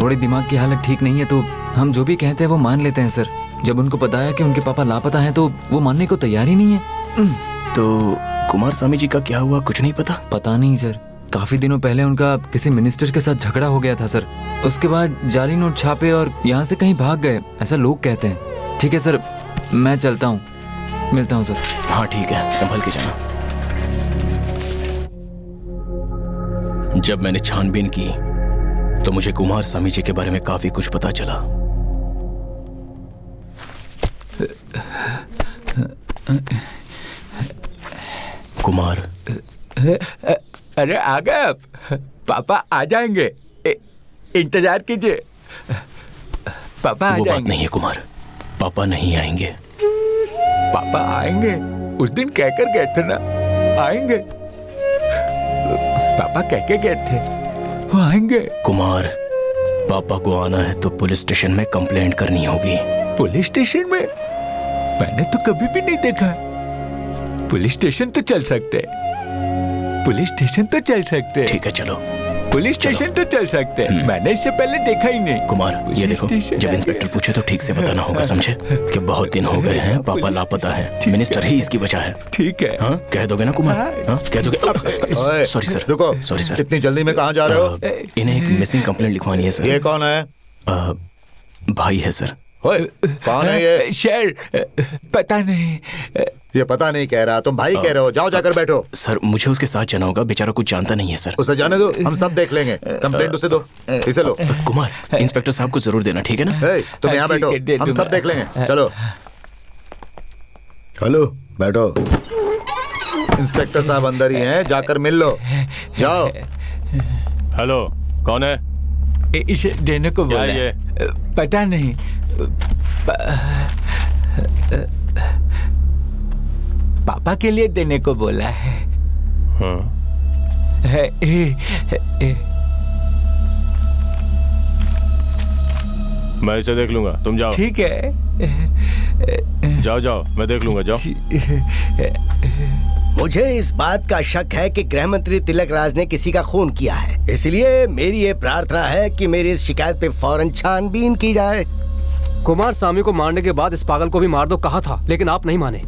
थोड़ी दिमाग की हालत ठीक नहीं है तो हम जो भी कहते हैं वो मान लेते हैं सर। जब उनको पता है कि उनके पापा लापता हैं तो वो मानने को तैयार ही नहीं है। तो कुमार स्वामी जी का क्या हुआ, कुछ नहीं पता? पता नहीं सर, काफी दिनों पहले उनका किसी मिनिस्टर के साथ झगड़ा हो गया था सर, उसके बाद जाली नोट छापे और यहाँ से कहीं भाग गए, ऐसा लोग कहते हैं। ठीक है सर, मैं चलता हूँ, मिलता हूँ सर। हाँ ठीक है, संभल के जाना। जब मैंने छानबीन की तो मुझे कुमार स्वामी जी के बारे में काफी कुछ पता चला। कुमार, अरे आ गए आप? पापा आ जाएंगे, इंतजार कीजिए, पापा आ जाएंगे। वो बात नहीं है कुमार, पापा नहीं आएंगे। पापा आएंगे, उस दिन कहकर गए थे ना आएंगे। पापा कह के गए थे वो आएंगे। कुमार, पापा को आना है तो पुलिस स्टेशन में कंप्लेंट करनी होगी। पुलिस स्टेशन में? मैंने तो कभी भी नहीं देखा। पुलिस स्टेशन तो चल सकते, पुलिस स्टेशन तो चल सकते। ठीक है चलो, पुलिस स्टेशन तो चल सकते, मैंने इससे पहले देखा ही नहीं। कुमार ये देखो, जब इंस्पेक्टर पूछे तो ठीक से बताना होगा, समझे? कि बहुत दिन हो गए हैं, पापा लापता है, मिनिस्टर ही इसकी वजह है। ठीक है। हाँ कह दोगे ना कुमार? हाँ कह दोगे? सॉरी सर, रुको, सॉरी सर। इतनी जल्दी में कहाँ जा रहे हो? इन्हें एक मिसिंग कंप्लेंट लिखवानी है सर। ये कौन है? भाई है सर। कौन है ये? सर पता नहीं। ये पता नहीं कह रहा, तुम भाई कह रहे हो, जाओ जाकर बैठो। सर मुझे उसके साथ जाना होगा, बेचारा कुछ जानता नहीं है सर। उसे जाने दो, हम सब देख लेंगे। कंप्लेंट उसे दो, इसे लो। कुमार, इंस्पेक्टर साहब को जरूर देना, ठीक है ना? तुम यहाँ बैठो, हम सब देख लेंगे, चलो। हेलो, बैठो। इंस्पेक्टर साहब अंदर ही हैं, जाकर मिल लो, जाओ। हेलो, कौन है? इसे देने को बोला ये? पता नहीं। पापा के लिए देने को बोला है। मैं इसे देख लूंगा, तुम जाओ। ठीक है, जाओ जाओ, मैं देख लूंगा, जाओ। मुझे इस बात का शक है कि गृह मंत्री तिलक राज ने किसी का खून किया है, इसलिए मेरी ये प्रार्थना है कि मेरी इस शिकायत पे फौरन छानबीन की जाए। कुमार स्वामी को मारने के बाद इस पागल को भी मार दो कहा था, लेकिन आप नहीं माने।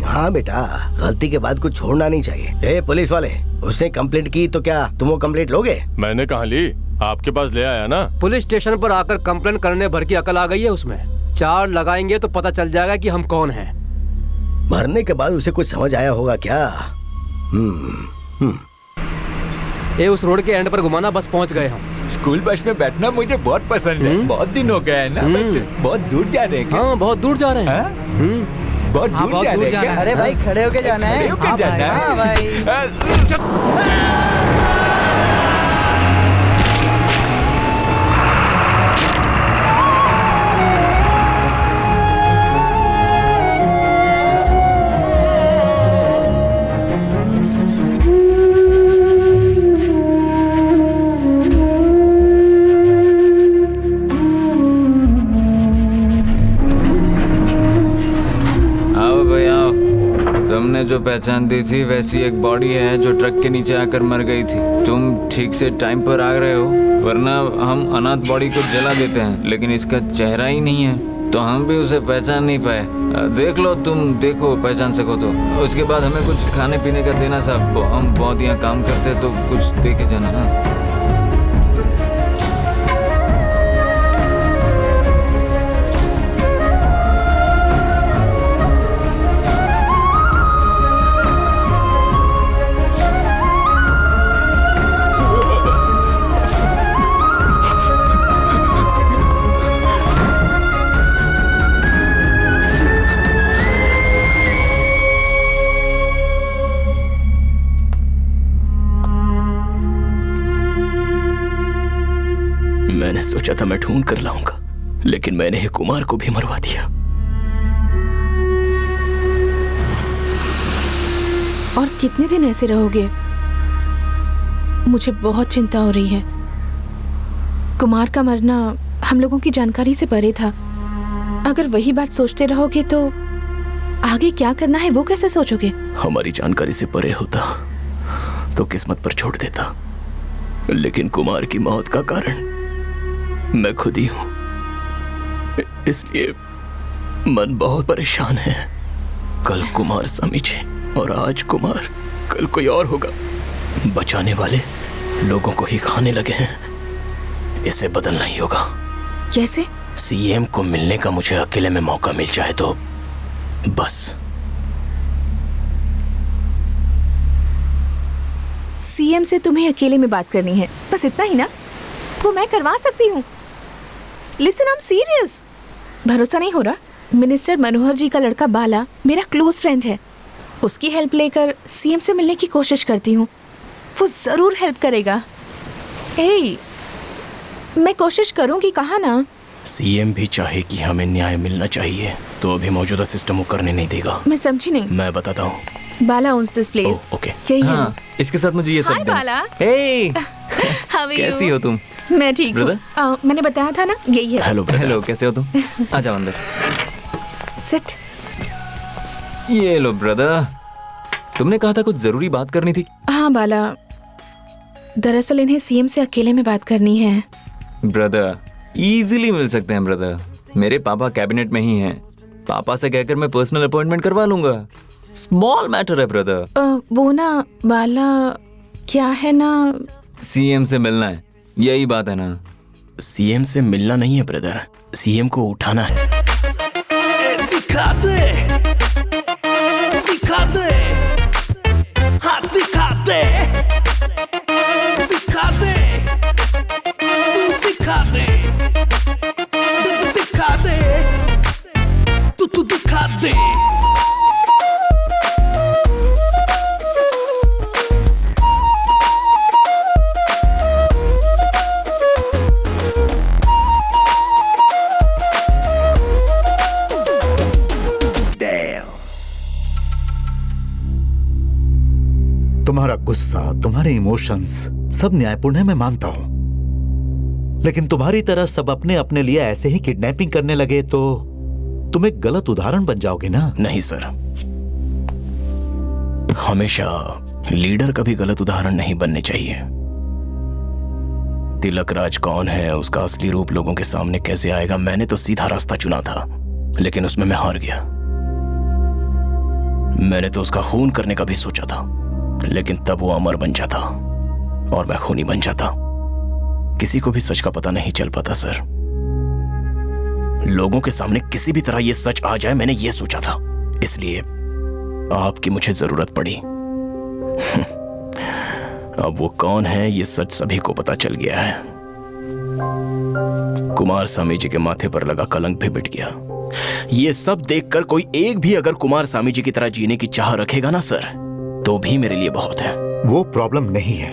हाँ बेटा, गलती के बाद कुछ छोड़ना नहीं चाहिए। पुलिस वाले, उसने कंप्लेंट की तो क्या तुम वो कंप्लेंट लोगे? मैंने कहाँ ली, आपके पास ले आया ना। पुलिस स्टेशन पर आकर कंप्लेंट करने भर की अकल आ गई है उसमें। 4 लगाएंगे तो पता चल जाएगा कि हम कौन हैं। मरने के बाद उसे कुछ समझ आया होगा क्या? ये उस रोड के एंड पर घुमाना, बस पहुंच गए हम। स्कूल बस में बैठना मुझे बहुत पसंद है। बहुत दिन हो गए हैं ना, बहुत दूर जा रहे हैं। हाँ, बहुत दूर जा रहे हैं। बहुत दूर जा रहे हैं। अरे भाई खड़े होके जाना है। खड़े होके जाना है। हाँ भाई। तुमने जो पहचान दी थी वैसी एक बॉडी है जो ट्रक के नीचे आकर मर गई थी। तुम ठीक से टाइम पर आ रहे हो, वरना हम अनाथ बॉडी को जला देते हैं, लेकिन इसका चेहरा ही नहीं है तो हम भी उसे पहचान नहीं पाए। देख लो, तुम देखो, पहचान सको तो। उसके बाद हमें कुछ खाने पीने का देना साहब, हम बहुत यहाँ काम करते तो कुछ दे के जाना ना। मैंने सोचा था मैं ढूंढ कर लाऊंगा, लेकिन मैंने ही कुमार को भी मरवा दिया। और कितने दिन ऐसे रहोगे? मुझे बहुत चिंता हो रही है। कुमार का मरना हम लोगों की जानकारी से परे था। अगर वही बात सोचते रहोगे तो आगे क्या करना है वो कैसे सोचोगे? हमारी जानकारी से परे होता तो किस्मत पर छोड़ देता, लेकिन कुमार की मौत का कारण मैं खुद ही हूं, इसलिए मन बहुत परेशान है। कल कुमार समीचे और आज कुमार, कल कोई और होगा। बचाने वाले लोगों को ही खाने लगे हैं। इसे बदलना ही होगा। कैसे? सीएम को मिलने का मुझे अकेले में मौका मिल जाए तो बस। सीएम से तुम्हें अकेले में बात करनी है, बस इतना ही ना? वो मैं करवा सकती हूँ। Listen, I am serious. भरोसा नहीं हो रहा? मिनिस्टर मनोहर जी का लड़का बाला मेरा क्लोज फ्रेंड है। उसकी हेल्प लेकर सीएम से मिलने की कोशिश करती हूँ, वो जरूर हेल्प करेगा। मैं कोशिश करूँगी, कहा ना? सीएम भी चाहे कि हमें न्याय मिलना चाहिए तो अभी मौजूदा सिस्टम वो करने नहीं देगा। मैं समझी नहीं। मैं बताता हूँ। बाला owns this place। ओके। यही है। हाँ, इसके साथ मुझे ये सब हाय बाला। How are you? कैसी हो तुम? मैं ठीक हूँ। मैंने बताया था ना, यही है। हेलो, कैसे हो तुम? आ जाओ अंदर। सिट। ये लो ब्रदर, तुमने कहा था कुछ जरूरी बात करनी थी। हाँ बाला, दरअसल इन्हें सीएम से अकेले में बात करनी है। ब्रदर, इजीली मिल सकते हैं ब्रदर। मेरे पापा कैबिनेट में ही हैं। पापा से कहकर मैं पर्सनल अपॉइंटमेंट करवा लूंगा। स्मॉल मैटर है ब्रदर। वो ना बाला, क्या है ना, सीएम से मिलना है, यही बात है ना? सीएम से मिलना नहीं है ब्रदर, सीएम को उठाना है। दिखा दे, दिखा दे, हाथ दिखा दे, दिखा दे, दिखा दे, दिखा दे, तू दिखा दे। गुस्सा, तुम्हारे इमोशंस सब न्यायपूर्ण है, मैं मानता हूं। लेकिन तुम्हारी तरह सब अपने अपने लिए ऐसे ही किडनैपिंग करने लगे तो तुम एक गलत उदाहरण बन जाओगे ना। नहीं सर, हमेशा लीडर कभी गलत उदाहरण नहीं बनने चाहिए। तिलक राज कौन है, उसका असली रूप लोगों के सामने कैसे आएगा, मैंने तो सीधा रास्ता चुना था, लेकिन उसमें मैं हार गया। मैंने तो उसका खून करने का भी सोचा था, लेकिन तब वो अमर बन जाता और मैं खूनी बन जाता। किसी को भी सच का पता नहीं चल पाता सर। लोगों के सामने किसी भी तरह ये सच आ जाए, मैंने ये सोचा था, इसलिए आपकी मुझे जरूरत पड़ी। अब वो कौन है ये सच सभी को पता चल गया है। कुमार स्वामी जी के माथे पर लगा कलंक भी मिट गया। ये सब देखकर कोई एक भी अगर कुमार स्वामी जी की तरह जीने की चाह रखेगा ना सर, तो भी मेरे लिए बहुत है। वो प्रॉब्लम नहीं है।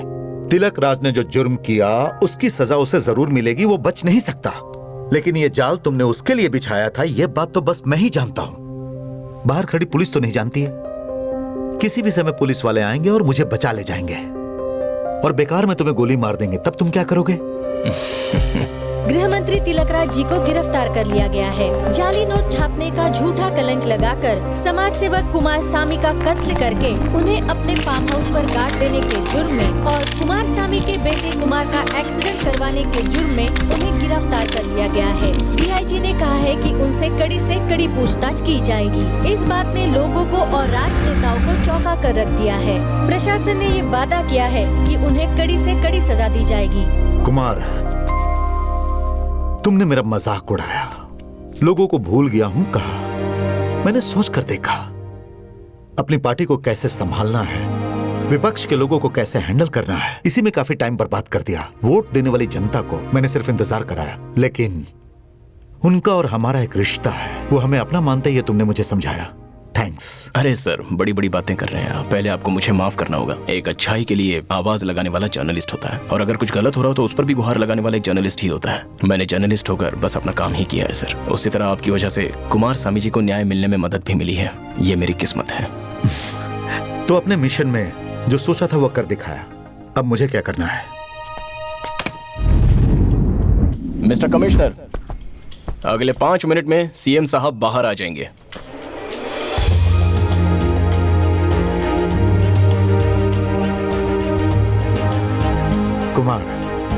तिलक राज ने जो जुर्म किया उसकी सजा उसे जरूर मिलेगी, वो बच नहीं सकता। लेकिन ये जाल तुमने उसके लिए बिछाया था, ये बात तो बस मैं ही जानता हूं। बाहर खड़ी पुलिस तो नहीं जानती है। किसी भी समय पुलिस वाले आएंगे और मुझे बचा ले जाएंगे और बेकार में तुम्हें गोली मार देंगे, तब तुम क्या करोगे? गृह मंत्री तिलक राज जी को गिरफ्तार कर लिया गया है। जाली नोट छापने का झूठा कलंक लगाकर समाज सेवक कुमार स्वामी का कत्ल करके उन्हें अपने फार्म हाउस पर गाड़ देने के जुर्म में और कुमार स्वामी के बेटे कुमार का एक्सीडेंट करवाने के जुर्म में उन्हें गिरफ्तार कर लिया गया है। डीआईजी ने कहा है कि उनसे कड़ी से कड़ी पूछताछ की जाएगी। इस बात ने लोगों को और राजनेताओं को चौंका कर रख दिया है। प्रशासन ने ये वादा किया है कि उन्हें कड़ी से कड़ी सजा दी जाएगी। कुमार, तुमने मेरा मजाक उड़ाया, लोगों को भूल गया हूं कहा। मैंने सोच कर देखा अपनी पार्टी को कैसे संभालना है, विपक्ष के लोगों को कैसे हैंडल करना है। इसी में काफी टाइम बर्बाद कर दिया। वोट देने वाली जनता को मैंने सिर्फ इंतजार कराया, लेकिन उनका और हमारा एक रिश्ता है, वो हमें अपना मानते ही तुमने मुझे समझाया। थैंक्स। अरे सर, बड़ी बड़ी बातें कर रहे हैं आप। पहले आपको मुझे माफ करना होगा। एक अच्छाई के लिए आवाज लगाने वाला जर्नलिस्ट होता है, और अगर कुछ गलत हो रहा हो तो उस पर भी गुहार लगाने वाला एक जर्नलिस्ट ही होता है। मैंने जर्नलिस्ट होकर बस अपना काम ही किया है सर। उसी तरह आपकी वजह से कुमार स्वामी जी को न्याय मिलने में मदद भी मिली है। ये मेरी किस्मत है। तो अपने मिशन में जो सोचा था वो कर दिखाया, अब मुझे क्या करना है? मिस्टर कमिश्नर, अगले 5 मिनट में सीएम साहब बाहर आ जाएंगे। कुमार,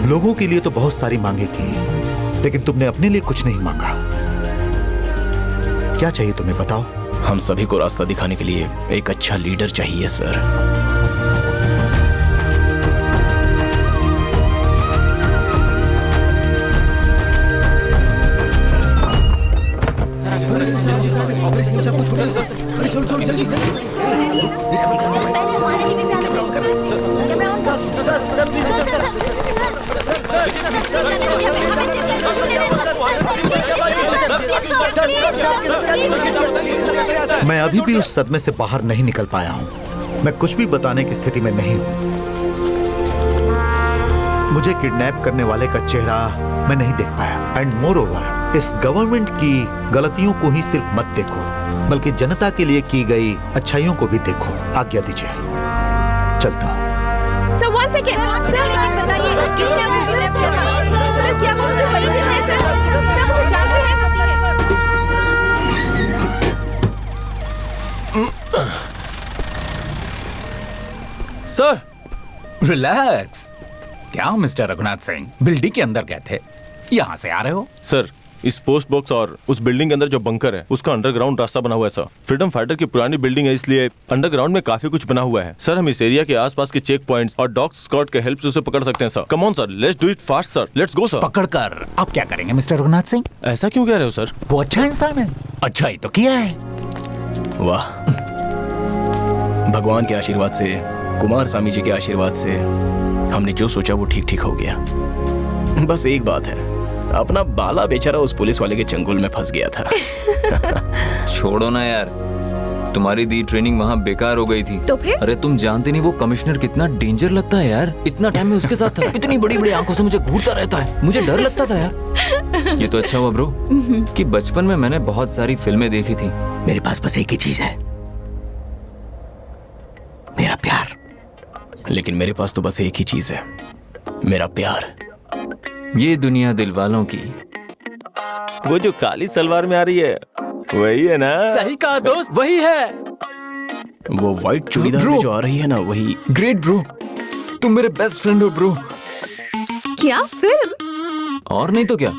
लोगों के लिए तो बहुत सारी मांगे की, लेकिन तुमने अपने लिए कुछ नहीं मांगा। क्या चाहिए तुम्हें बताओ? हम सभी को रास्ता दिखाने के लिए एक अच्छा लीडर चाहिए सर। मैं अभी भी उस सदमे से बाहर नहीं निकल पाया हूं। मैं कुछ भी बताने की स्थिति में नहीं हूं। मुझे किडनैप करने वाले का चेहरा मैं नहीं देख पाया। एंड मोर ओवर, इस गवर्नमेंट की गलतियों को ही सिर्फ मत देखो, बल्कि जनता के लिए की गई अच्छाइयों को भी देखो। आज्ञा दीजिए, चलता हूं। Sir, 1 second. सर, बताइए किसने आपको किडनैप किया था? सर, क्या वो मुझसे परिचित है? सर, मुझे जानते हैं। Sir, relax. क्या मिस्टर रघुनाथ सिंह बिल्डिंग के अंदर गए थे, यहाँ से आ रहे हो? सर, इस पोस्ट बॉक्स और उस बिल्डिंग के अंदर जो बंकर है उसका अंडरग्राउंड रास्ता बना हुआ है सर। फ्रीडम फाइटर की पुरानी बिल्डिंग है, इसलिए अंडरग्राउंड में काफी कुछ बना हुआ है सर। हम इस एरिया के आसपास के चेक पॉइंट्स और डॉग स्क्वाड के हेल्प से उसे पकड़ सकते हैं sir. Come on sir, let's do it fast sir, let's go sir. पकड़कर आप क्या करेंगे मिस्टर रघुनाथ सिंह? ऐसा क्यों कह रहे हो सर? वो अच्छा इंसान है, अच्छा ही तो किया है। वाह, भगवान के आशीर्वाद से, कुमार स्वामी जी के आशीर्वाद से हमने जो सोचा वो ठीक ठीक हो गया। बस एक बात है, अपना बाला बेचारा उस पुलिस वाले के चंगुल में फंस गया था। छोड़ो ना यार, तुम्हारी दी ट्रेनिंग वहाँ बेकार हो गई थी। तो फिर? अरे तुम जानते नहीं वो कमिश्नर कितना डेंजर लगता है यार। इतना टाइम में उसके साथ था, इतनी बड़ी बड़ी आंखों से मुझे घूरता रहता है, मुझे डर लगता था यार। ये तो अच्छा हुआ ब्रो कि बचपन में मैंने बहुत सारी फिल्में देखी थी। मेरे पास बस एक ही चीज है, मेरा प्यार। लेकिन मेरे पास तो बस एक ही चीज है, मेरा प्यार। ये दुनिया दिल वालों की। वो जो काली सलवार में आ रही है वही है ना? सही कहा दोस्त, वही है। वो व्हाइट चूड़ीदार में जो आ रही है ना, वही। ग्रेट ब्रो, तुम मेरे बेस्ट फ्रेंड हो ब्रो। क्या फिल्म? और नहीं तो क्या,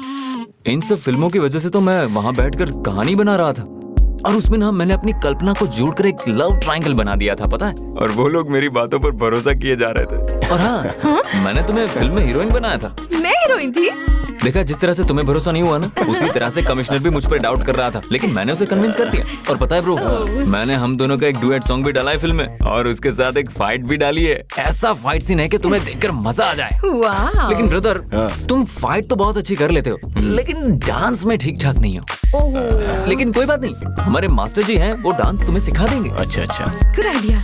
इन सब फिल्मों की वजह से तो मैं वहां बैठकर कहानी बना रहा था, और उसमें ना मैंने अपनी कल्पना को जोड़कर एक लव ट्रायंगल बना दिया था, पता है? और वो लोग मेरी बातों पर भरोसा किए जा रहे थे। और हाँ, मैंने तुम्हें फिल्म में हीरोइन बनाया था। मैं हीरोइन थी? देखा, जिस तरह से तुम्हें भरोसा नहीं हुआ ना, उसी तरह से कमिश्नर भी मुझ पर डाउट कर रहा था, लेकिन मैंने उसे कन्विंस कर दिया। और पता है ब्रो, मैंने हम दोनों का एक डुएट सॉन्ग भी डाला है फिल्म में, और उसके साथ एक फाइट भी डाली है। ऐसा फाइट सीन है कि तुम्हें देखकर मजा आ जाए। वाह। लेकिन ब्रदर, तुम फाइट तो बहुत अच्छी कर लेते हो, लेकिन डांस में ठीक ठाक नहीं हो। लेकिन कोई बात नहीं, हमारे मास्टर जी हैं, वो डांस तुम्हें सिखा देंगे। अच्छा अच्छा, गुड आइडिया।